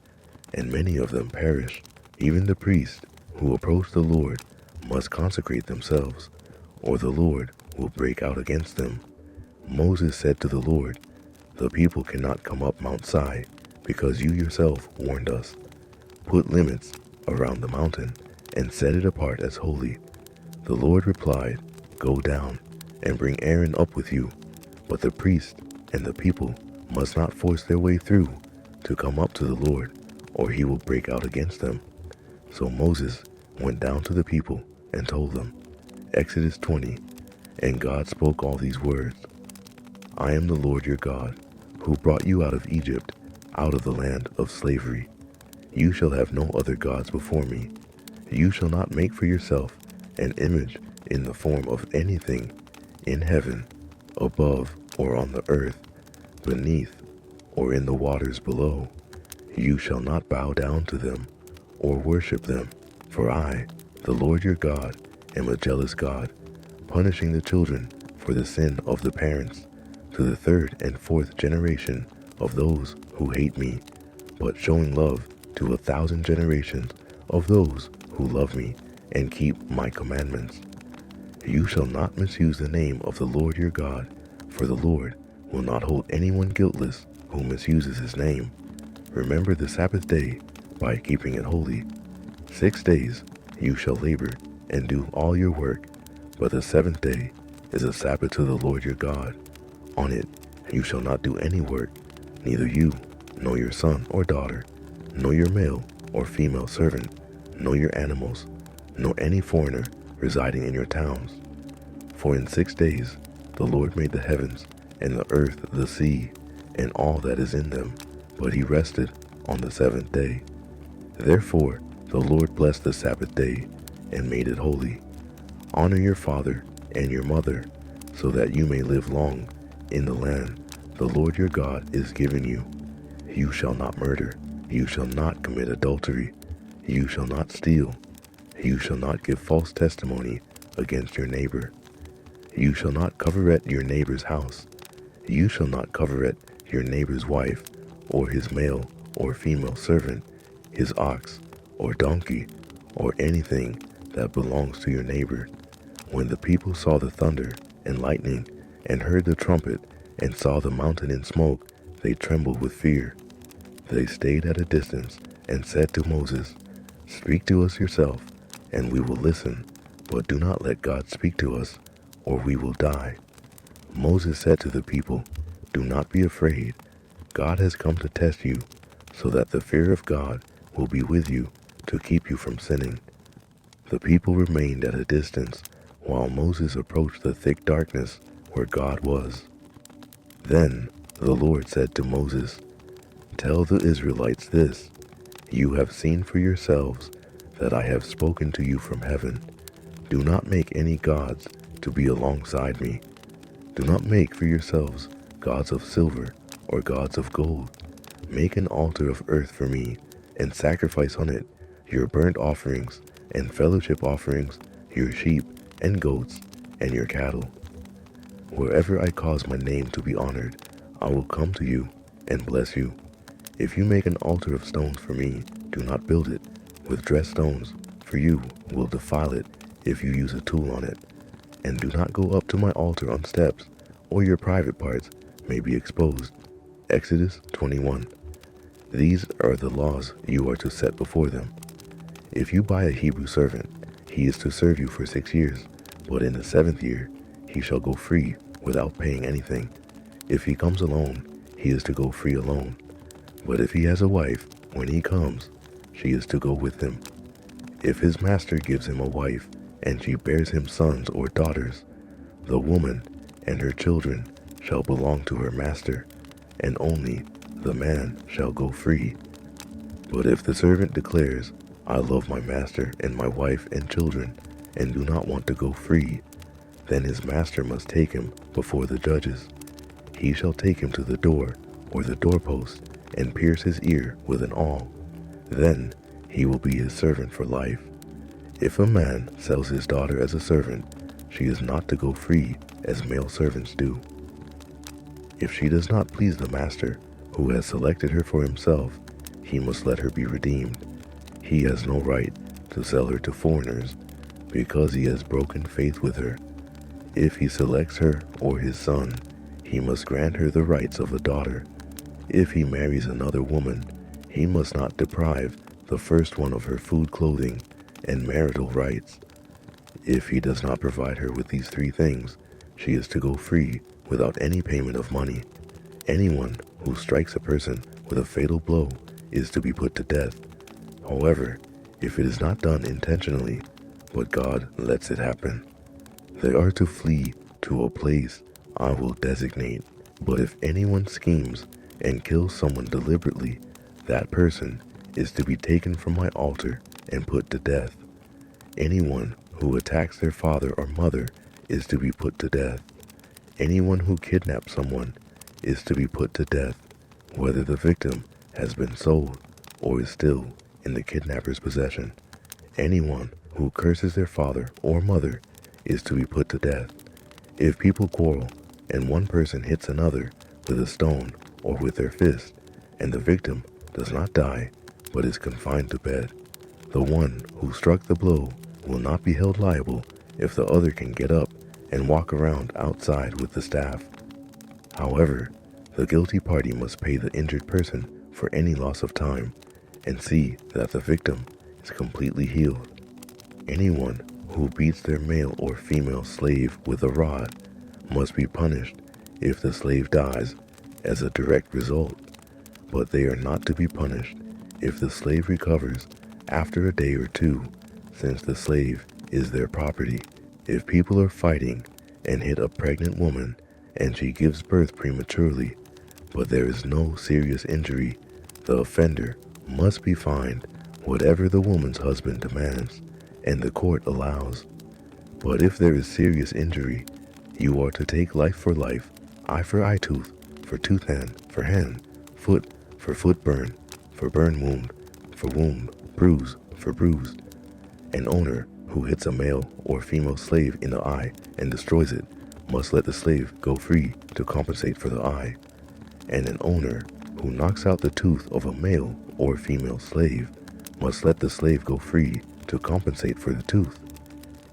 and many of them perish. Even the priests who approach the Lord must consecrate themselves, or the Lord will break out against them." Moses said to the Lord, "The people cannot come up Mount Sinai, because you yourself warned us. Put limits around the mountain and set it apart as holy." The Lord replied, "Go down and bring Aaron up with you, but the priests and the people must not force their way through to come up to the Lord, or he will break out against them." So Moses went down to the people and told them. Exodus 20. And God spoke all these words. "I am the Lord your God, who brought you out of Egypt, out of the land of slavery. You shall have no other gods before me. You shall not make for yourself an image in the form of anything in heaven, above, or on the earth, beneath, or in the waters below. You shall not bow down to them or worship them, for I, the Lord your God, am a jealous God, punishing the children for the sin of the parents, to the third and fourth generation of those who hate me, but showing love to 1,000 generations of those who love me and keep my commandments. You shall not misuse the name of the Lord your God, for the Lord will not hold anyone guiltless who misuses his name. Remember the Sabbath day by keeping it holy. 6 days you shall labor and do all your work, but the seventh day is a Sabbath to the Lord your God. On it you shall not do any work, neither you, nor your son or daughter, nor your male or female servant, nor your animals, nor any foreigner residing in your towns. For in 6 days the Lord made the heavens, and the earth, the sea, and all that is in them, but he rested on the seventh day. Therefore the Lord blessed the Sabbath day, and made it holy. Honor your father and your mother, so that you may live long in the land the Lord your God is giving you. You shall not murder. You shall not commit adultery. You shall not steal. You shall not give false testimony against your neighbor. You shall not covet your neighbor's house. You shall not covet your neighbor's wife, or his male or female servant, his ox or donkey, or anything that belongs to your neighbor. When the people saw the thunder and lightning, and heard the trumpet, and saw the mountain in smoke, they trembled with fear. They stayed at a distance and said to Moses, "Speak to us yourself, and we will listen, but do not let God speak to us, or we will die." Moses said to the people, "Do not be afraid. God has come to test you, so that the fear of God will be with you to keep you from sinning." The people remained at a distance while Moses approached the thick darkness where God was. Then the Lord said to Moses, "Tell the Israelites this: You have seen for yourselves that I have spoken to you from heaven. Do not make any gods to be alongside me. Do not make for yourselves gods of silver or gods of gold. Make an altar of earth for me, and sacrifice on it your burnt offerings and fellowship offerings, your sheep and goats, and your cattle. Wherever I cause my name to be honored, I will come to you and bless you. If you make an altar of stones for me, do not build it with dressed stones, for you will defile it if you use a tool on it. And do not go up to my altar on steps, or your private parts may be exposed." Exodus 21. These are the laws you are to set before them. If you buy a Hebrew servant, he is to serve you for 6 years, but in the 7th year he shall go free without paying anything. If he comes alone, he is to go free alone. But if he has a wife, when he comes, she is to go with him. If his master gives him a wife, and she bears him sons or daughters, the woman and her children shall belong to her master, and only the man shall go free. But if the servant declares, "I love my master and my wife and children, and do not want to go free," then his master must take him before the judges. He shall take him to the door or the doorpost, and pierce his ear with an awl. Then he will be his servant for life. If a man sells his daughter as a servant, she is not to go free as male servants do. If she does not please the master, who has selected her for himself, he must let her be redeemed. He has no right to sell her to foreigners, because he has broken faith with her. If he selects her or his son, he must grant her the rights of a daughter. If he marries another woman, he must not deprive the first one of her food, clothing, and marital rights. If he does not provide her with these 3 things, she is to go free without any payment of money. Anyone who strikes a person with a fatal blow is to be put to death. However, if it is not done intentionally, but God lets it happen, they are to flee to a place I will designate. But if anyone schemes and kills someone deliberately, that person is to be taken from my altar and put to death. Anyone who attacks their father or mother is to be put to death. Anyone who kidnaps someone is to be put to death, whether the victim has been sold or is still in the kidnapper's possession. Anyone who curses their father or mother is to be put to death. If people quarrel and one person hits another with a stone or with their fist, and the victim does not die but is confined to bed, the one who struck the blow will not be held liable if the other can get up and walk around outside with the staff. However, the guilty party must pay the injured person for any loss of time and see that the victim is completely healed. Anyone who beats their male or female slave with a rod must be punished if the slave dies as a direct result. but they are not to be punished if the slave recovers after a day or two, since the slave is their property. If people are fighting and hit a pregnant woman and she gives birth prematurely, but there is no serious injury, the offender must be fined whatever the woman's husband demands and the court allows. But if there is serious injury, you are to take life for life, eye for eye, tooth for tooth, hand for hand, foot for foot, burn for burn, wound for wound, bruise for bruise. An owner who hits a male or female slave in the eye and destroys it must let the slave go free to compensate for the eye. And an owner who knocks out the tooth of a male or female slave must let the slave go free to compensate for the tooth.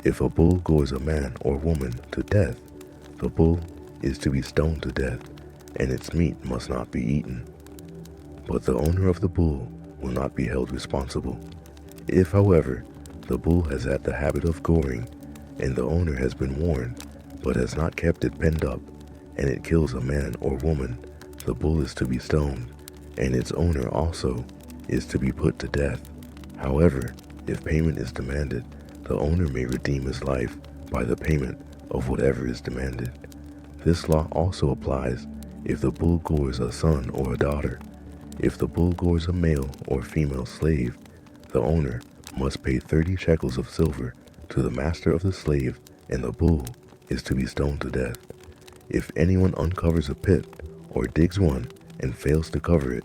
If a bull gores a man or woman to death, the bull is to be stoned to death, and its meat must not be eaten. But the owner of the bull will not be held responsible. If, however, the bull has had the habit of goring, and the owner has been warned, but has not kept it penned up, and it kills a man or woman, the bull is to be stoned, and its owner also is to be put to death. However, if payment is demanded, the owner may redeem his life by the payment of whatever is demanded. This law also applies if the bull gores a son or a daughter. If the bull gores a male or female slave, the owner must pay 30 shekels of silver to the master of the slave, and the bull is to be stoned to death. If anyone uncovers a pit or digs one and fails to cover it,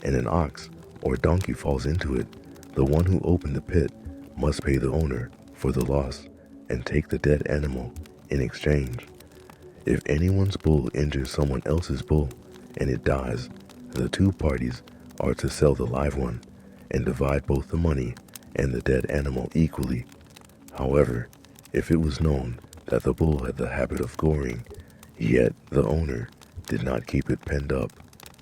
and an ox or donkey falls into it, the one who opened the pit must pay the owner for the loss and take the dead animal in exchange. If anyone's bull injures someone else's bull and it dies, the two parties are to sell the live one and divide both the money and the dead animal equally. However, if it was known that the bull had the habit of goring, yet the owner did not keep it penned up,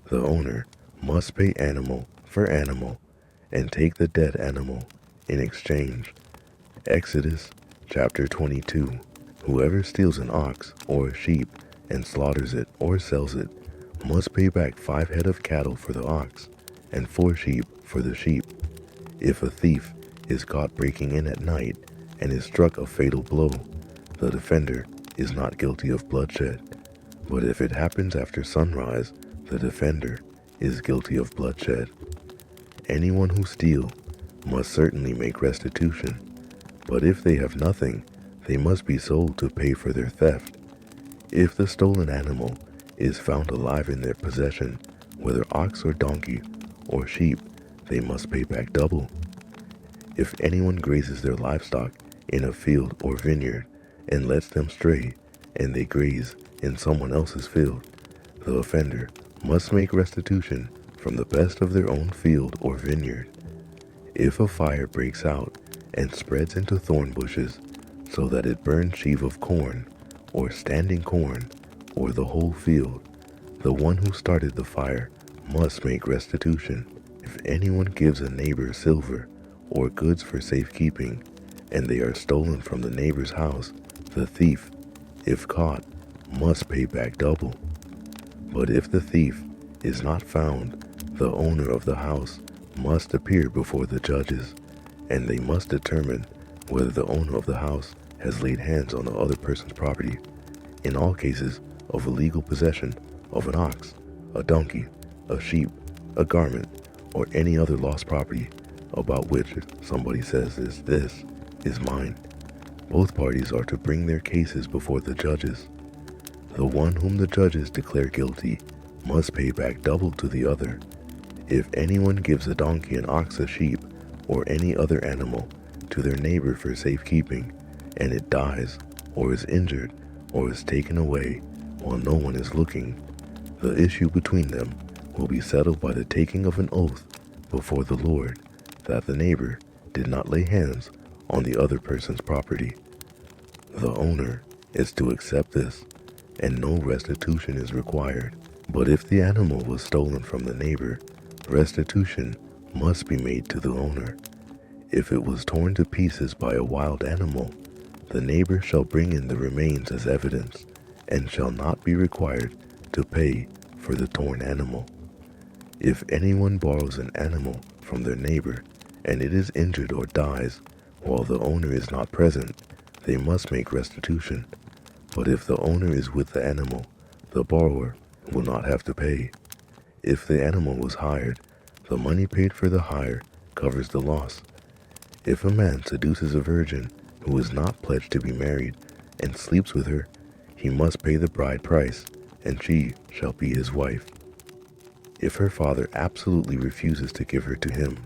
the owner must pay animal for animal and take the dead animal in exchange. Exodus chapter 22. Whoever steals an ox or a sheep and slaughters it or sells it must pay back 5 head of cattle for the ox and 4 sheep for the sheep. If a thief is caught breaking in at night and is struck a fatal blow, the defender is not guilty of bloodshed. But if it happens after sunrise, the defender is guilty of bloodshed. Anyone who steals must certainly make restitution, but if they have nothing, they must be sold to pay for their theft. If the stolen animal is found alive in their possession, whether ox or donkey or sheep, they must pay back double. If anyone grazes their livestock in a field or vineyard and lets them stray, and they graze in someone else's field, the offender must make restitution from the best of their own field or vineyard. If a fire breaks out and spreads into thorn bushes, so that it burns sheaf of corn, or standing corn, or the whole field, the one who started the fire must make restitution. If anyone gives a neighbor silver or goods for safekeeping, and they are stolen from the neighbor's house, the thief, if caught, must pay back double. But if the thief is not found, the owner of the house must appear before the judges, and they must determine whether the owner of the house has laid hands on the other person's property. In all cases of illegal possession of an ox, a donkey, a sheep, a garment, or any other lost property about which somebody says this is mine, both parties are to bring their cases before the judges. The one whom the judges declare guilty must pay back double to the other. If anyone gives a donkey, an ox, a sheep, or any other animal to their neighbor for safekeeping, and it dies, or is injured, or is taken away while no one is looking, the issue between them will be settled by the taking of an oath before the Lord that the neighbor did not lay hands on the other person's property. The owner is to accept this, and no restitution is required. But if the animal was stolen from the neighbor, restitution must be made to the owner. If it was torn to pieces by a wild animal, the neighbor shall bring in the remains as evidence, and shall not be required to pay for the torn animal. If anyone borrows an animal from their neighbor, and it is injured or dies, while the owner is not present, they must make restitution. But if the owner is with the animal, the borrower will not have to pay. If the animal was hired, the money paid for the hire covers the loss. If a man seduces a virgin who is not pledged to be married and sleeps with her, he must pay the bride price, and she shall be his wife. If her father absolutely refuses to give her to him,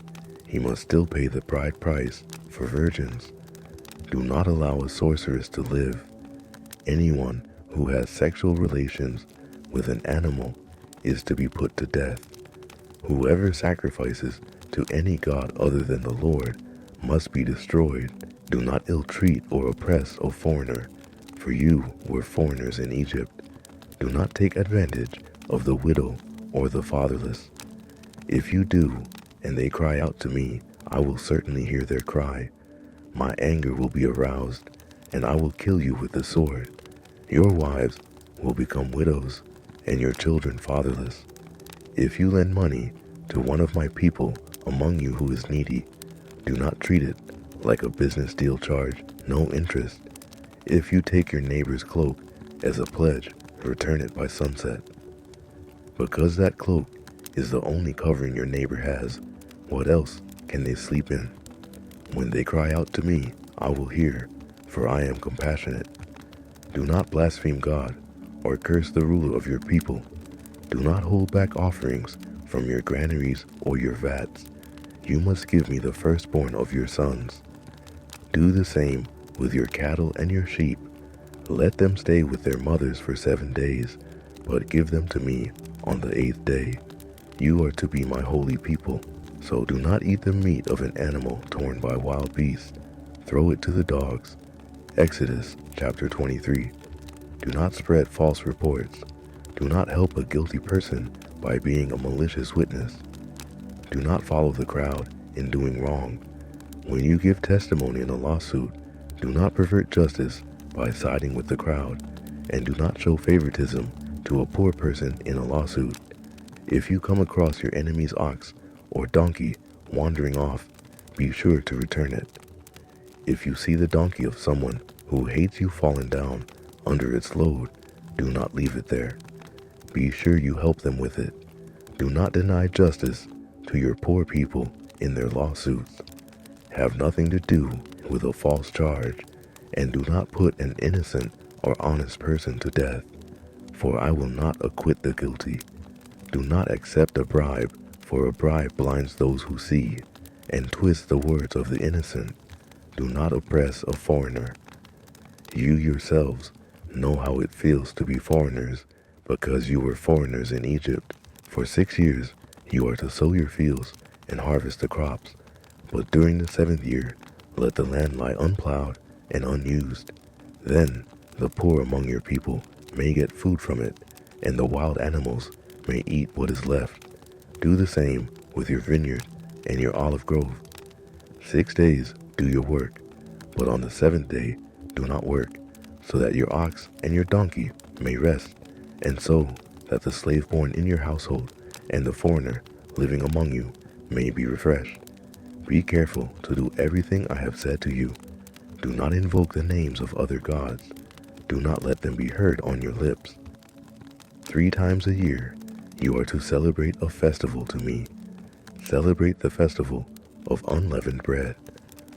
he must still pay the bride price for virgins. Do not allow a sorceress to live. Anyone who has sexual relations with an animal is to be put to death. Whoever sacrifices to any god other than the Lord must be destroyed. Do not ill-treat or oppress a foreigner, for you were foreigners in Egypt. Do not take advantage of the widow or the fatherless. If you do, and they cry out to me, I will certainly hear their cry. My anger will be aroused, and I will kill you with the sword. Your wives will become widows, and your children fatherless. If you lend money to one of my people among you who is needy, do not treat it like a business deal charge, no interest. If you take your neighbor's cloak as a pledge, return it by sunset. Because that cloak is the only covering your neighbor has, what else can they sleep in? When they cry out to me, I will hear, for I am compassionate. Do not blaspheme God or curse the ruler of your people. Do not hold back offerings from your granaries or your vats. You must give me the firstborn of your sons. Do the same with your cattle and your sheep. Let them stay with their mothers for 7 days, but give them to me on the 8th day. You are to be my holy people, so do not eat the meat of an animal torn by wild beasts. Throw it to the dogs. Exodus chapter 23. Do not spread false reports. Do not help a guilty person by being a malicious witness. Do not follow the crowd in doing wrong. When you give testimony in a lawsuit, do not pervert justice by siding with the crowd, and do not show favoritism to a poor person in a lawsuit. If you come across your enemy's ox or donkey wandering off, be sure to return it. If you see the donkey of someone who hates you fallen down under its load, do not leave it there. Be sure you help them with it. Do not deny justice to your poor people in their lawsuits. Have nothing to do with a false charge, and do not put an innocent or honest person to death, for I will not acquit the guilty. Do not accept a bribe, for a bribe blinds those who see, and twists the words of the innocent. Do not oppress a foreigner. You yourselves know how it feels to be foreigners, because you were foreigners in Egypt. For 6 years you are to sow your fields and harvest the crops, but during the 7th year let the land lie unplowed and unused. Then the poor among your people may get food from it, and the wild animals may eat what is left. Do the same with your vineyard and your olive grove. 6 days do your work, but on the 7th day do not work, so that your ox and your donkey may rest, and so that the slave born in your household and the foreigner living among you may be refreshed. Be careful to do everything I have said to you. Do not invoke the names of other gods. Do not let them be heard on your lips. 3 times a year you are to celebrate a festival to me. Celebrate the festival of unleavened bread.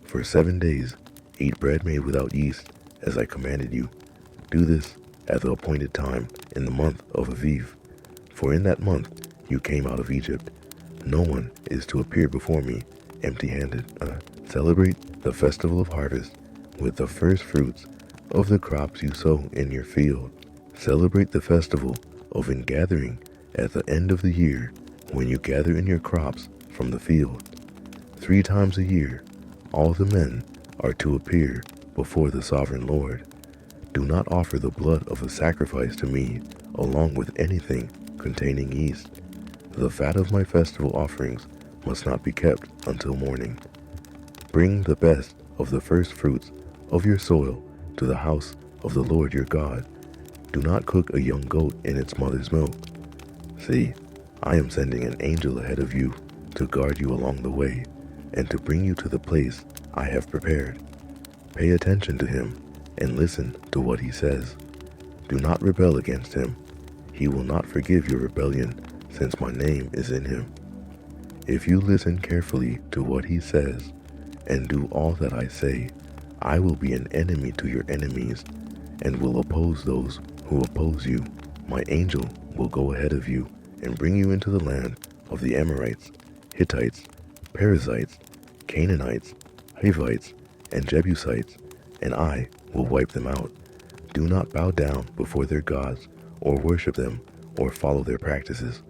For 7 days eat bread made without yeast, as I commanded you. Do this at the appointed time in the month of Aviv, for in that month you came out of Egypt. No one is to appear before me empty-handed. Celebrate the festival of harvest with the first fruits of the crops you sow in your field. Celebrate the festival of ingathering at the end of the year, when you gather in your crops from the field. 3 times a year all the men are to appear before the sovereign Lord. Do not offer the blood of a sacrifice to me along with anything containing yeast. The fat of my festival offerings must not be kept until morning. Bring the best of the first fruits of your soil to the house of the Lord your God. Do not cook a young goat in its mother's milk. See, I am sending an angel ahead of you to guard you along the way and to bring you to the place I have prepared. Pay attention to him and listen to what he says. Do not rebel against him. He will not forgive your rebellion, since my name is in him. If you listen carefully to what he says and do all that I say, I will be an enemy to your enemies and will oppose those who oppose you. My angel will go ahead of you and bring you into the land of the Amorites, Hittites, Perizzites, Canaanites, Hivites, and Jebusites, and I will wipe them out. Do not bow down before their gods, or worship them, or follow their practices.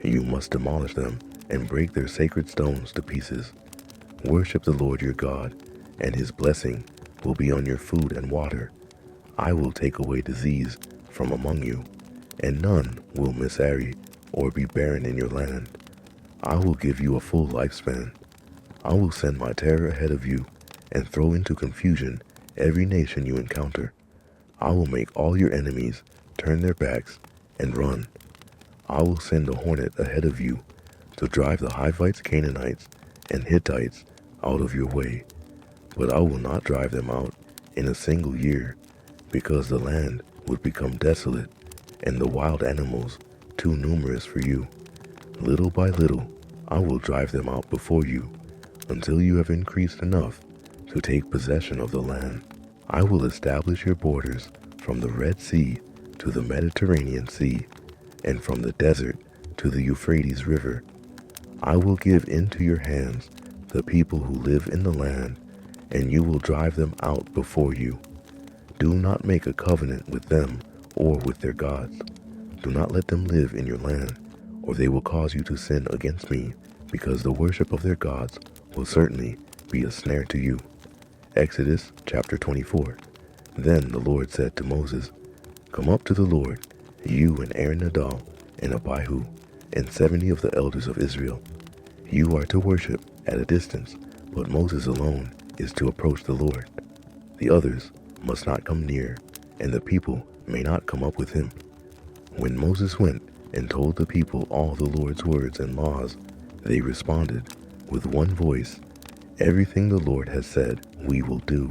You must demolish them and break their sacred stones to pieces. Worship the Lord your God, and his blessing will be on your food and water. I will take away disease from among you, and none will miscarry or be barren in your land. I will give you a full lifespan. I will send my terror ahead of you and throw into confusion every nation you encounter. I will make all your enemies turn their backs and run. I will send a hornet ahead of you to drive the Hivites, Canaanites, and Hittites out of your way. But I will not drive them out in a single year, because the land would become desolate and the wild animals too numerous for you. Little by little, I will drive them out before you until you have increased enough to take possession of the land. I will establish your borders from the Red Sea to the Mediterranean Sea, and from the desert to the Euphrates River. I will give into your hands the people who live in the land, and you will drive them out before you. Do not make a covenant with them or with their gods. Do not let them live in your land, or they will cause you to sin against me, because the worship of their gods will certainly be a snare to you. Exodus chapter 24. Then the Lord said to Moses, Come up to the Lord, you and Aaron Nadab and Abihu, and 70 of the elders of Israel. You are to worship at a distance, but Moses alone is to approach the Lord. The others must not come near, and the people may not come up with him. When Moses went and told the people all the Lord's words and laws, they responded with one voice, Everything the Lord has said, we will do.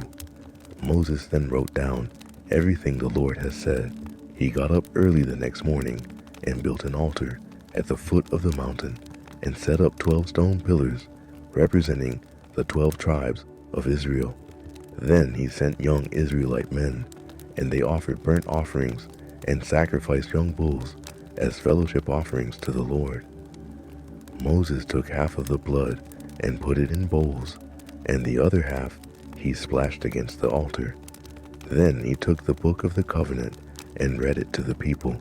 Moses then wrote down everything the Lord has said. He got up early the next morning and built an altar at the foot of the mountain and set up 12 stone pillars representing the 12 tribes of Israel. Then he sent young Israelite men, and they offered burnt offerings and sacrificed young bulls as fellowship offerings to the Lord. Moses took half of the blood and put it in bowls, and the other half he splashed against the altar. Then he took the book of the covenant and read it to the people.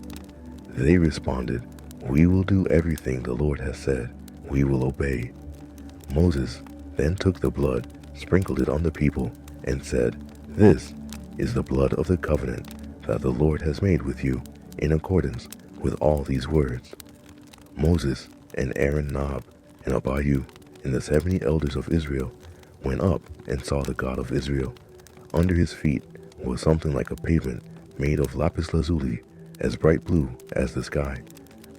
They responded, We will do everything the Lord has said. We will obey. Moses then took the blood, sprinkled it on the people, and said, This is the blood of the covenant that the Lord has made with you in accordance with all these words. Moses and Aaron Nadab and Abihu and the 70 elders of Israel went up and saw the God of Israel. Under his feet was something like a pavement made of lapis lazuli, as bright blue as the sky.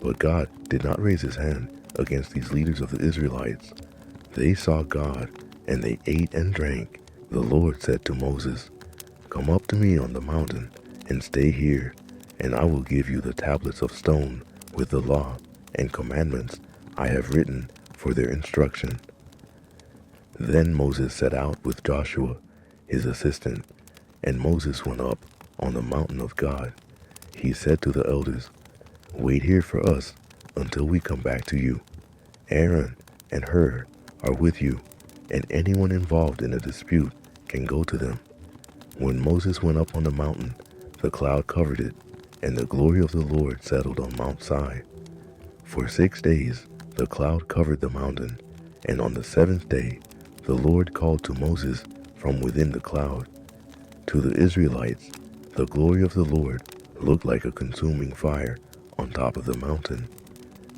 But God did not raise his hand against these leaders of the Israelites. They saw God, and they ate and drank. The Lord said to Moses, Come up to me on the mountain and stay here, and I will give you the tablets of stone with the law and commandments I have written for their instruction. Then Moses set out with Joshua, his assistant, and Moses went up on the mountain of God. He said to the elders, Wait here for us until we come back to you. Aaron and Hur are with you, and anyone involved in a dispute can go to them. When Moses went up on the mountain, the cloud covered it, and the glory of the Lord settled on Mount Sinai. For 6 days the cloud covered the mountain, and on the 7th day the Lord called to Moses from within the cloud. To the Israelites, the glory of the Lord looked like a consuming fire on top of the mountain.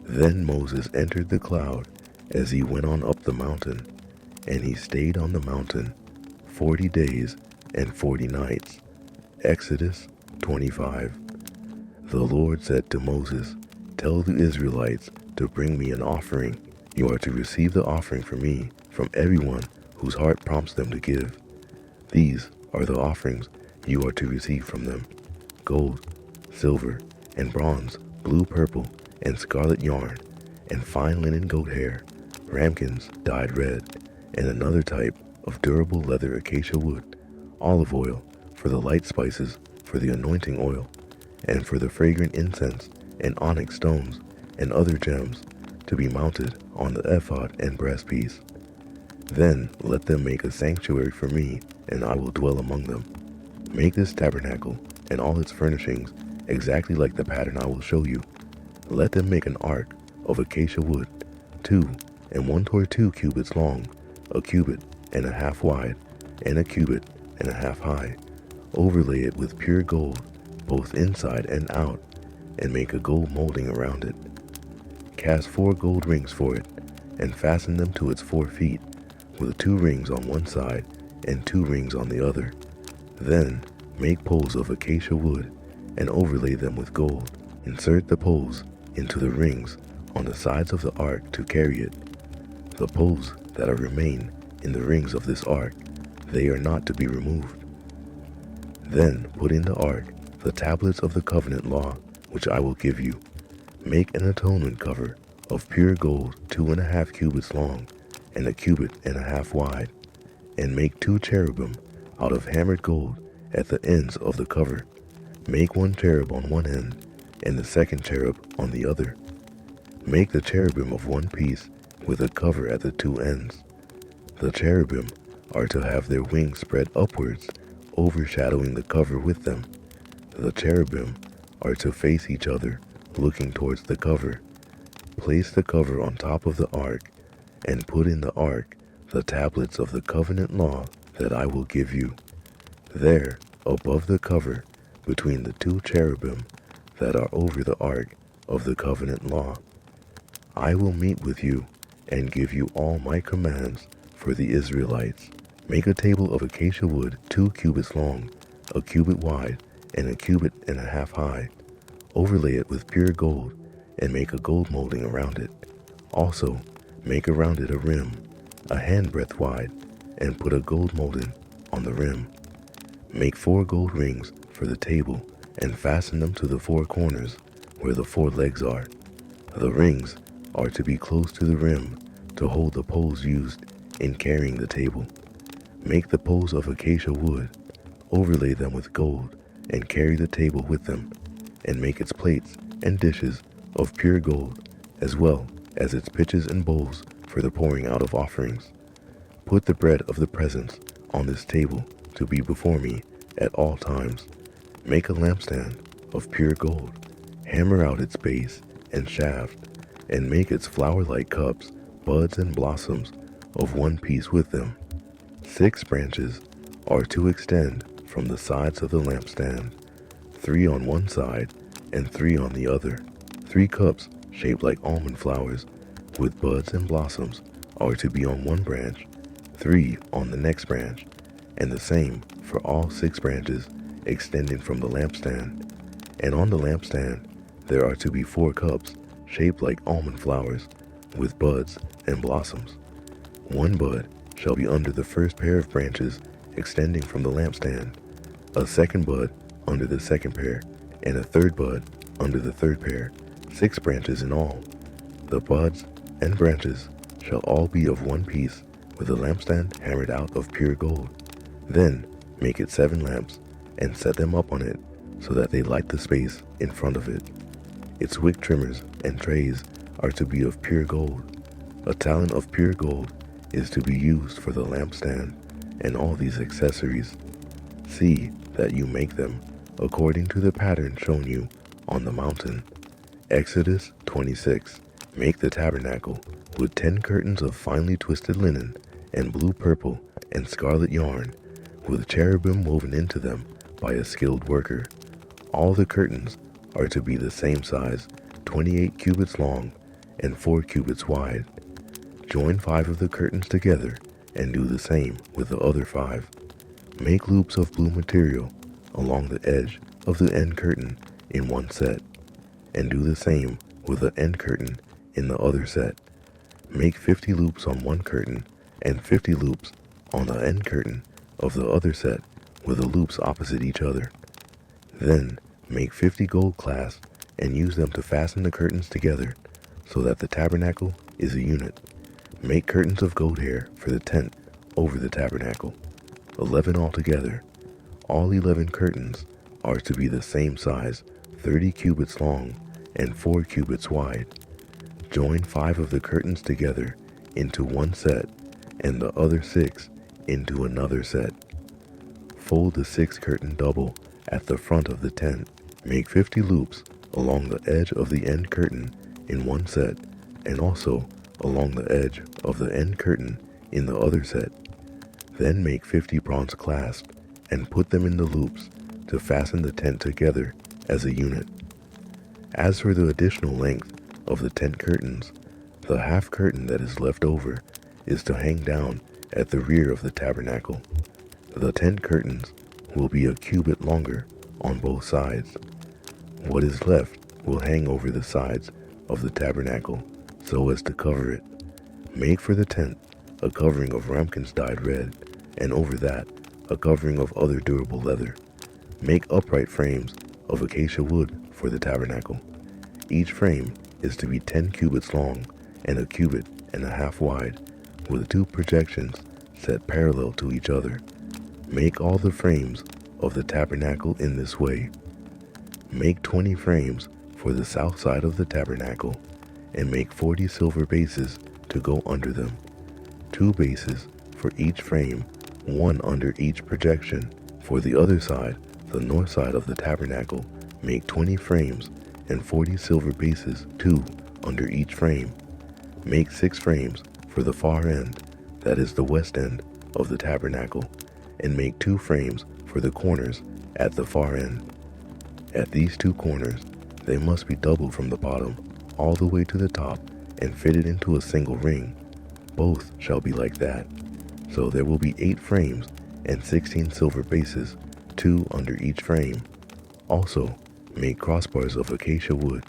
Then Moses entered the cloud as he went on up the mountain, and he stayed on the mountain 40 days and 40 nights. Exodus 25. The Lord said to Moses, Tell the Israelites to bring me an offering. You are to receive the offering from me, from everyone whose heart prompts them to give. These are the offerings you are to receive from them: gold, silver, and bronze, blue, purple, and scarlet yarn, and fine linen goat hair, ramekins dyed red, and another type of durable leather acacia wood, olive oil for the light spices, for the anointing oil, and for the fragrant incense, and onyx stones, and other gems, to be mounted on the ephod and breastpiece. Then let them make a sanctuary for me, and I will dwell among them. Make this tabernacle and all its furnishings exactly like the pattern I will show you. Let them make an ark of acacia wood, 2 cubits long, a cubit and a half wide, and a cubit and a half high. Overlay it with pure gold, both inside and out, and make a gold molding around it. Cast 4 gold rings for it, and fasten them to its 4 feet, with 2 rings on one side and 2 rings on the other. Then make poles of acacia wood, and overlay them with gold. Insert the poles into the rings on the sides of the ark to carry it. The poles that are remain in the rings of this ark, they are not to be removed. Then put in the ark the tablets of the covenant law, which I will give you. Make an atonement cover of pure gold 2.5 cubits long, and a cubit and a half wide, and make 2 cherubim out of hammered gold at the ends of the cover. Make 1 cherub on one end, and the second cherub on the other. Make the cherubim of one piece, with a cover at the 2 ends. The cherubim are to have their wings spread upwards, overshadowing the cover with them. The cherubim are to face each other, looking towards the cover. Place the cover on top of the ark, and put in the ark the tablets of the covenant law that I will give you. There, above the cover, between the 2 cherubim that are over the ark of the covenant law, I will meet with you and give you all my commands for the Israelites. Make a table of acacia wood 2 cubits long, a cubit wide, and a cubit and a half high. Overlay it with pure gold, and make a gold molding around it. Also, make around it a rim, a handbreadth wide, and put a gold molding on the rim. Make 4 gold rings for the table, and fasten them to the 4 corners where the 4 legs are. The rings are to be close to the rim to hold the poles used in carrying the table. Make the poles of acacia wood, overlay them with gold, and carry the table with them, and make its plates and dishes of pure gold, as well as its pitchers and bowls for the pouring out of offerings. Put the bread of the presence on this table to be before me at all times. Make a lampstand of pure gold. Hammer out its base and shaft, and make its flower-like cups, buds, and blossoms of one piece with them. 6 branches are to extend from the sides of the lampstand, 3 on one side and 3 on the other. 3 cups shaped like almond flowers with buds and blossoms are to be on one branch, 3 on the next branch, and the same for all 6 branches extending from the lampstand. And on the lampstand there are to be 4 cups shaped like almond flowers with buds and blossoms. 1 bud shall be under the first pair of branches extending from the lampstand, a second bud under the second pair, and a third bud under the third pair, 6 branches in all. The buds and branches shall all be of one piece, with the lampstand hammered out of pure gold. Then make it 7 lamps, and set them up on it, so that they light the space in front of it. Its wick trimmers and trays are to be of pure gold. A talent of pure gold is to be used for the lampstand and all these accessories. See that you make them according to the pattern shown you on the mountain. Exodus 26. Make the tabernacle with 10 curtains of finely twisted linen and blue, purple, and scarlet yarn, with cherubim woven into them by a skilled worker. All the curtains are to be the same size, 28 cubits long and 4 cubits wide. Join 5 of the curtains together and do the same with the other 5. Make loops of blue material along the edge of the end curtain in one set, and do the same with the end curtain in the other set. Make 50 loops on one curtain and 50 loops on the end curtain of the other set with the loops opposite each other. Then make 50 gold clasps and use them to fasten the curtains together so that the tabernacle is a unit. Make curtains of goat hair for the tent over the tabernacle, 11 altogether. All 11 curtains are to be the same size, 30 cubits long and 4 cubits wide. Join 5 of the curtains together into one set and the other 6 into another set. Fold the 6th curtain double at the front of the tent. Make 50 loops along the edge of the end curtain in one set and also along the edge of the end curtain in the other set. Then make 50 bronze clasps and put them in the loops to fasten the tent together as a unit. As for the additional length of the tent curtains, the half curtain that is left over is to hang down at the rear of the tabernacle. The tent curtains will be a cubit longer on both sides. What is left will hang over the sides of the tabernacle so as to cover it. Make for the tent a covering of ramekins dyed red, and over that a covering of other durable leather. Make upright frames of acacia wood for the tabernacle. Each frame is to be 10 cubits long and a cubit and a half wide, with 2 projections set parallel to each other. Make all the frames of the tabernacle in this way. Make 20 frames for the south side of the tabernacle, and make 40 silver bases to go under them. 2 bases for each frame, 1 under each projection. For the other side, the north side of the tabernacle, make 20 frames and 40 silver bases, 2 under each frame. Make 6 frames for the far end, that is the west end of the tabernacle, and make 2 frames for the corners at the far end. At these 2 corners, they must be doubled from the bottom all the way to the top and fitted into a single ring. Both shall be like that. So there will be 8 frames and 16 silver bases, 2 under each frame. Also, make crossbars of acacia wood,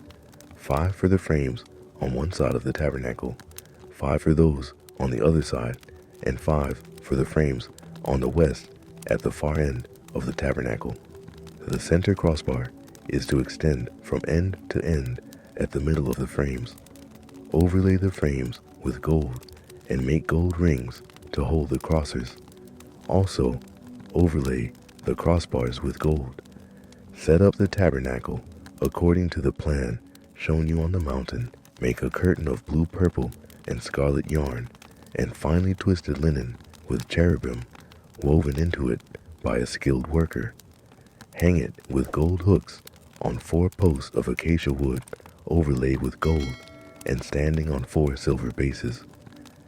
5 for the frames on one side of the tabernacle, 5 for those on the other side, and 5 for the frames on the west at the far end of the tabernacle. The center crossbar is to extend from end to end at the middle of the frames. Overlay the frames with gold and make gold rings to hold the crossers. Also, overlay the crossbars with gold. Set up the tabernacle according to the plan shown you on the mountain. Make a curtain of blue, purple, and scarlet yarn and finely twisted linen with cherubim woven into it by a skilled worker. Hang it with gold hooks on 4 posts of acacia wood overlaid with gold and standing on 4 silver bases.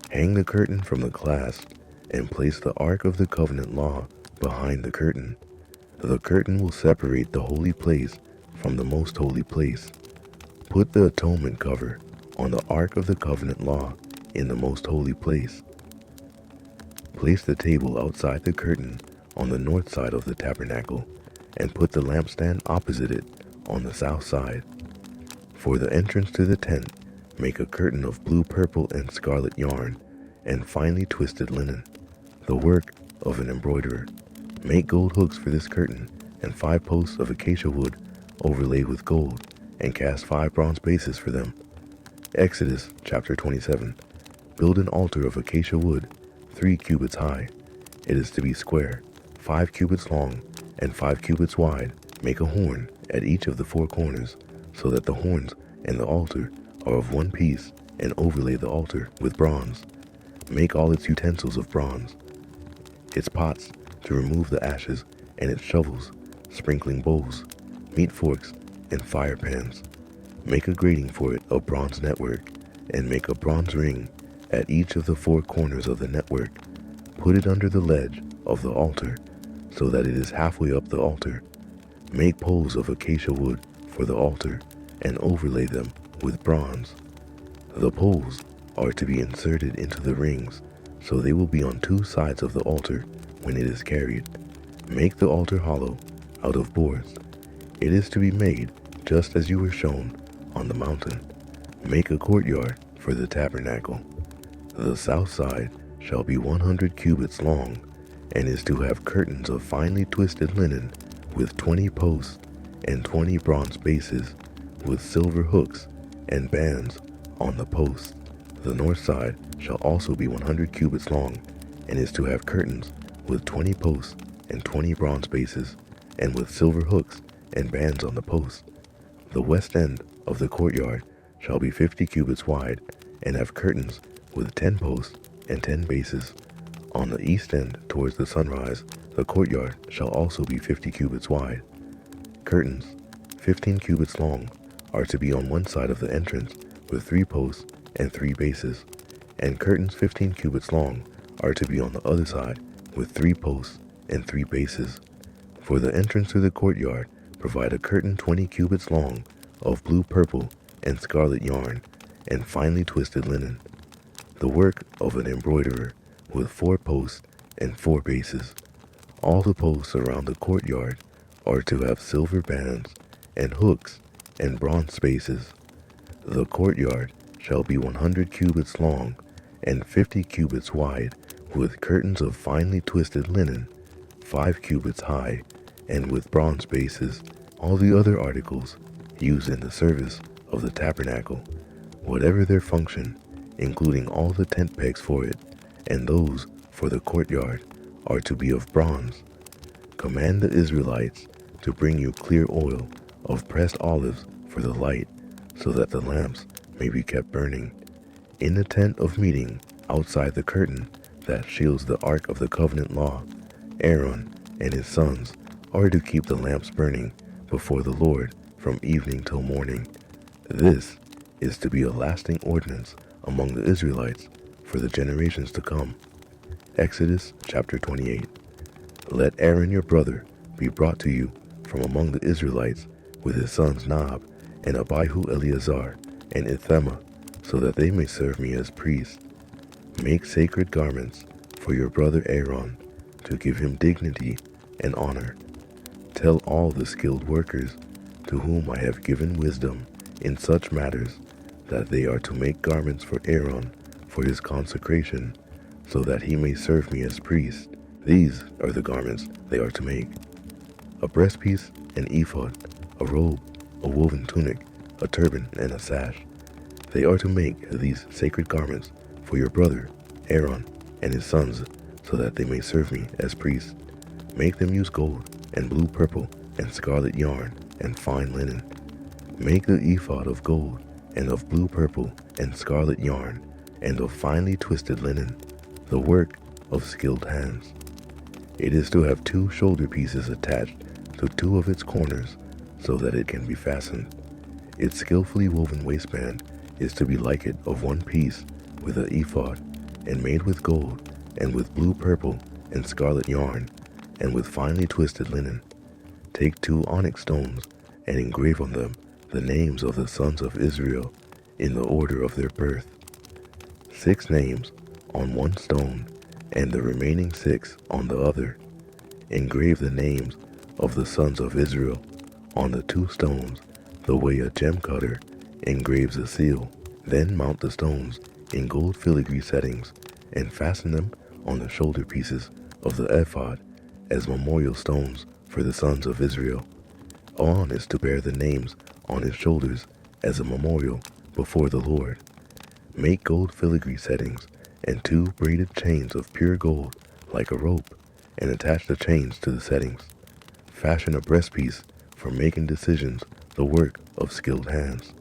Hang the curtain from the clasp and place the Ark of the Covenant law behind the curtain. The curtain will separate the holy place from the most holy place. Put the atonement cover on the Ark of the Covenant law in the most holy place. Place the table outside the curtain on the north side of the tabernacle and put the lampstand opposite it on the south side. For the entrance to the tent, make a curtain of blue, purple, and scarlet yarn and finely twisted linen, the work of an embroiderer. Make gold hooks for this curtain and 5 posts of acacia wood overlaid with gold, and cast 5 bronze bases for them. Exodus chapter 27. Build an altar of acacia wood, 3 cubits high. It is to be square, 5 cubits long, and 5 cubits wide. Make a horn at each of the 4 corners, so that the horns and the altar are of one piece, and overlay the altar with bronze. Make all its utensils of bronze, its pots to remove the ashes, and its shovels, sprinkling bowls, meat forks, and fire pans. Make a grating for it of bronze network, and make a bronze ring at each of the 4 corners of the network. Put it under the ledge of the altar, so that it is halfway up the altar. Make poles of acacia wood for the altar, and overlay them with bronze. The poles are to be inserted into the rings, so they will be on 2 sides of the altar when it is carried. Make the altar hollow out of boards. It is to be made just as you were shown on the mountain. Make a courtyard for the tabernacle. The south side shall be 100 cubits long, and is to have curtains of finely twisted linen, with 20 posts and 20 bronze bases, with silver hooks and bands on the posts. The north side shall also be 100 cubits long, and is to have curtains with 20 posts and 20 bronze bases, and with silver hooks and bands on the posts. The west end of the courtyard shall be 50 cubits wide, and have curtains with 10 posts and 10 bases. On the east end towards the sunrise, the courtyard shall also be 50 cubits wide. Curtains, 15 cubits long, are to be on one side of the entrance, with 3 posts and 3 bases, and curtains 15 cubits long are to be on the other side, with 3 posts and 3 bases. For the entrance to the courtyard, provide a curtain 20 cubits long, of blue, purple, and scarlet yarn, and finely twisted linen, the work of an embroiderer, with 4 posts and 4 bases. All the posts around the courtyard are to have silver bands, and hooks, and bronze bases. The courtyard shall be 100 cubits long, and 50 cubits wide, with curtains of finely twisted linen, 5 cubits high, and with bronze bases. All the other articles used in the service of the tabernacle, whatever their function, including all the tent pegs for it, and those for the courtyard, are to be of bronze. Command the Israelites to bring you clear oil of pressed olives for the light, so that the lamps may be kept burning. In the tent of meeting, outside the curtain that shields the ark of the covenant law, Aaron and his sons are to keep the lamps burning before the Lord from evening till morning. This is to be a lasting ordinance among the Israelites for the generations to come. Exodus chapter 28. Let Aaron your brother be brought to you from among the Israelites, with his sons Nab and Abihu, Eleazar and Ithamar, so that they may serve me as priests. Make sacred garments for your brother Aaron, to give him dignity and honor. Tell all the skilled workers, to whom I have given wisdom in such matters, that they are to make garments for Aaron for his consecration, so that he may serve me as priest. These are the garments they are to make: a breastpiece, an ephod, a robe, a woven tunic, a turban, and a sash. They are to make these sacred garments for your brother Aaron and his sons, so that they may serve me as priests. Make them use gold and blue, purple, and scarlet yarn, and fine linen. Make the ephod of gold, and of blue, purple, and scarlet yarn, and of finely twisted linen, the work of skilled hands. It is to have 2 shoulder pieces attached to 2 of its corners, so that it can be fastened. Its skillfully woven waistband is to be like it of 1 piece with the ephod, and made with gold, and with blue, purple, and scarlet yarn, and with finely twisted linen. Take 2 onyx stones, and engrave on them the names of the sons of Israel in the order of their birth. 6 names on 1 stone, and the remaining 6 on the other. Engrave the names of the sons of Israel on the 2 stones, the way a gem cutter engraves a seal. Then mount the stones in gold filigree settings, and fasten them on the shoulder pieces of the ephod as memorial stones for the sons of Israel. Aaron is to bear the names on his shoulders as a memorial before the Lord. Make gold filigree settings and 2 braided chains of pure gold like a rope, and attach the chains to the settings. Fashion a breastpiece for making decisions, the work of skilled hands.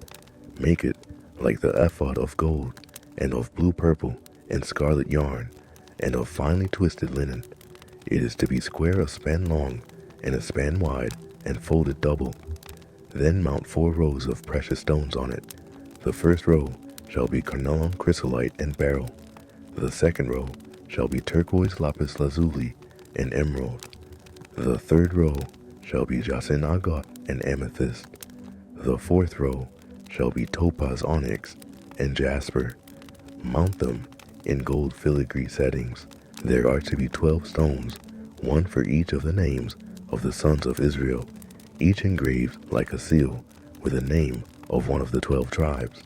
Make it like the ephod of gold, and of blue, purple, and scarlet yarn, and of finely twisted linen. It is to be square a span long, and a span wide, and folded double. Then mount 4 rows of precious stones on it. The first row shall be carnelian, chrysolite, and beryl. The second row shall be turquoise, lapis lazuli, and emerald. The third row shall be jacinth, agate, and amethyst. The fourth row shall be topaz, onyx, and jasper. Mount them in gold filigree settings. There are to be 12 stones, 1 for each of the names of the sons of Israel, each engraved like a seal with the name of one of the 12 tribes.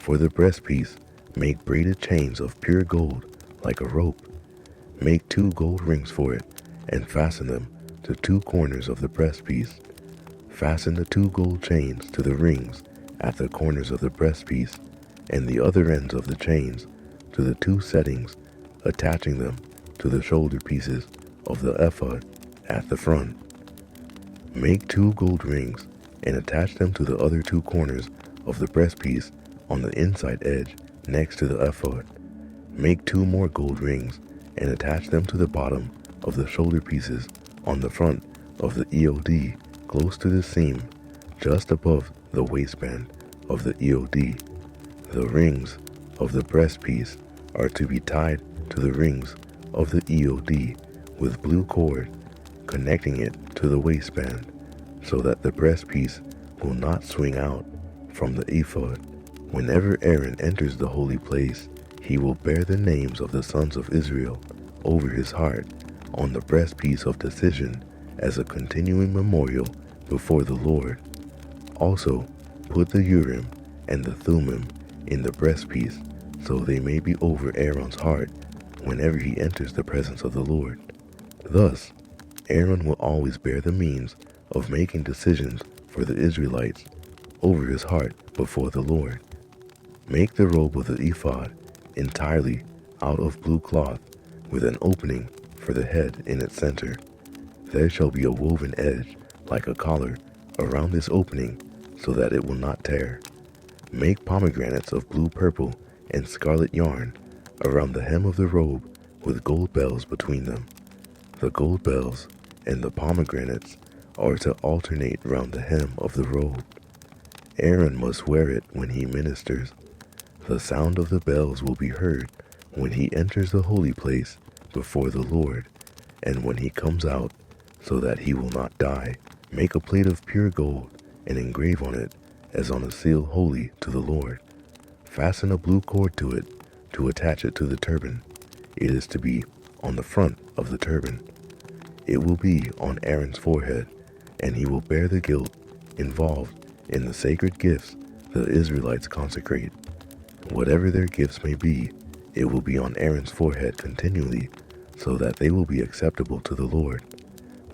For the breastpiece, make braided chains of pure gold, like a rope. Make 2 gold rings for it, and fasten them to 2 corners of the breastpiece. Fasten the 2 gold chains to the rings at the corners of the breastpiece, and the other ends of the chains to the 2 settings, attaching them to the shoulder pieces of the ephod at the front. Make 2 gold rings and attach them to the other 2 corners of the breastpiece on the inside edge next to the ephod. Make 2 more gold rings and attach them to the bottom of the shoulder pieces on the front of the eod, close to the seam, just above the waistband of the eod. The rings of the breastpiece are to be tied to the rings of the eod with blue cord, connecting it to the waistband, so that the breastpiece will not swing out from the ephod. Whenever Aaron enters the holy place, he will bear the names of the sons of Israel over his heart on the breastpiece of decision as a continuing memorial before the Lord. Also, put the Urim and the Thummim in the breastpiece, so they may be over Aaron's heart whenever he enters the presence of the Lord. Thus, Aaron will always bear the means of making decisions for the Israelites over his heart before the Lord. Make the robe of the ephod entirely out of blue cloth, with an opening for the head in its center. There shall be a woven edge like a collar around this opening, so that it will not tear. Make pomegranates of blue, purple, and scarlet yarn around the hem of the robe, with gold bells between them. The gold bells and the pomegranates are to alternate round the hem of the robe. Aaron must wear it when he ministers. The sound of the bells will be heard when he enters the holy place before the Lord, and when he comes out, so that he will not die. Make a plate of pure gold and engrave on it, as on a seal, holy to the Lord. Fasten a blue cord to it to attach it to the turban. It is to be on the front of the turban. It will be on Aaron's forehead, and he will bear the guilt involved in the sacred gifts the Israelites consecrate. Whatever their gifts may be, it will be on Aaron's forehead continually, so that they will be acceptable to the Lord.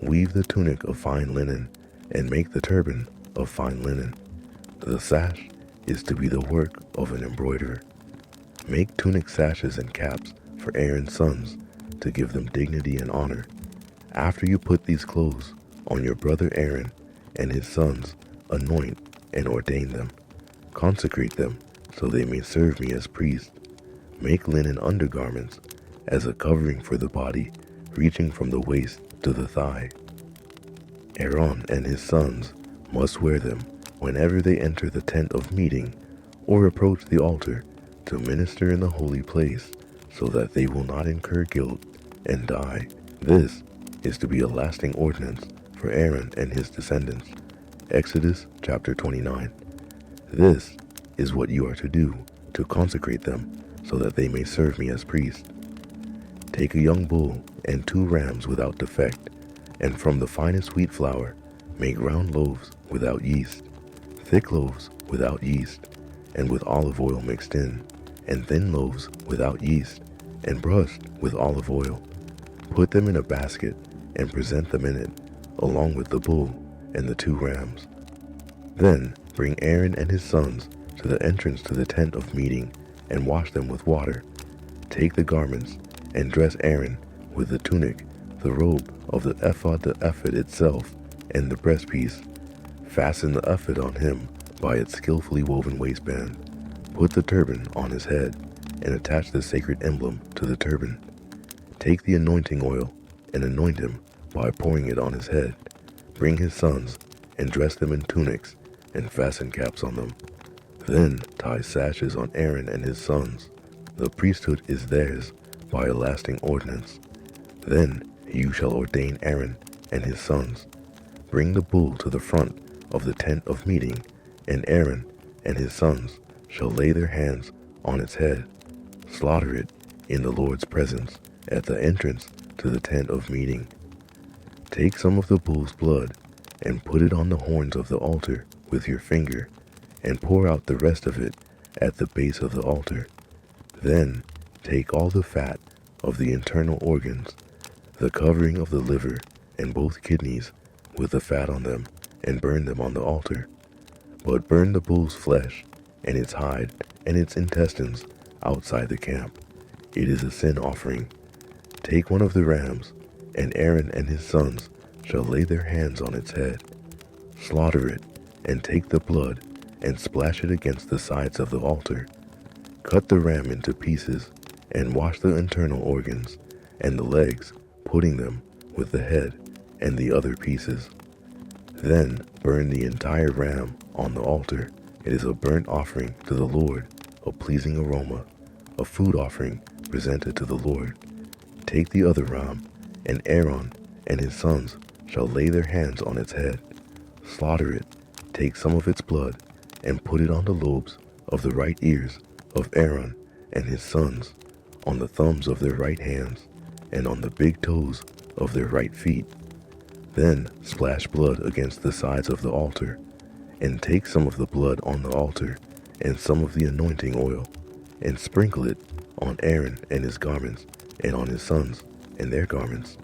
Weave the tunic of fine linen, and make the turban of fine linen. The sash is to be the work of an embroiderer. Make tunic sashes and caps for Aaron's sons, to give them dignity and honor. After you put these clothes on your brother Aaron and his sons, anoint and ordain them. Consecrate them, so they may serve me as priests. Make linen undergarments as a covering for the body, reaching from the waist to the thigh. Aaron and his sons must wear them whenever they enter the tent of meeting or approach the altar to minister in the holy place, so that they will not incur guilt and die. This is to be a lasting ordinance for Aaron and his descendants. Exodus chapter 29. This is what you are to do to consecrate them, so that they may serve me as priests. Take a young bull and 2 rams without defect, and from the finest wheat flour make round loaves without yeast, thick loaves without yeast, and with olive oil mixed in, and thin loaves without yeast, and brushed with olive oil. Put them in a basket and present them in it, along with the bull and the 2 rams. Then bring Aaron and his sons to the entrance to the tent of meeting, and wash them with water. Take the garments and dress Aaron with the tunic, the robe of the ephod itself, and the breastpiece. Fasten the ephod on him by its skillfully woven waistband. Put the turban on his head, and attach the sacred emblem to the turban. Take the anointing oil and anoint him by pouring it on his head. Bring his sons and dress them in tunics, and fasten caps on them. Then tie sashes on Aaron and his sons. The priesthood is theirs by a lasting ordinance. Then you shall ordain Aaron and his sons. Bring the bull to the front of the tent of meeting, and Aaron and his sons shall lay their hands on its head. Slaughter it in the Lord's presence at the entrance to the tent of meeting. Take some of the bull's blood and put it on the horns of the altar with your finger, and pour out the rest of it at the base of the altar. Then take all the fat of the internal organs, the covering of the liver and both kidneys with the fat on them, and burn them on the altar. But burn the bull's flesh and its hide and its intestines outside the camp. It is a sin offering. Take one of the rams, and Aaron and his sons shall lay their hands on its head. Slaughter it, and take the blood, and splash it against the sides of the altar. Cut the ram into pieces, and wash the internal organs, and the legs, putting them with the head and the other pieces. Then burn the entire ram on the altar. It is a burnt offering to the Lord, a pleasing aroma, a food offering presented to the Lord. Take the other ram, and Aaron and his sons shall lay their hands on its head. Slaughter it, take some of its blood, and put it on the lobes of the right ears of Aaron and his sons, on the thumbs of their right hands, and on the big toes of their right feet. Then splash blood against the sides of the altar, and take some of the blood on the altar, and some of the anointing oil, and sprinkle it on Aaron and his garments, and on his sons and their garments.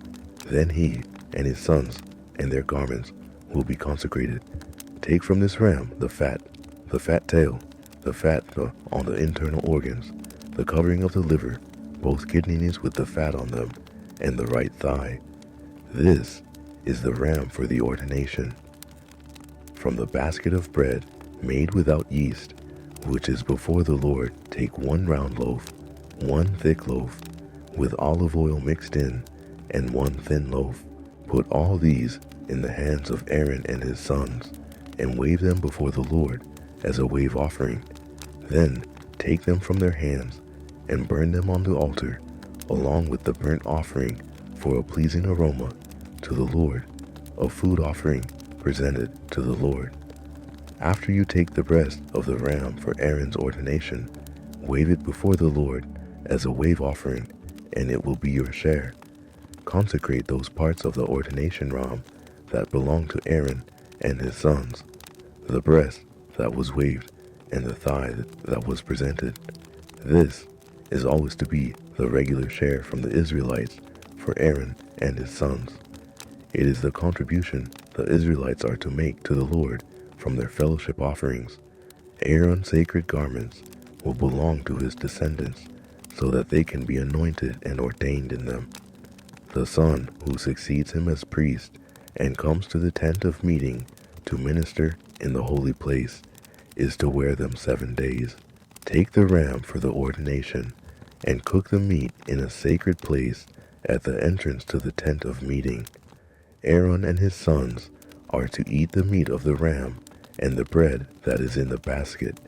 Then he and his sons and their garments will be consecrated. Take from this ram the fat tail, the fat on the internal organs, the covering of the liver, both kidneys with the fat on them, and the right thigh. This is the ram for the ordination. From the basket of bread made without yeast, which is before the Lord, take 1 round loaf, 1 thick loaf, with olive oil mixed in, and 1 thin loaf. Put all these in the hands of Aaron and his sons, and wave them before the Lord as a wave offering. Then take them from their hands, and burn them on the altar, along with the burnt offering for a pleasing aroma to the Lord, a food offering presented to the Lord. After you take the breast of the ram for Aaron's ordination, wave it before the Lord as a wave offering, and it will be your share. Consecrate those parts of the ordination ram that belong to Aaron and his sons, the breast that was waved and the thigh that was presented. This is always to be the regular share from the Israelites for Aaron and his sons. It is the contribution the Israelites are to make to the Lord from their fellowship offerings. Aaron's sacred garments will belong to his descendants, so that they can be anointed and ordained in them. The son who succeeds him as priest and comes to the tent of meeting to minister in the holy place is to wear them 7 days. Take the ram for the ordination, and cook the meat in a sacred place at the entrance to the tent of meeting. Aaron and his sons are to eat the meat of the ram and the bread that is in the basket.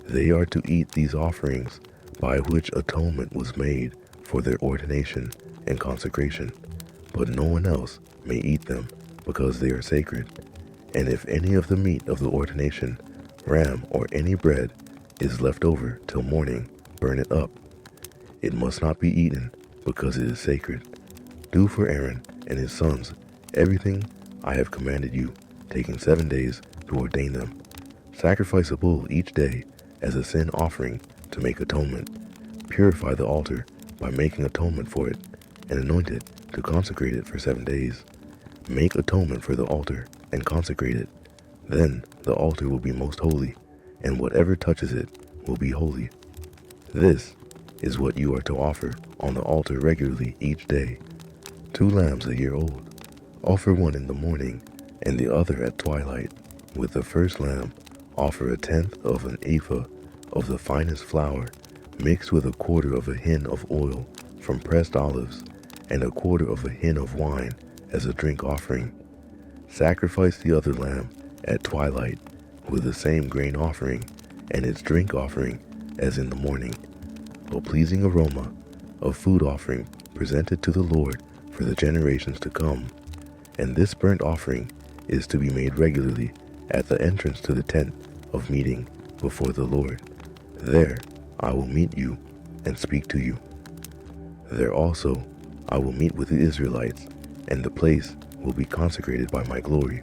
They are to eat these offerings by which atonement was made for their ordination and consecration, but no one else may eat them because they are sacred. And if any of the meat of the ordination, ram or any bread, is left over till morning, burn it up. It must not be eaten because it is sacred. Do for Aaron and his sons everything I have commanded you, taking 7 days to ordain them. Sacrifice a bull each day as a sin offering to make atonement. Purify the altar by making atonement for it, and anoint it to consecrate it for 7 days. Make atonement for the altar and consecrate it. Then the altar will be most holy, and whatever touches it will be holy. This is what you are to offer on the altar regularly each day: 2 lambs a year old. Offer one in the morning and the other at twilight. With the first lamb, offer 1/10 of an ephah of the finest flour, mixed with 1/4 of a hin of oil from pressed olives, and 1/4 of a hin of wine as a drink offering. Sacrifice the other lamb at twilight with the same grain offering and its drink offering as in the morning, a pleasing aroma, a food offering presented to the Lord for the generations to come. And this burnt offering is to be made regularly at the entrance to the tent of meeting before the Lord. There I will meet you and speak to you. There also I will meet with the Israelites, and the place will be consecrated by my glory.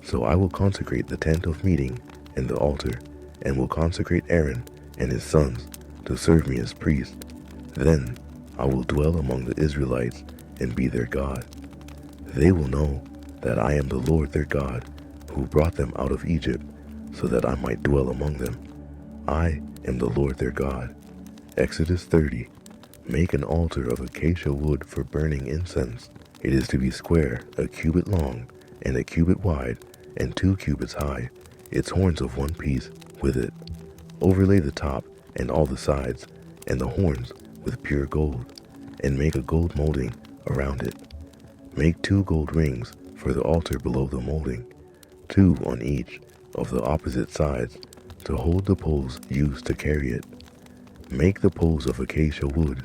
So I will consecrate the tent of meeting and the altar, and will consecrate Aaron and his sons to serve me as priests. Then I will dwell among the Israelites and be their God. They will know that I am the Lord their God, who brought them out of Egypt, so that I might dwell among them. I am the Lord their God. Exodus 30. Make an altar of acacia wood for burning incense. It is to be square, a cubit long, and a cubit wide, and 2 cubits high, its horns of one piece with it. Overlay the top and all the sides, and the horns with pure gold, and make a gold molding around it. Make 2 gold rings for the altar below the molding, 2 on each of the opposite sides, to hold the poles used to carry it. Make the poles of acacia wood,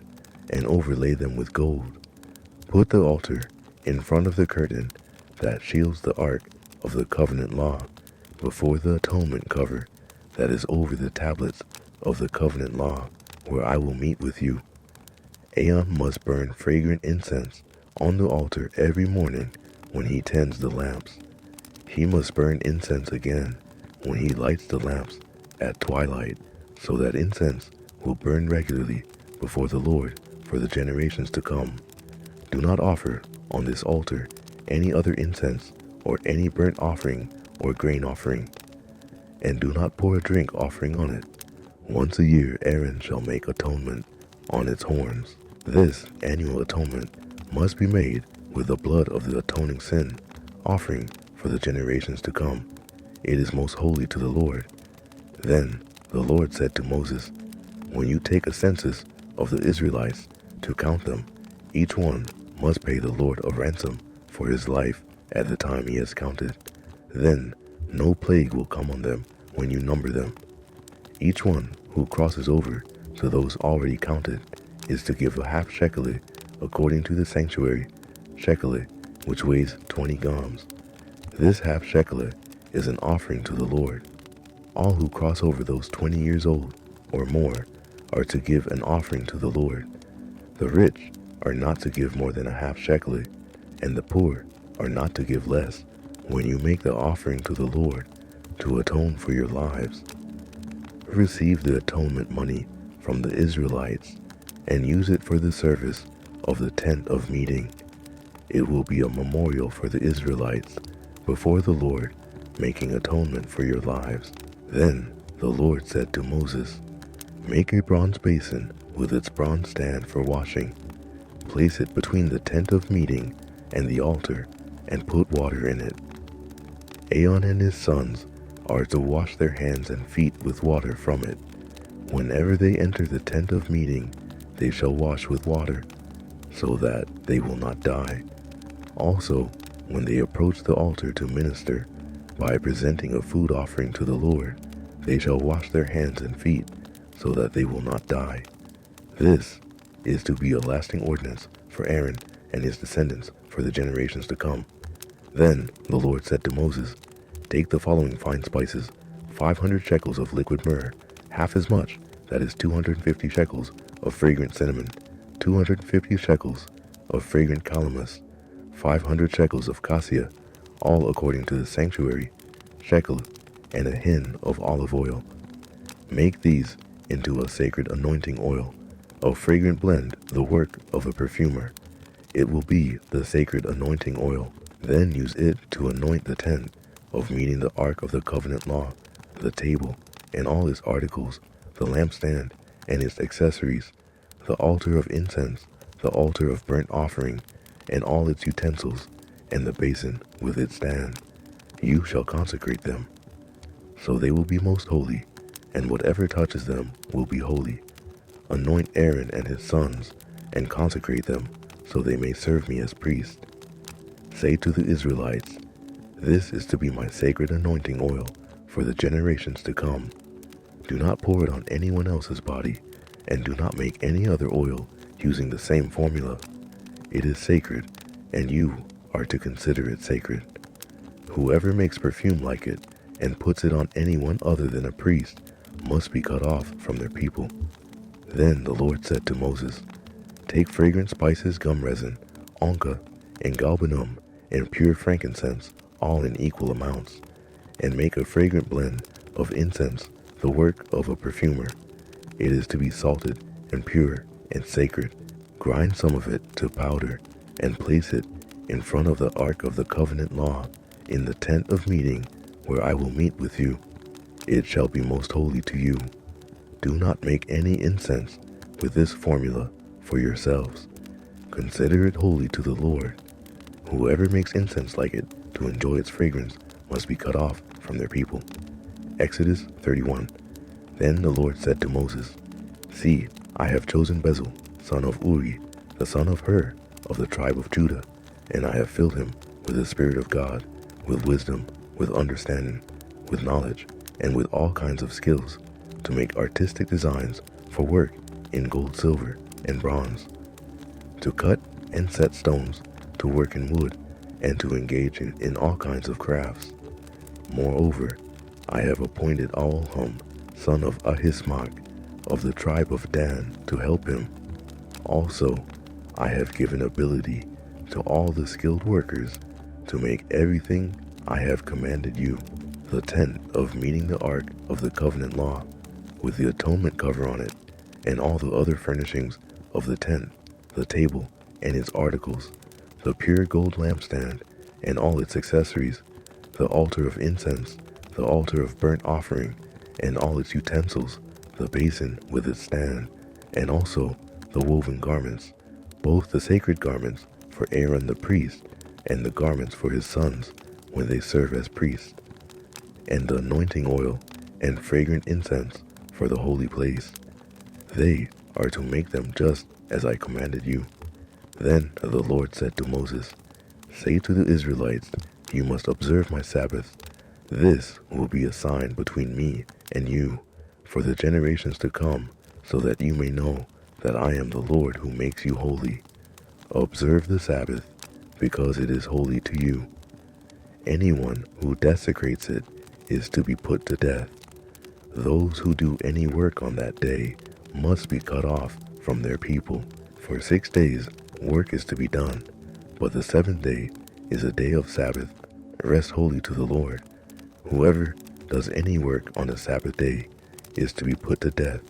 and overlay them with gold. Put the altar in front of the curtain that shields the ark of the covenant law, before the atonement cover that is over the tablets of the covenant law, where I will meet with you. Aaron must burn fragrant incense on the altar every morning when he tends the lamps. He must burn incense again when he lights the lamps at twilight, so that incense will burn regularly before the Lord for the generations to come. Do not offer on this altar any other incense or any burnt offering or grain offering, and do not pour a drink offering on it. Once a year Aaron shall make atonement on its horns. This annual atonement must be made with the blood of the atoning sin offering for the generations to come. It is most holy to the Lord. Then the Lord said to Moses, when you take a census of the Israelites to count them, each one must pay the Lord a ransom for his life at the time he is counted. Then no plague will come on them when you number them. Each one who crosses over to those already counted is to give a half shekel according to the sanctuary shekel, which weighs 20 gams. This half shekel is an offering to the Lord. All who cross over those 20 years old or more are to give an offering to the Lord. The rich are not to give more than a half shekel, and the poor are not to give less when you make the offering to the Lord to atone for your lives. Receive the atonement money from the Israelites and use it for the service of the tent of meeting. It will be a memorial for the Israelites before the Lord, making atonement for your lives. Then the Lord said to Moses, make a bronze basin with its bronze stand for washing. Place it between the tent of meeting and the altar, and put water in it. Aaron and his sons are to wash their hands and feet with water from it. Whenever they enter the tent of meeting, they shall wash with water, so that they will not die. Also, when they approach the altar to minister, by presenting a food offering to the Lord, they shall wash their hands and feet, so that they will not die. This is to be a lasting ordinance for Aaron and his descendants for the generations to come. Then the Lord said to Moses, take the following fine spices, 500 shekels of liquid myrrh, half as much, that is 250 shekels, of fragrant cinnamon, 250 shekels of fragrant calamus, 500 shekels of cassia, all according to the sanctuary shekel, and a hin of olive oil. Make these into a sacred anointing oil, a fragrant blend, the work of a perfumer. It will be the sacred anointing oil. Then use it to anoint the tent of meeting, the ark of the covenant law, the table and all its articles, the lampstand and its accessories, the altar of incense, the altar of burnt offering, and all its utensils, and the basin with its stand. You shall consecrate them. So they will be most holy, and whatever touches them will be holy. Anoint Aaron and his sons, and consecrate them, so they may serve me as priests. Say to the Israelites, this is to be my sacred anointing oil for the generations to come. Do not pour it on anyone else's body, and do not make any other oil using the same formula. It is sacred, and you are to consider it sacred. Whoever makes perfume like it and puts it on anyone other than a priest must be cut off from their people. Then the Lord said to Moses, take fragrant spices, gum resin, onca, and galbanum, and pure frankincense, all in equal amounts, and make a fragrant blend of incense, the work of a perfumer. It is to be salted and pure and sacred. Grind some of it to powder and place it in front of the ark of the covenant law in the tent of meeting where I will meet with you. It shall be most holy to you. Do not make any incense with this formula for yourselves. Consider it holy to the Lord. Whoever makes incense like it to enjoy its fragrance must be cut off from their people. Exodus 31. Then the Lord said to Moses, See, I have chosen Bezalel, son of Uri, the son of Hur, of the tribe of Judah, and I have filled him with the Spirit of God, with wisdom, with understanding, with knowledge, and with all kinds of skills, to make artistic designs for work in gold, silver, and bronze, to cut and set stones, to work in wood, and to engage in all kinds of crafts. Moreover, I have appointed Aholham, son of Ahismach, of the tribe of Dan, to help him. Also, I have given ability to all the skilled workers to make everything I have commanded you: the tent of meeting, the ark of the covenant law, with the atonement cover on it, and all the other furnishings of the tent, the table and its articles, the pure gold lampstand and all its accessories, the altar of incense, the altar of burnt offering, and all its utensils, the basin with its stand, and also the woven garments, both the sacred garments for Aaron the priest, and the garments for his sons when they serve as priests, and the anointing oil and fragrant incense for the holy place. They are to make them just as I commanded you. Then the Lord said to Moses, Say to the Israelites, You must observe my Sabbath. This will be a sign between me and you for the generations to come, so that you may know that I am the Lord who makes you holy. Observe the Sabbath, because it is holy to you. Anyone who desecrates it is to be put to death. Those who do any work on that day must be cut off from their people. For 6 days work is to be done, but the seventh day is a day of Sabbath, rest holy to the Lord. Whoever does any work on the Sabbath day is to be put to death.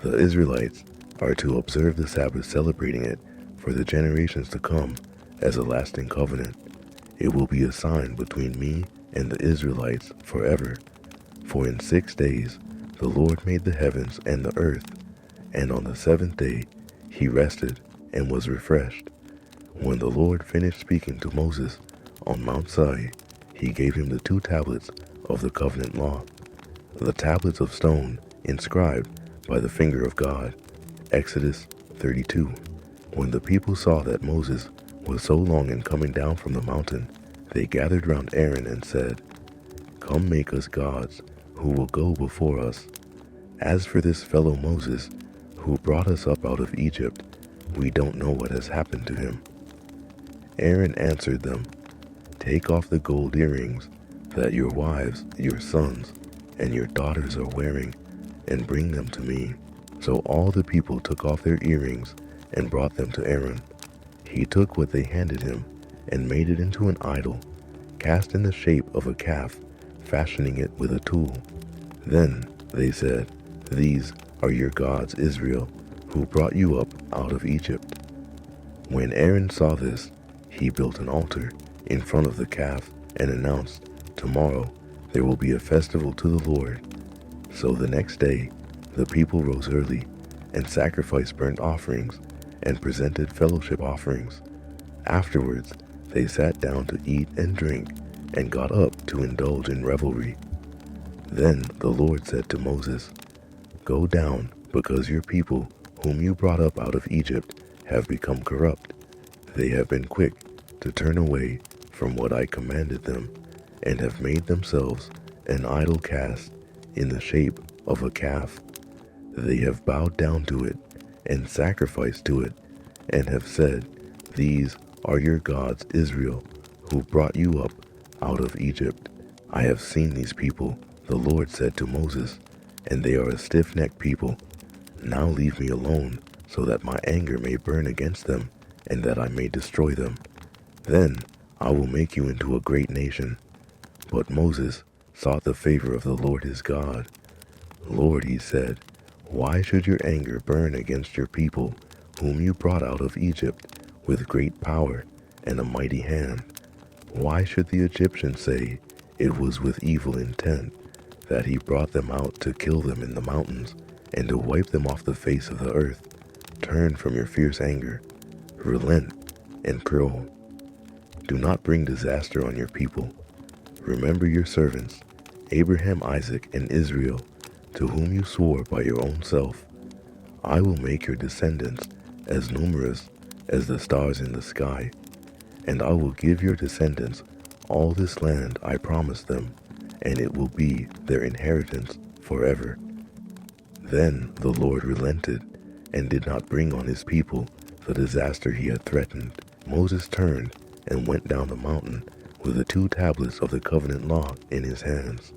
The Israelites are to observe the Sabbath, celebrating it for the generations to come as a lasting covenant. It will be a sign between me and the Israelites forever. For in 6 days the Lord made the heavens and the earth, and on the seventh day he rested and was refreshed. When the Lord finished speaking to Moses on Mount Sinai, he gave him the 2 tablets of the covenant law, the tablets of stone inscribed by the finger of God. Exodus 32. When the people saw that Moses was so long in coming down from the mountain, they gathered round Aaron and said, Come, make us gods who will go before us. As for this fellow Moses, who brought us up out of Egypt, we don't know what has happened to him. Aaron answered them, Take off the gold earrings that your wives, your sons, and your daughters are wearing, and bring them to me. So all the people took off their earrings and brought them to Aaron. He took what they handed him and made it into an idol, cast in the shape of a calf, fashioning it with a tool. Then they said, These are your gods, Israel, who brought you up out of Egypt. When Aaron saw this, he built an altar in front of the calf and announced, Tomorrow there will be a festival to the Lord. So the next day the people rose early and sacrificed burnt offerings and presented fellowship offerings. Afterwards they sat down to eat and drink and got up to indulge in revelry. Then the Lord said to Moses, Go down, because your people, whom you brought up out of Egypt, have become corrupt. They have been quick to turn away from what I commanded them, and have made themselves an idol cast in the shape of a calf. They have bowed down to it and sacrificed to it, and have said, These are your gods, Israel, who brought you up out of Egypt. I have seen these people, the Lord said to Moses, and they are a stiff-necked people. Now leave me alone, so that my anger may burn against them, and that I may destroy them. Then I will make you into a great nation. But Moses sought the favor of the Lord his God. Lord, he said, Why should your anger burn against your people, whom you brought out of Egypt with great power and a mighty hand? Why should the Egyptians say it was with evil intent that he brought them out to kill them in the mountains and to wipe them off the face of the earth? Turn from your fierce anger, relent, and grow. Do not bring disaster on your people. Remember your servants, Abraham, Isaac, and Israel, to whom you swore by your own self. I will make your descendants as numerous as the stars in the sky, and I will give your descendants all this land I promised them, and it will be their inheritance forever. Then the Lord relented and did not bring on his people the disaster he had threatened. Moses turned and went down the mountain with the 2 tablets of the covenant law in his hands.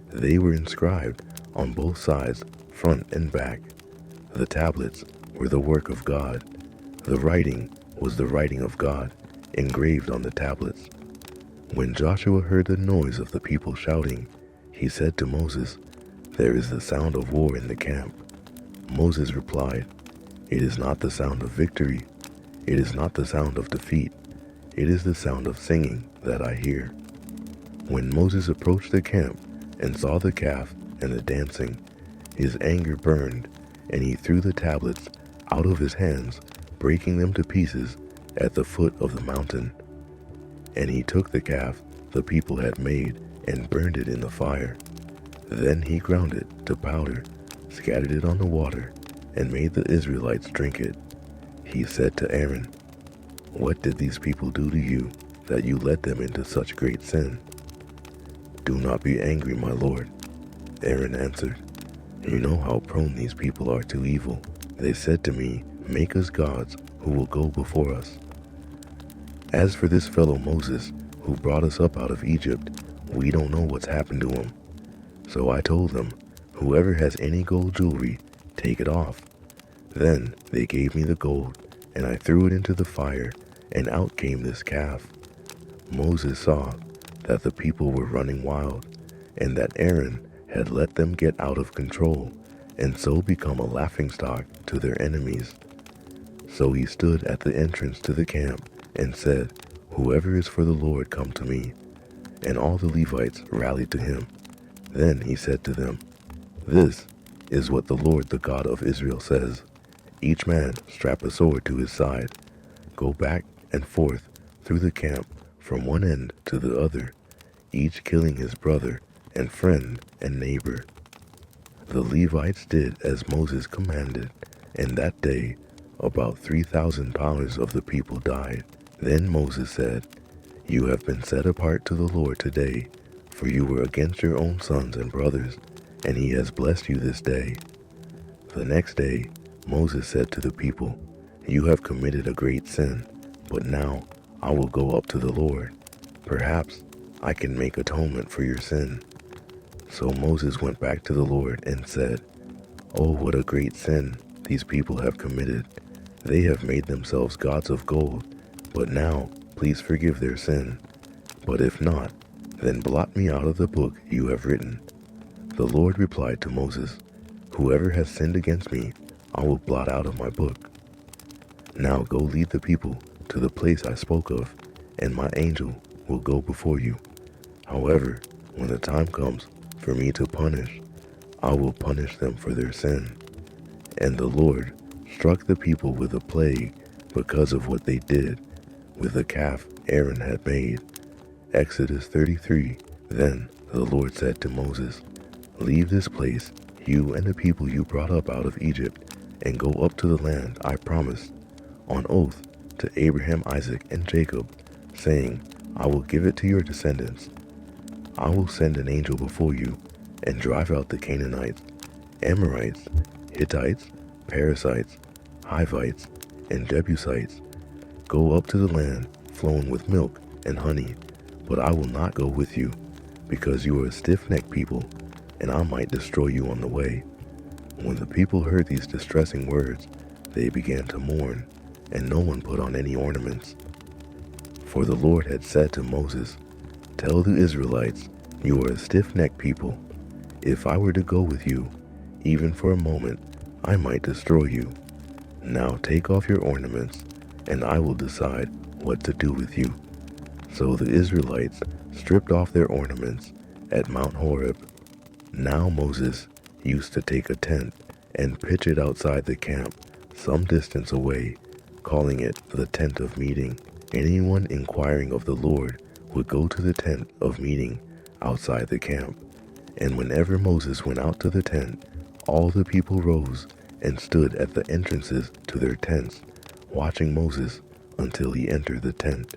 They were inscribed on both sides, front and back. The tablets were the work of God. The writing was the writing of God, engraved on the tablets. When Joshua heard the noise of the people shouting, he said to Moses, "There is the sound of war in the camp." Moses replied, "It is not the sound of victory. It is not the sound of defeat. It is the sound of singing that I hear." When Moses approached the camp and saw the calf and the dancing, his anger burned, and he threw the tablets out of his hands, breaking them to pieces at the foot of the mountain. And he took the calf the people had made and burned it in the fire. Then he ground it to powder, scattered it on the water, and made the Israelites drink it. He said to Aaron, "What did these people do to you, that you led them into such great sin?" "Do not be angry, my lord," Aaron answered. "You know how prone these people are to evil. They said to me, 'Make us gods who will go before us.' As for this fellow Moses, who brought us up out of Egypt, we don't know what's happened to him." So I told them, "Whoever has any gold jewelry, take it off." Then they gave me the gold, and I threw it into the fire, and out came this calf. Moses saw that the people were running wild, and that Aaron had let them get out of control, and so become a laughingstock to their enemies. So he stood at the entrance to the camp and said, "Whoever is for the Lord, come to me." And all the Levites rallied to him. Then he said to them, "This is what the Lord, the God of Israel, says. Each man strap a sword to his side. Go back and forth through the camp from one end to the other, each killing his brother and friend and neighbor." The Levites did as Moses commanded, and that day about 3,000 powers of the people died. Then Moses said, "You have been set apart to the Lord today, for you were against your own sons and brothers, and he has blessed you this day." The next day Moses said to the people, "You have committed a great sin, but now I will go up to the Lord. Perhaps I can make atonement for your sin." So Moses went back to the Lord and said, "Oh, what a great sin these people have committed. They have made themselves gods of gold, but now please forgive their sin. But if not, then blot me out of the book you have written." The Lord replied to Moses, "Whoever has sinned against me, I will blot out of my book. Now go lead the people to the place I spoke of, and my angel will go before you. However, when the time comes for me to punish, I will punish them for their sin." And the Lord struck the people with a plague because of what they did with the calf Aaron had made. Exodus 33. Then the Lord said to Moses, "Leave this place, you and the people you brought up out of Egypt, and go up to the land I promised on oath to Abraham, Isaac, and Jacob, saying, 'I will give it to your descendants.' I will send an angel before you and drive out the Canaanites, Amorites, Hittites, Perizzites, Hivites, and Jebusites. Go up to the land flowing with milk and honey, but I will not go with you, because you are a stiff-necked people, and I might destroy you on the way." When the people heard these distressing words, they began to mourn, and no one put on any ornaments. For the Lord had said to Moses, "Tell the Israelites, you are a stiff-necked people. If I were to go with you, even for a moment, I might destroy you. Now take off your ornaments, and I will decide what to do with you." So the Israelites stripped off their ornaments at Mount Horeb. Now Moses used to take a tent and pitch it outside the camp some distance away, calling it the tent of meeting. Anyone inquiring of the Lord would go to the tent of meeting outside the camp. And whenever Moses went out to the tent, all the people rose and stood at the entrances to their tents, watching Moses until he entered the tent.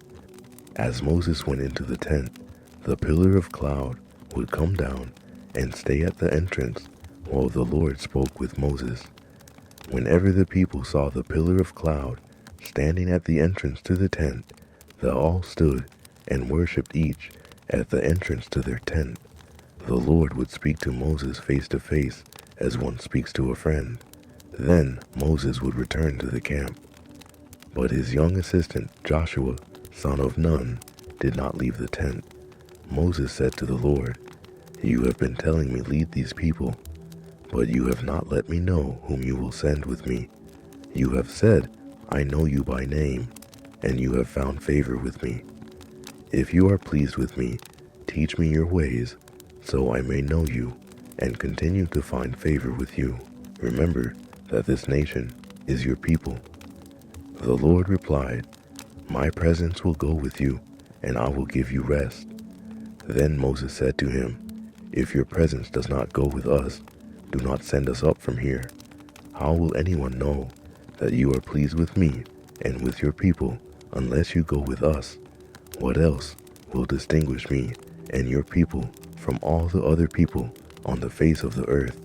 As Moses went into the tent, the pillar of cloud would come down and stay at the entrance while the Lord spoke with Moses. Whenever the people saw the pillar of cloud standing at the entrance to the tent, they all stood and worshipped each at the entrance to their tent. The Lord would speak to Moses face to face as one speaks to a friend. Then Moses would return to the camp. But his young assistant, Joshua, son of Nun, did not leave the tent. Moses said to the Lord, "You have been telling me lead these people, but you have not let me know whom you will send with me. You have said, I know you by name, and you have found favor with me. If you are pleased with me, teach me your ways, so I may know you and continue to find favor with you. Remember that this nation is your people." The Lord replied, "My presence will go with you, and I will give you rest." Then Moses said to him, "If your presence does not go with us, do not send us up from here. How will anyone know that you are pleased with me and with your people unless you go with us? What else will distinguish me and your people from all the other people on the face of the earth?"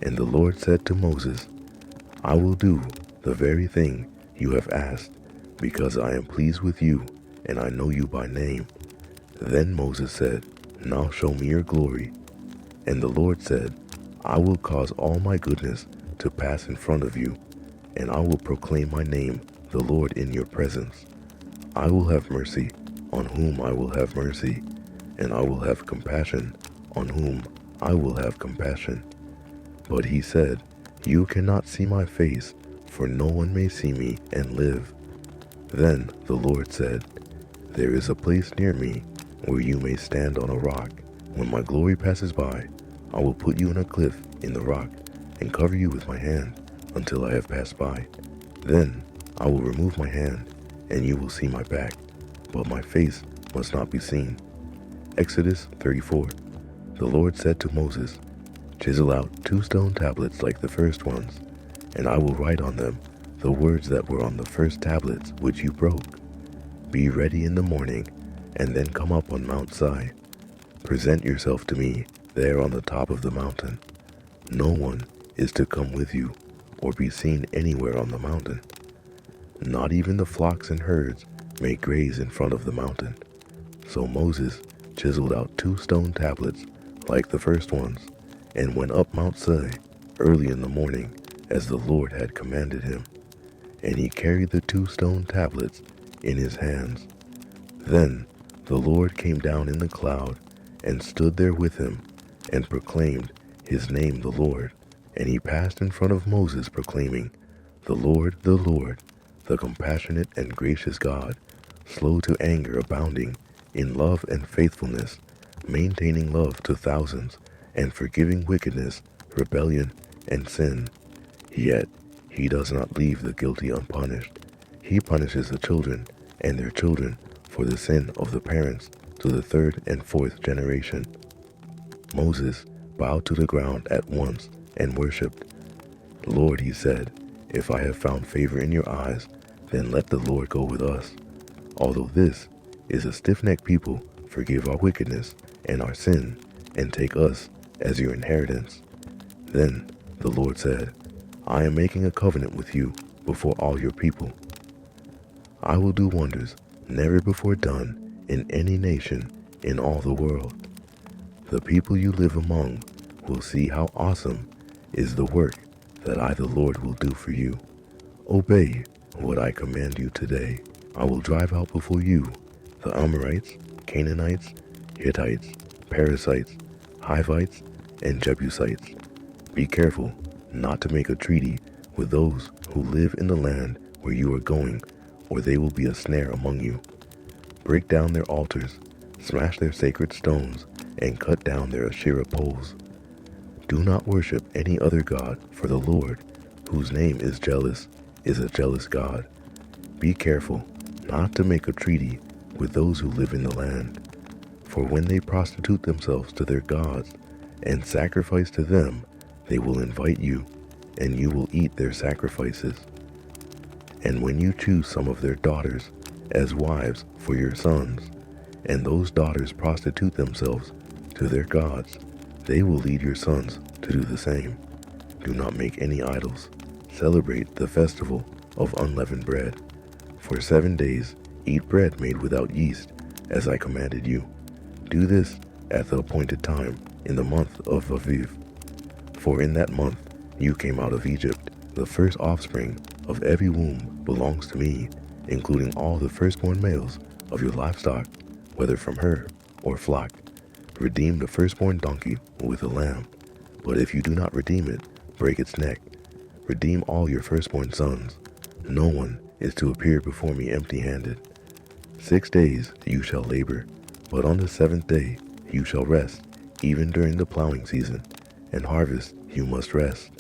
And the Lord said to Moses, "I will do the very thing you have asked, because I am pleased with you and I know you by name." Then Moses said, "Now show me your glory." And the Lord said, "I will cause all my goodness to pass in front of you, and I will proclaim my name, the Lord, in your presence. I will have mercy on whom I will have mercy, and I will have compassion on whom I will have compassion." But he said, "You cannot see my face, for no one may see me and live." Then the Lord said, "There is a place near me where you may stand on a rock. When my glory passes by, I will put you in a cliff in the rock and cover you with my hand until I have passed by. Then I will remove my hand, and you will see my back, but my face must not be seen." Exodus 34. The Lord said to Moses, "Chisel out 2 stone tablets like the first ones, and I will write on them the words that were on the first tablets which you broke. Be ready in the morning, and then come up on Mount Sinai. Present yourself to me there on the top of the mountain. No one is to come with you or be seen anywhere on the mountain. Not even the flocks and herds may graze in front of the mountain." So Moses chiseled out 2 stone tablets like the first ones and went up Mount Sinai early in the morning as the Lord had commanded him. And he carried the 2 stone tablets in his hands. Then the Lord came down in the cloud and stood there with him and proclaimed his name, the Lord. And he passed in front of Moses proclaiming, the Lord, the compassionate and gracious God, slow to anger, abounding in love and faithfulness, maintaining love to thousands, and forgiving wickedness, rebellion, and sin. Yet he does not leave the guilty unpunished. He punishes the children and their children for the sin of the parents to the 3rd and 4th generation. Moses bowed to the ground at once and worshipped. "Lord," he said, "if I have found favor in your eyes, then let the Lord go with us. Although this is a stiff-necked people, forgive our wickedness and our sin, and take us as your inheritance." Then the Lord said, "I am making a covenant with you before all your people. I will do wonders never before done in any nation in all the world. The people you live among will see how awesome is the work that I, the Lord, will do for you. Obey what I command you today. I will drive out before you the Amorites, Canaanites, Hittites, Perizzites, Hivites, and Jebusites. Be careful not to make a treaty with those who live in the land where you are going, or they will be a snare among you. Break down their altars, smash their sacred stones, and cut down their Asherah poles. Do not worship any other god, for the Lord, whose name is jealous, is a jealous God. Be careful not to make a treaty with those who live in the land, for when they prostitute themselves to their gods and sacrifice to them, they will invite you, and you will eat their sacrifices. And when you choose some of their daughters as wives for your sons, and those daughters prostitute themselves to their gods, they will lead your sons to do the same. Do not make any idols. Celebrate the festival of unleavened bread. For 7 days, eat bread made without yeast, as I commanded you. Do this at the appointed time in the month of Aviv. For in that month you came out of Egypt. The first offspring of every womb belongs to me, including all the firstborn males of your livestock, whether from herd or flock. Redeem the firstborn donkey with a lamb. But if you do not redeem it, break its neck. Redeem all your firstborn sons. No one is to appear before me empty-handed. 6 days you shall labor, but on the 7th day you shall rest, even during the plowing season, and harvest you must rest.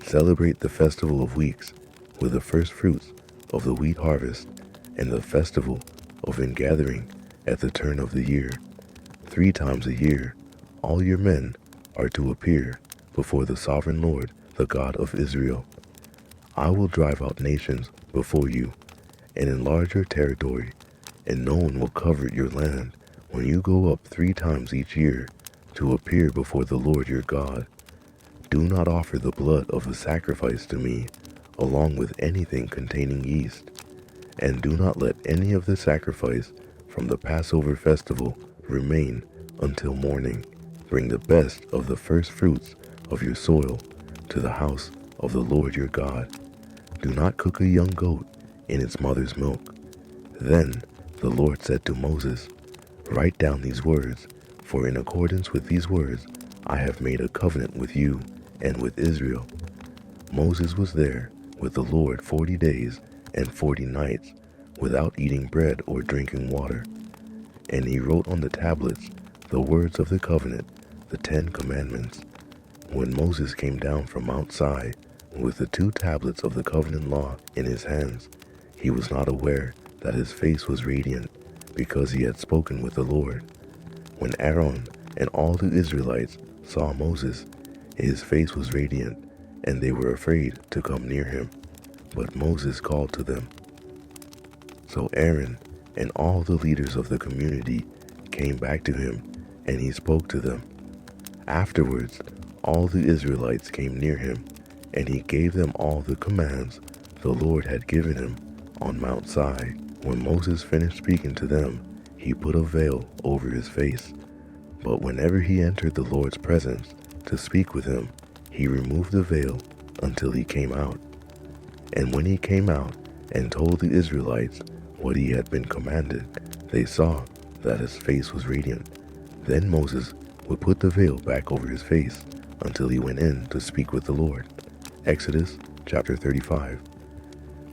Celebrate the festival of weeks with the first fruits of the wheat harvest, and the festival of ingathering at the turn of the year. 3 times a year all your men are to appear before the sovereign Lord, the God of Israel. I will drive out nations before you and enlarge your territory, and no one will covet your land when you go up 3 times each year to appear before the Lord your God. Do not offer the blood of a sacrifice to me, along with anything containing yeast, and do not let any of the sacrifice from the Passover festival remain until morning. Bring the best of the first fruits of your soil to the house of the Lord your God. Do not cook a young goat in its mother's milk. Then the Lord said to Moses, write down these words, for in accordance with these words I have made a covenant with you and with Israel. Moses was there with the Lord 40 days and 40 nights, without eating bread or drinking water. And he wrote on the tablets the words of the covenant, the 10 commandments. When Moses came down from Mount Sinai with the 2 tablets of the covenant law in his hands, he was not aware that his face was radiant, because he had spoken with the Lord. When Aaron and all the Israelites saw Moses, his face was radiant, and they were afraid to come near him. But Moses called to them. So Aaron and all the leaders of the community came back to him, and he spoke to them. Afterwards, all the Israelites came near him, and he gave them all the commands the Lord had given him on Mount Sinai. When Moses finished speaking to them, he put a veil over his face. But whenever he entered the Lord's presence to speak with him, he removed the veil until he came out. And when he came out and told the Israelites what he had been commanded, they saw that his face was radiant. Then Moses would put the veil back over his face until he went in to speak with the Lord. Exodus chapter 35.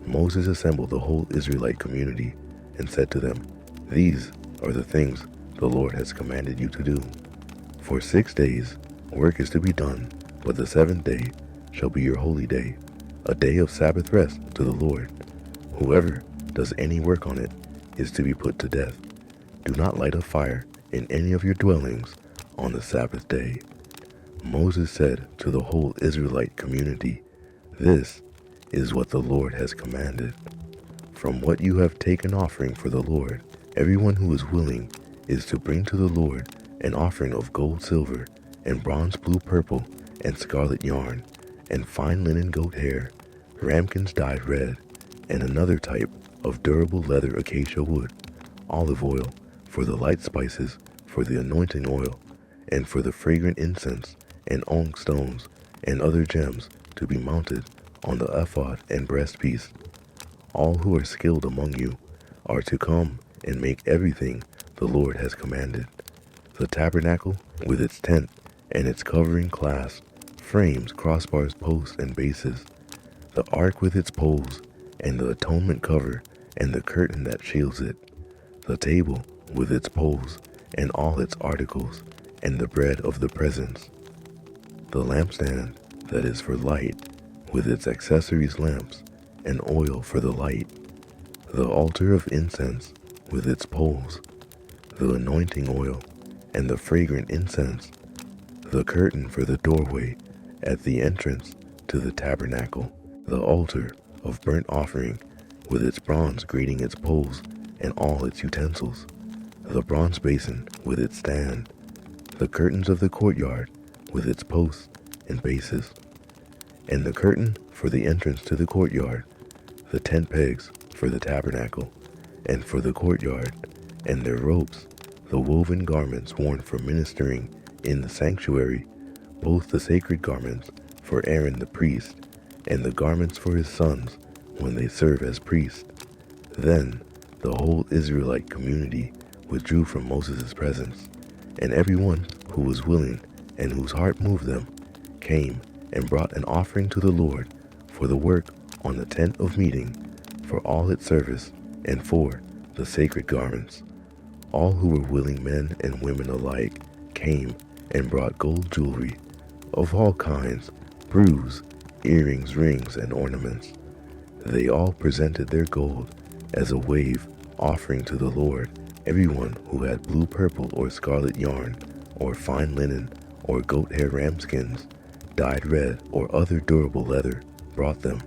Moses assembled the whole Israelite community and said to them, these are the things the Lord has commanded you to do. For 6 days work is to be done, but the 7th day shall be your holy day, a day of Sabbath rest to the Lord. Whoever does any work on it is to be put to death. Do not light a fire in any of your dwellings on the Sabbath day. Moses said to the whole Israelite community, this is what the Lord has commanded. From what you have taken offering for the Lord, everyone who is willing is to bring to the Lord an offering of gold, silver, and bronze, blue, purple, and scarlet yarn, and fine linen goat hair, ramekins dyed red, and another type of durable leather acacia wood, olive oil for the light spices, for the anointing oil, and for the fragrant incense, and onyx stones, and other gems to be mounted on the ephod and breastpiece. All who are skilled among you are to come and make everything the Lord has commanded. The tabernacle with its tent and its covering clasp, frames, crossbars, posts, and bases, the ark with its poles, and the atonement cover, and the curtain that shields it, the table with its poles, and all its articles, and the bread of the presence, the lampstand that is for light, with its accessories, lamps, and oil for the light, the altar of incense with its poles, the anointing oil, and the fragrant incense, the curtain for the doorway at the entrance to the tabernacle, the altar of burnt offering with its bronze grating, its poles, and all its utensils, the bronze basin with its stand, the curtains of the courtyard with its posts and bases, and the curtain for the entrance to the courtyard, the tent pegs for the tabernacle and for the courtyard, and their ropes, the woven garments worn for ministering in the sanctuary, both the sacred garments for Aaron the priest, and the garments for his sons when they serve as priests. Then the whole Israelite community withdrew from Moses' presence, and everyone who was willing and whose heart moved them came and brought an offering to the Lord for the work on the tent of meeting, for all its service, and for the sacred garments. All who were willing, men and women alike, came and brought gold jewelry of all kinds, brews, earrings, rings, and ornaments. They all presented their gold as a wave offering to the Lord. Everyone who had blue, purple, or scarlet yarn, or fine linen, or goat hair ramskins, dyed red, or other durable leather, brought them.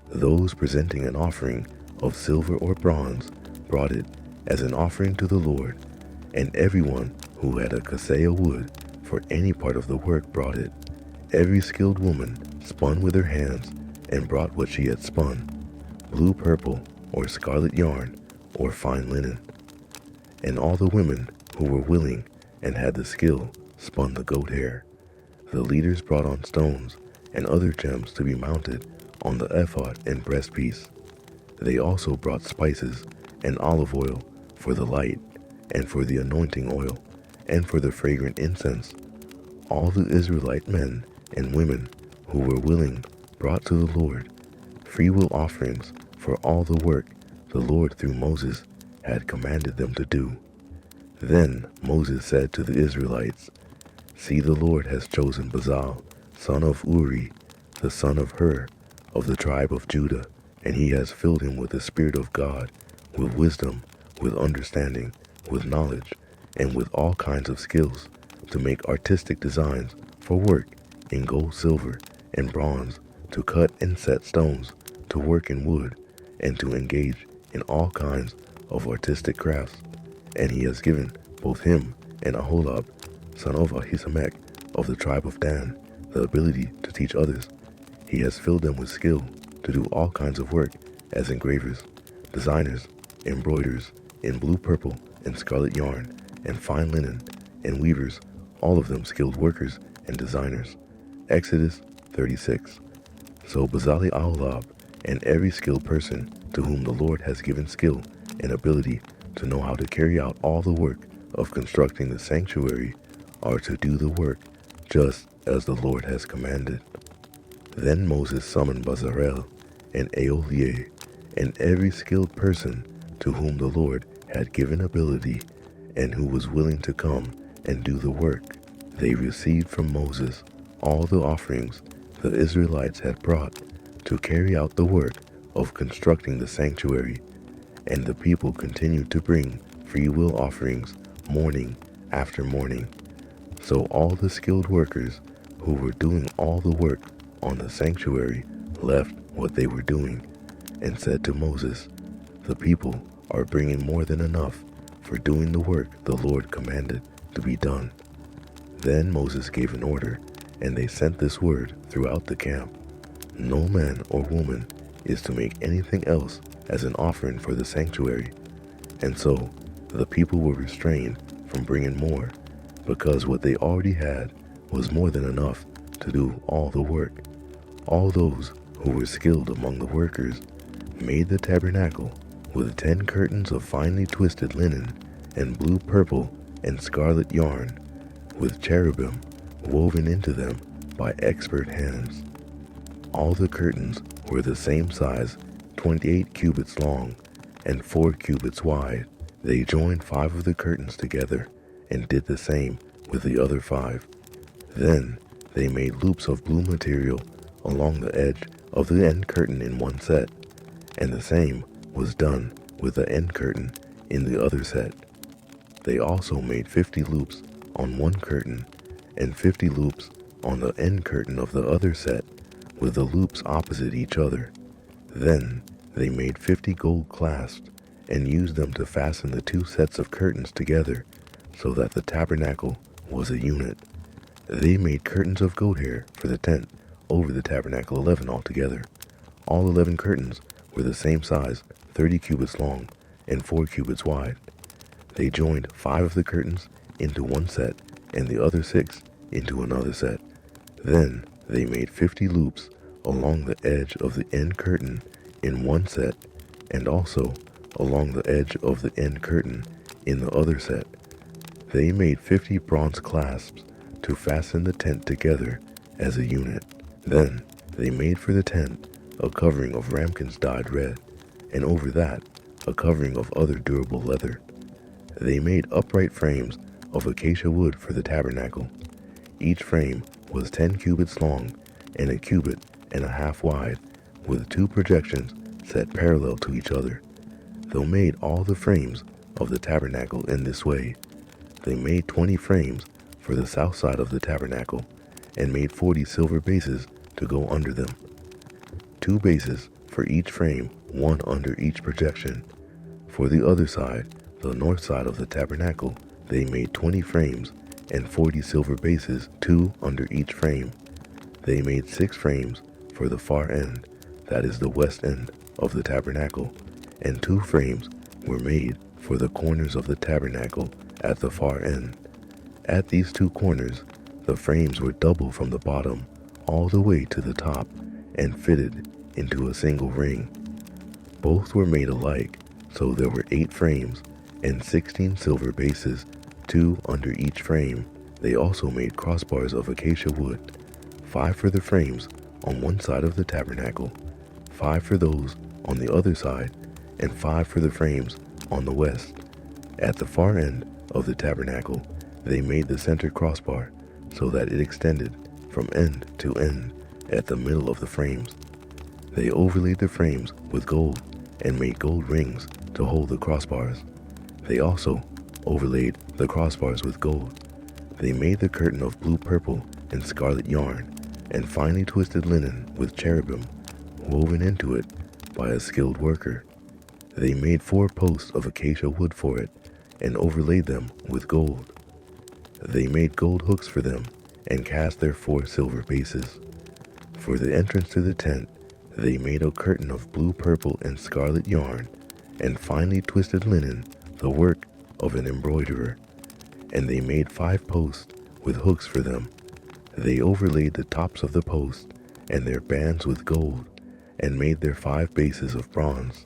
Those presenting an offering of silver or bronze brought it as an offering to the Lord, and everyone who had a cassia wood for any part of the work brought it. Every skilled woman spun with her hands and brought what she had spun, blue, purple, or scarlet yarn, or fine linen. And all the women who were willing and had the skill spun the goat hair. The leaders brought on stones and other gems to be mounted on the ephod and breastpiece. They also brought spices and olive oil for the light, and for the anointing oil, and for the fragrant incense. All the Israelite men and women who were willing brought to the Lord freewill offerings for all the work the Lord through Moses had commanded them to do. Then Moses said to the Israelites, "See, the Lord has chosen Bezalel, son of Uri, the son of Hur, of the tribe of Judah, and he has filled him with the Spirit of God, with wisdom, with understanding, with knowledge, and with all kinds of skills, to make artistic designs for work in gold, silver, and bronze, to cut and set stones, to work in wood, and to engage in all kinds of artistic crafts. And he has given both him and Aholab, son of Ahisamach, of the tribe of Dan, the ability to teach others. He has filled them with skill to do all kinds of work as engravers, designers, embroiders, in blue, purple, and scarlet yarn, and fine linen, and weavers, all of them skilled workers and designers." Exodus 36. So Bezalel, Aholab, and every skilled person to whom the Lord has given skill and ability to know how to carry out all the work of constructing the sanctuary are to do the work just as the Lord has commanded. Then Moses summoned Bezalel and Aholiab and every skilled person to whom the Lord had given ability and who was willing to come and do the work. They received from Moses all the offerings the Israelites had brought to carry out the work of constructing the sanctuary, and the people continued to bring freewill offerings morning after morning. So all the skilled workers who were doing all the work on the sanctuary left what they were doing and said to Moses, "The people are bringing more than enough for doing the work the Lord commanded to be done." Then Moses gave an order, and they sent this word throughout the camp: "No man or woman is to make anything else as an offering for the sanctuary." And so the people were restrained from bringing more, because what they already had was more than enough to do all the work. All those who were skilled among the workers made the tabernacle with 10 curtains of finely twisted linen and blue, purple, and scarlet yarn, with cherubim woven into them by expert hands. All the curtains were the same size, 28 cubits long and 4 cubits wide. They joined 5 of the curtains together and did the same with the other 5. Then they made loops of blue material along the edge of the end curtain in one set, and the same was done with the end curtain in the other set. They also made 50 loops on one curtain and 50 loops on the end curtain of the other set, with the loops opposite each other. Then they made 50 gold clasps and used them to fasten the 2 sets of curtains together so that the tabernacle was a unit. They made curtains of goat hair for the tent over the tabernacle, 11 altogether. All 11 curtains were the same size, 30 cubits long and 4 cubits wide. They joined 5 of the curtains into one set and the other 6 into another set. Then they made 50 loops along the edge of the end curtain in one set and also along the edge of the end curtain in the other set. They made 50 bronze clasps to fasten the tent together as a unit. Then they made for the tent a covering of ramekins dyed red, and over that a covering of other durable leather. They made upright frames of acacia wood for the tabernacle. Each frame was 10 cubits long and a cubit and a half wide, with 2 projections set parallel to each other. They made all the frames of the tabernacle in this way. They made 20 frames for the south side of the tabernacle and made 40 silver bases to go under them. 2 bases for each frame, 1 under each projection. For the other side, the north side of the tabernacle, they made 20 frames and 40 silver bases, 2 under each frame. They made 6 frames for the far end, that is the west end of the tabernacle, and 2 frames were made for the corners of the tabernacle at the far end. At these 2 corners, the frames were double from the bottom all the way to the top and fitted into a single ring. Both were made alike, so there were 8 frames and 16 silver bases, 2 under each frame. They also made crossbars of acacia wood, 5 for the frames on one side of the tabernacle, 5 for those on the other side, and 5 for the frames on the west. At the far end of the tabernacle, they made the center crossbar so that it extended from end to end at the middle of the frames. They overlaid the frames with gold and made gold rings to hold the crossbars. They also overlaid the crossbars with gold. They made the curtain of blue, purple, and scarlet yarn and finely twisted linen with cherubim woven into it by a skilled worker. They made 4 posts of acacia wood for it and overlaid them with gold. They made gold hooks for them and cast their 4 silver bases. For the entrance to the tent, they made a curtain of blue, purple, and scarlet yarn and finely twisted linen, the work of an embroiderer. And they made 5 posts with hooks for them. They overlaid the tops of the posts and their bands with gold and made their 5 bases of bronze.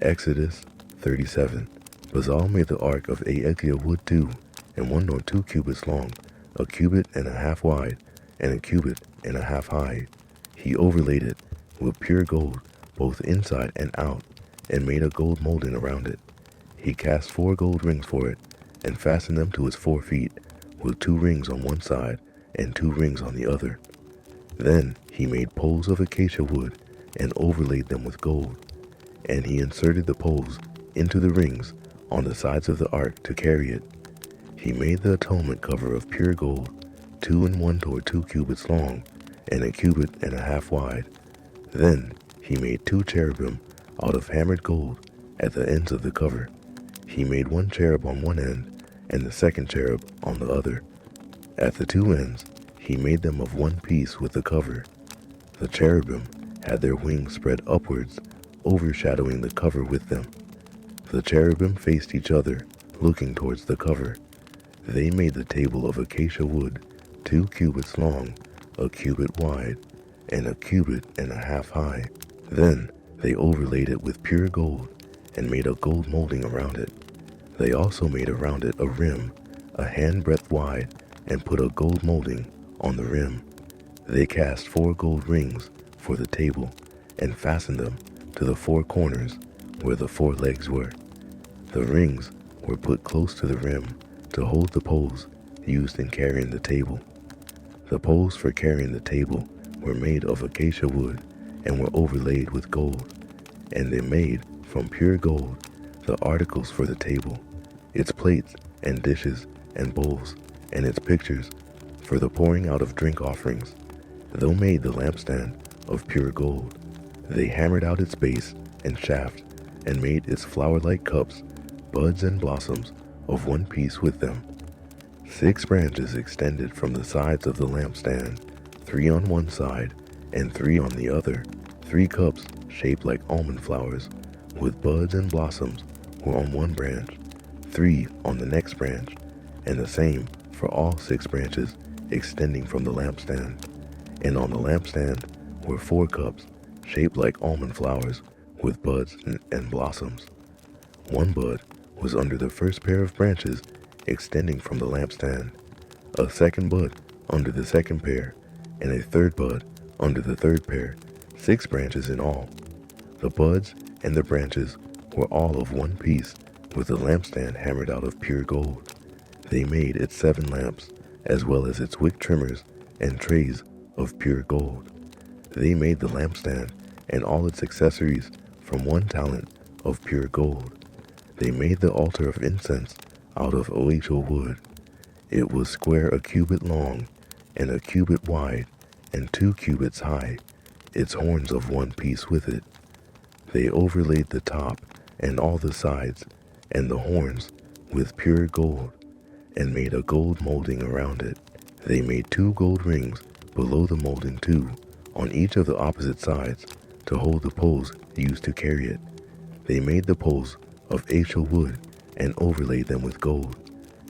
Exodus 37. Bezalel made the ark of acacia wood too, and 1 or 2 cubits long, a cubit and a half wide, and a cubit and a half high. He overlaid it with pure gold, both inside and out, and made a gold molding around it. He cast 4 gold rings for it, and fastened them to its 4 feet, with 2 rings on one side and 2 rings on the other. Then he made poles of acacia wood, and overlaid them with gold. And he inserted the poles into the rings on the sides of the ark to carry it. He made the atonement cover of pure gold, 2 and 1 or 2 cubits long, and a cubit and a half wide. Then he made 2 cherubim out of hammered gold at the ends of the cover. He made 1 cherub on one end, and the second cherub on the other. At the 2 ends, he made them of one piece with the cover. The cherubim had their wings spread upwards, overshadowing the cover with them. The cherubim faced each other, looking towards the cover. They made the table of acacia wood, 2 cubits long, a cubit wide, and a cubit and a half high. Then they overlaid it with pure gold, and made a gold molding around it. They also made around it a rim, a handbreadth wide, and put a gold molding on the rim. They cast 4 gold rings for the table and fastened them to the 4 corners where the 4 legs were. The rings were put close to the rim to hold the poles used in carrying the table. The poles for carrying the table were made of acacia wood and were overlaid with gold, and they made from pure gold the articles for the table, its plates and dishes and bowls, and its pictures for the pouring out of drink offerings. Though made the lampstand of pure gold, they hammered out its base and shaft, and made its flower-like cups, buds and blossoms of one piece with them. 6 branches extended from the sides of the lampstand, 3 on one side and 3 on the other. 3 cups shaped like almond flowers, with buds and blossoms, were on one branch, 3 on the next branch, and the same for all 6 branches extending from the lampstand. And on the lampstand were 4 cups shaped like almond flowers, with buds and blossoms. 1 bud was under the first pair of branches extending from the lampstand, a 2nd bud under the 2nd pair, and a 3rd bud under the 3rd pair, 6 branches in all. The buds and the branches were all of one piece, with the lampstand hammered out of pure gold. They made its 7 lamps, as well as its wick trimmers and trays of pure gold. They made the lampstand and all its accessories from 1 talent of pure gold. They made the altar of incense out of acacia wood. It was square a cubit long, and a cubit wide, and 2 cubits high, its horns of one piece with it. They overlaid the top and all the sides and the horns with pure gold, and made a gold molding around it. They made 2 gold rings below the molding too, on each of the opposite sides, to hold the poles used to carry it. They made the poles of acacia wood and overlaid them with gold.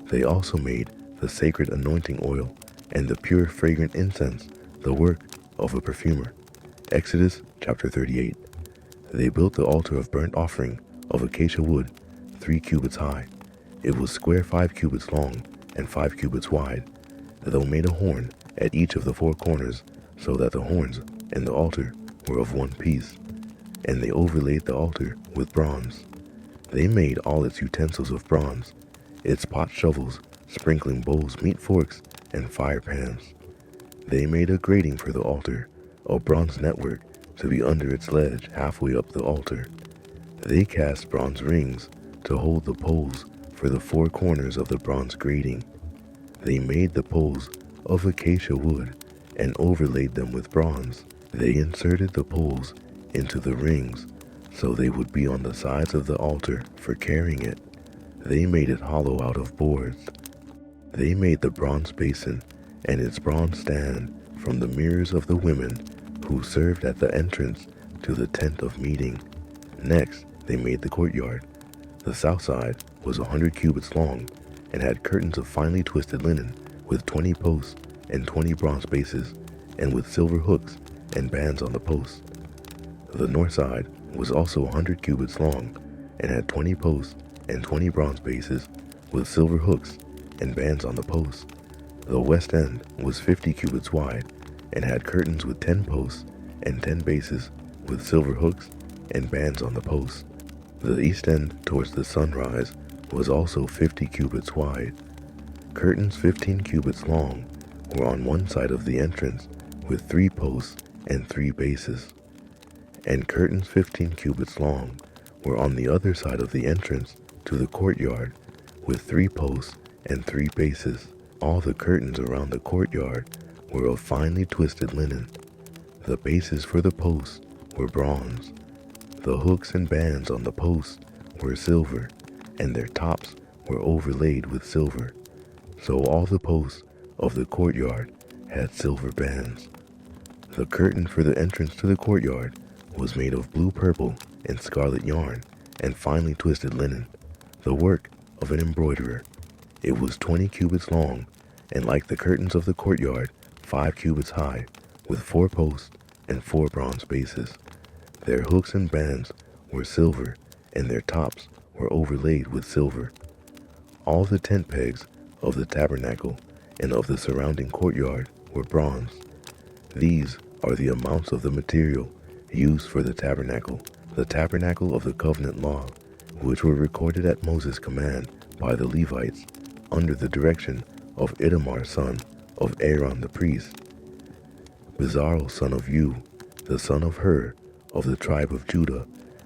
They also made the sacred anointing oil and the pure fragrant incense, the work of a perfumer. Exodus chapter 38. They built the altar of burnt offering of acacia wood, 3 cubits high. It was square 5 cubits long and 5 cubits wide, though made a horn at each of the 4 corners, so that the horns and the altar were of one piece. And they overlaid the altar with bronze. They made all its utensils of bronze, its pot shovels, sprinkling bowls, meat forks, and fire pans. They made a grating for the altar, a bronze network to be under its ledge halfway up the altar. They cast bronze rings to hold the poles for the 4 corners of the bronze grating. They made the poles of acacia wood and overlaid them with bronze. They inserted the poles into the rings so they would be on the sides of the altar for carrying it. They made it hollow out of boards. They made the bronze basin and its bronze stand from the mirrors of the women who served at the entrance to the tent of meeting. Next, they made the courtyard. The south side was 100 cubits long and had curtains of finely twisted linen with 20 posts and 20 bronze bases, and with silver hooks and bands on the posts. The north side was also 100 cubits long and had 20 posts and 20 bronze bases with silver hooks and bands on the posts. The west end was 50 cubits wide and had curtains with 10 posts and 10 bases with silver hooks and bands on the posts. The east end towards the sunrise was also 50 cubits wide. Curtains 15 cubits long were on one side of the entrance with 3 posts and 3 bases, and curtains 15 cubits long were on the other side of the entrance to the courtyard with 3 posts and 3 bases. All the curtains around the courtyard were of finely twisted linen. The bases for the posts were bronze. The hooks and bands on the posts were silver, and their tops were overlaid with silver. So all the posts of the courtyard had silver bands. The curtain for the entrance to the courtyard was made of blue purple and scarlet yarn and finely twisted linen, the work of an embroiderer. It was 20 cubits long, and like the curtains of the courtyard, 5 cubits high, with 4 posts and 4 bronze bases. Their hooks and bands were silver, and their tops were overlaid with silver. All the tent pegs of the tabernacle and of the surrounding courtyard were bronze. These are the amounts of the material used for the tabernacle of the covenant law, which were recorded at Moses' command by the Levites under the direction of Ithamar son of Aaron the priest. Bezalel son of U, the son of Hur, of the tribe of Judah,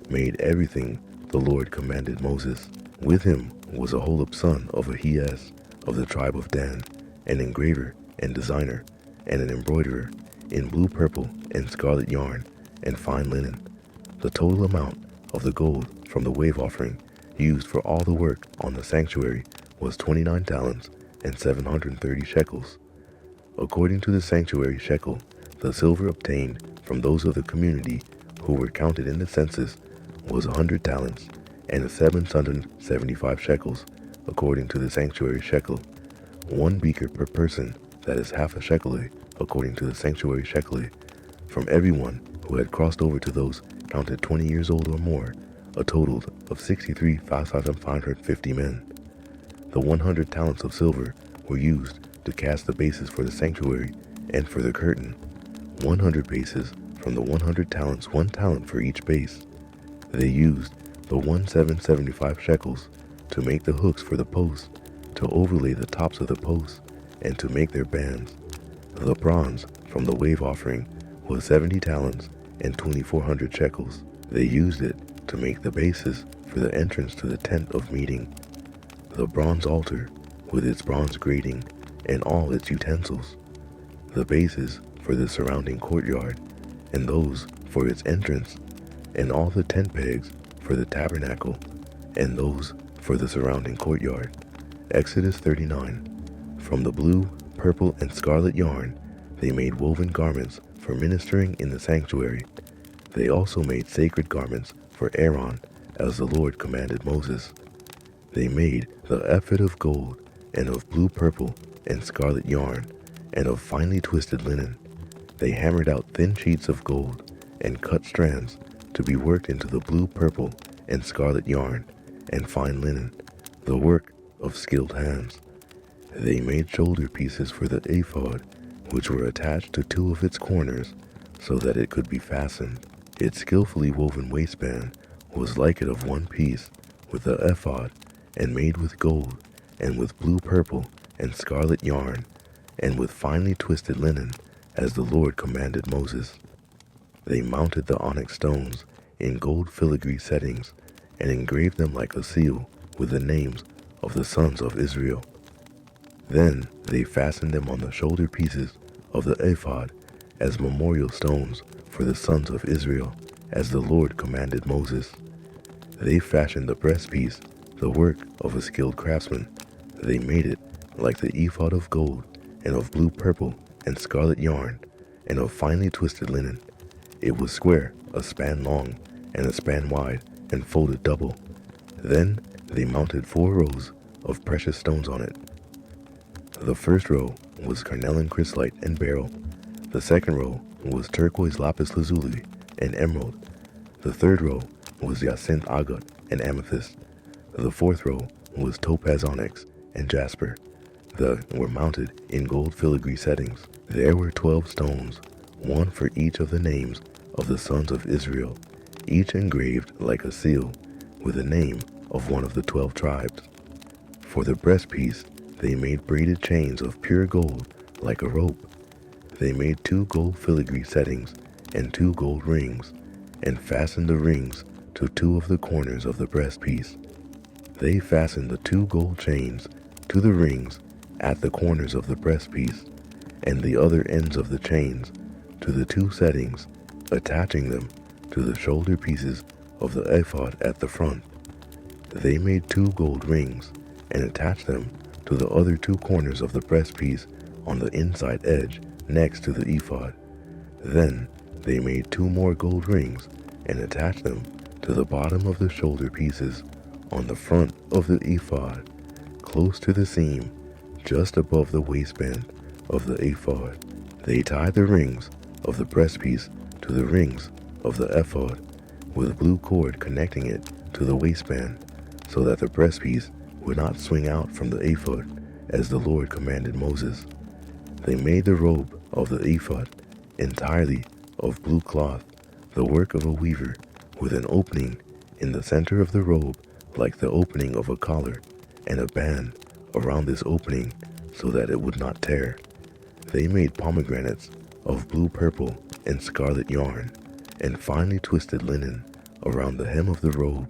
made everything the Lord commanded Moses. With him was Aholab son of Ahias, of the tribe of Dan, an engraver and designer, and an embroiderer, in blue, purple, and scarlet yarn, and fine linen. The total amount of the gold from the wave offering used for all the work on the sanctuary was 29 talents and 730 shekels. According to the sanctuary shekel, the silver obtained from those of the community who were counted in the census was 100 talents and 775 shekels, according to the sanctuary shekel. 1 beaker per person, that is half a shekel, according to the sanctuary shekel, from everyone who had crossed over to those counted 20 years old or more, a total of 63,550 men. The 100 talents of silver were used to cast the bases for the sanctuary and for the curtain. 100 bases from the 100 talents, 1 talent for each base. They used the 775 shekels to make the hooks for the posts, to overlay the tops of the posts, and to make their bands. The bronze from the wave offering was 70 talents and 2,400 shekels. They used it to make the bases for the entrance to the tent of meeting. The bronze altar with its bronze grating and all its utensils. The bases for the surrounding courtyard, and those for its entrance, and all the tent pegs for the tabernacle, and those for the surrounding courtyard. Exodus 39. From the blue, purple, and scarlet yarn, they made woven garments for ministering in the sanctuary. They also made sacred garments for Aaron, as the Lord commanded Moses. They made the ephod of gold, and of blue, purple, and scarlet yarn, and of finely twisted linen. They hammered out thin sheets of gold, and cut strands to be worked into the blue, purple, and scarlet yarn, and fine linen, the work of skilled hands. They made shoulder pieces for the ephod, which were attached to 2 of its corners, so that it could be fastened. Its skillfully woven waistband was like it of 1 piece, with the ephod, and made with gold, and with blue, purple, and scarlet yarn, and with finely twisted linen, as the Lord commanded Moses. They mounted the onyx stones in gold filigree settings, and engraved them like a seal with the names of the sons of Israel. Then they fastened them on the shoulder pieces of the ephod as memorial stones for the sons of Israel, as the Lord commanded Moses. They fashioned the breastpiece, the work of a skilled craftsman. They made it like the ephod of gold, and of blue, purple, and scarlet yarn, and of finely twisted linen. It was square, a span long, and a span wide, and folded double. Then they mounted 4 rows of precious stones on it. The first row was carnelian chrysolite and beryl. The second row was turquoise lapis lazuli and emerald. The third row was jacinth agate and amethyst. The fourth row was topaz onyx and jasper. They were mounted in gold filigree settings. There were 12 stones, 1 for each of the names of the sons of Israel, each engraved like a seal, with the name of one of the 12 tribes. For the breastpiece, they made braided chains of pure gold like a rope. They made 2 gold filigree settings and 2 gold rings, and fastened the rings to 2 of the corners of the breastpiece. They fastened the 2 gold chains to the rings at the corners of the breastpiece, and the other ends of the chains to the 2 settings, attaching them to the shoulder pieces of the ephod at the front. They made 2 gold rings and attached them to the other 2 corners of the breastpiece on the inside edge next to the ephod. Then they made 2 more gold rings and attached them to the bottom of the shoulder pieces on the front of the ephod, close to the seam, just above the waistband of the ephod. They tied the rings of the breastpiece to the rings of the ephod, with blue cord connecting it to the waistband, so that the breastpiece would not swing out from the ephod, as the Lord commanded Moses. They made the robe of the ephod entirely of blue cloth, the work of a weaver, with an opening in the center of the robe like the opening of a collar, and a band around this opening so that it would not tear. They made pomegranates of blue, purple, and scarlet yarn, and finely twisted linen around the hem of the robe.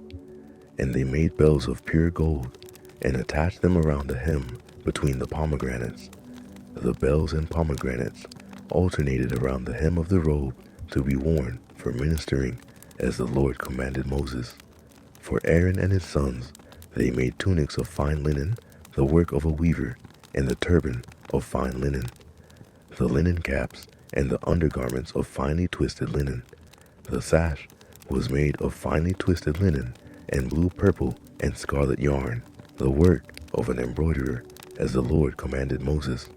And they made bells of pure gold, and attached them around the hem between the pomegranates. The bells and pomegranates alternated around the hem of the robe to be worn for ministering as the Lord commanded Moses. For Aaron and his sons, they made tunics of fine linen, the work of a weaver, and the turban of fine linen, the linen caps and the undergarments of finely twisted linen. The sash was made of finely twisted linen and blue, purple, and scarlet yarn, the work of an embroiderer, as the Lord commanded Moses.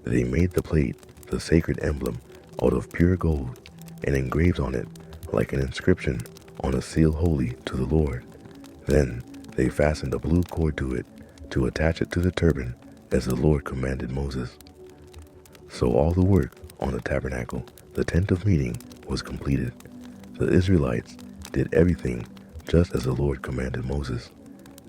They made the plate, the sacred emblem, out of pure gold, and engraved on it, like an inscription on a seal holy to the Lord. Then they fastened a blue cord to it, to attach it to the turban, as the Lord commanded Moses. So all the work on the tabernacle, the tent of meeting, was completed. The Israelites did everything just as the Lord commanded Moses.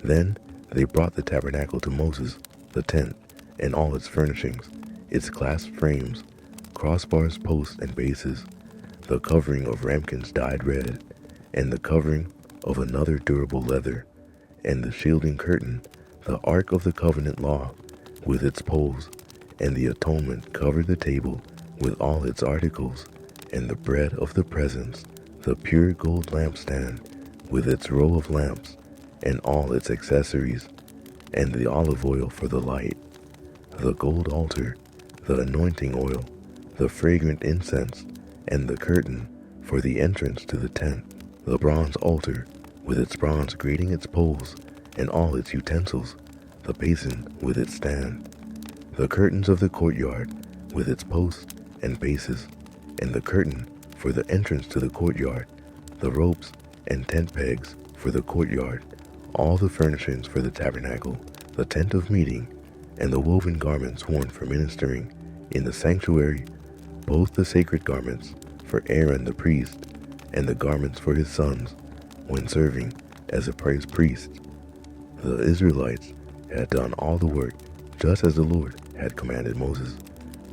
Then they brought the tabernacle to Moses, the tent, and all its furnishings, its clasp frames, crossbars, posts, and bases, the covering of ramekins dyed red, and the covering of another durable leather, and the shielding curtain, the ark of the covenant law, with its poles, and the atonement covered the table with all its articles, and the bread of the presence, the pure gold lampstand, with its row of lamps, and all its accessories, and the olive oil for the light, the gold altar, the anointing oil, the fragrant incense, and the curtain for the entrance to the tent, the bronze altar, with its bronze grating its poles, and all its utensils, the basin with its stand, the curtains of the courtyard, with its posts and bases, and the curtain for the entrance to the courtyard, the ropes and tent pegs for the courtyard, all the furnishings for the tabernacle, the tent of meeting, and the woven garments worn for ministering in the sanctuary, both the sacred garments for Aaron the priest, and the garments for his sons when serving as a praise priest. The Israelites had done all the work just as the Lord had commanded Moses.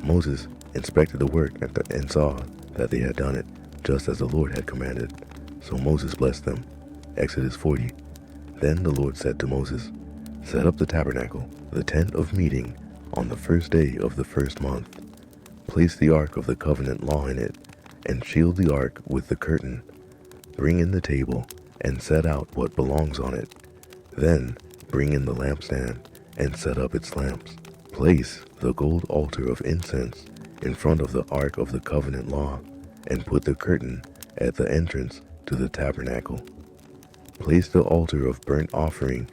Moses inspected the work and saw that they had done it just as the Lord had commanded. So Moses blessed them. Exodus 40. Then the Lord said to Moses, "Set up the tabernacle, the tent of meeting, on the first day of the first month. Place the ark of the covenant law in it, and shield the ark with the curtain. Bring in the table, and set out what belongs on it. Then bring in the lampstand, and set up its lamps. Place the gold altar of incense in front of the ark of the covenant law, and put the curtain at the entrance to the tabernacle. Place the altar of burnt offering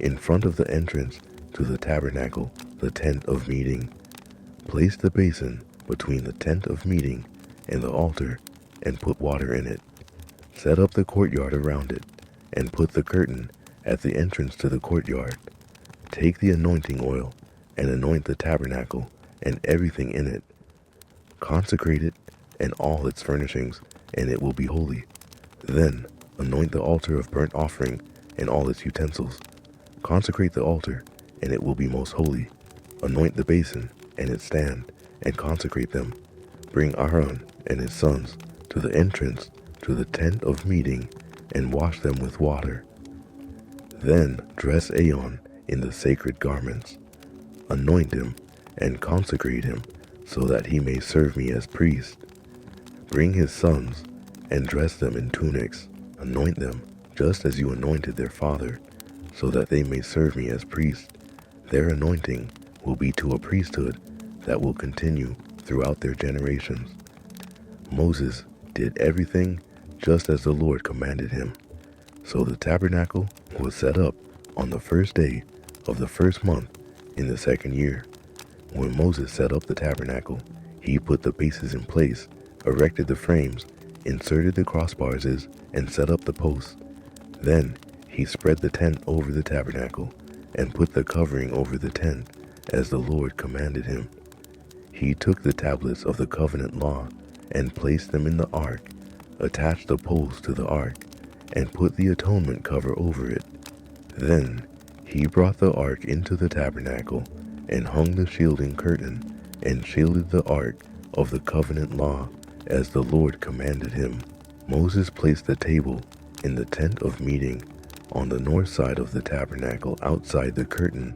in front of the entrance to the tabernacle, the tent of meeting. Place the basin between the tent of meeting and the altar, and put water in it. Set up the courtyard around it, and put the curtain at the entrance to the courtyard. Take the anointing oil, and anoint the tabernacle and everything in it. Consecrate it and all its furnishings, and it will be holy. Then anoint the altar of burnt offering and all its utensils. Consecrate the altar, and it will be most holy. Anoint the basin and its stand, and consecrate them. Bring Aaron and his sons to the entrance to the tent of meeting, and wash them with water. Then dress Aaron in the sacred garments. Anoint him and consecrate him, so that he may serve me as priest. Bring his sons and dress them in tunics. Anoint them just as you anointed their father, so that they may serve me as priests. Their anointing will be to a priesthood that will continue throughout their generations." Moses did everything just as the Lord commanded him. So the tabernacle was set up on the first day of the first month in the second year. When Moses set up the tabernacle, he put the bases in place, erected the frames, inserted the crossbars, and set up the posts. Then he spread the tent over the tabernacle, and put the covering over the tent, as the Lord commanded him. He took the tablets of the covenant law, and placed them in the ark, attached the poles to the ark, and put the atonement cover over it. Then he brought the ark into the tabernacle, and hung the shielding curtain, and shielded the ark of the covenant law, as the Lord commanded him. Moses placed the table in the tent of meeting on the north side of the tabernacle outside the curtain,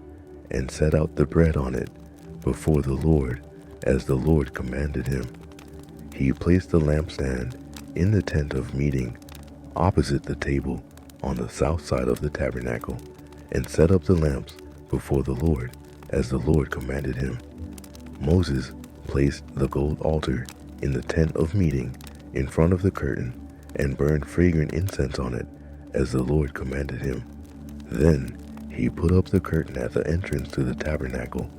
and set out the bread on it before the Lord, as the Lord commanded him. He placed the lampstand in the tent of meeting opposite the table on the south side of the tabernacle, and set up the lamps before the Lord, as the Lord commanded him. Moses placed the gold altar in the tent of meeting in front of the curtain, and burned fragrant incense on it, as the Lord commanded him. Then he put up the curtain at the entrance to the tabernacle.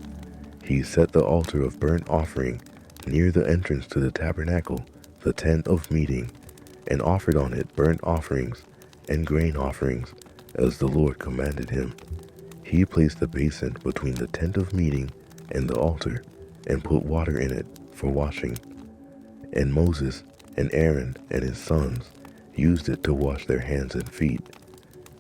He set the altar of burnt offering near the entrance to the tabernacle, the tent of meeting, and offered on it burnt offerings and grain offerings, as the Lord commanded him. He placed the basin between the tent of meeting and the altar, and put water in it for washing. And Moses and Aaron and his sons used it to wash their hands and feet.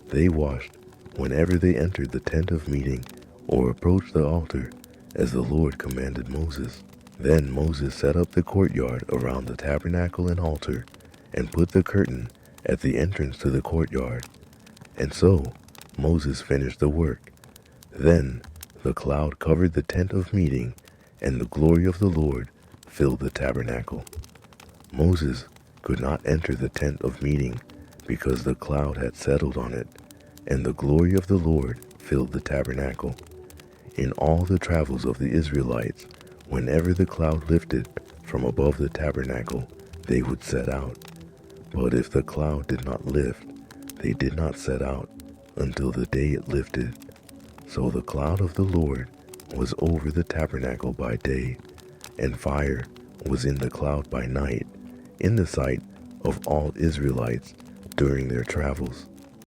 They washed whenever they entered the tent of meeting or approached the altar, as the Lord commanded Moses. Then Moses set up the courtyard around the tabernacle and altar, and put the curtain at the entrance to the courtyard. And so Moses finished the work. Then the cloud covered the tent of meeting, and the glory of the Lord filled the tabernacle. Moses could not enter the tent of meeting, because the cloud had settled on it, and the glory of the Lord filled the tabernacle. In all the travels of the Israelites, whenever the cloud lifted from above the tabernacle, they would set out. But if the cloud did not lift, they did not set out until the day it lifted. So the cloud of the Lord was over the tabernacle by day, and fire was in the cloud by night, in the sight of all Israelites during their travels.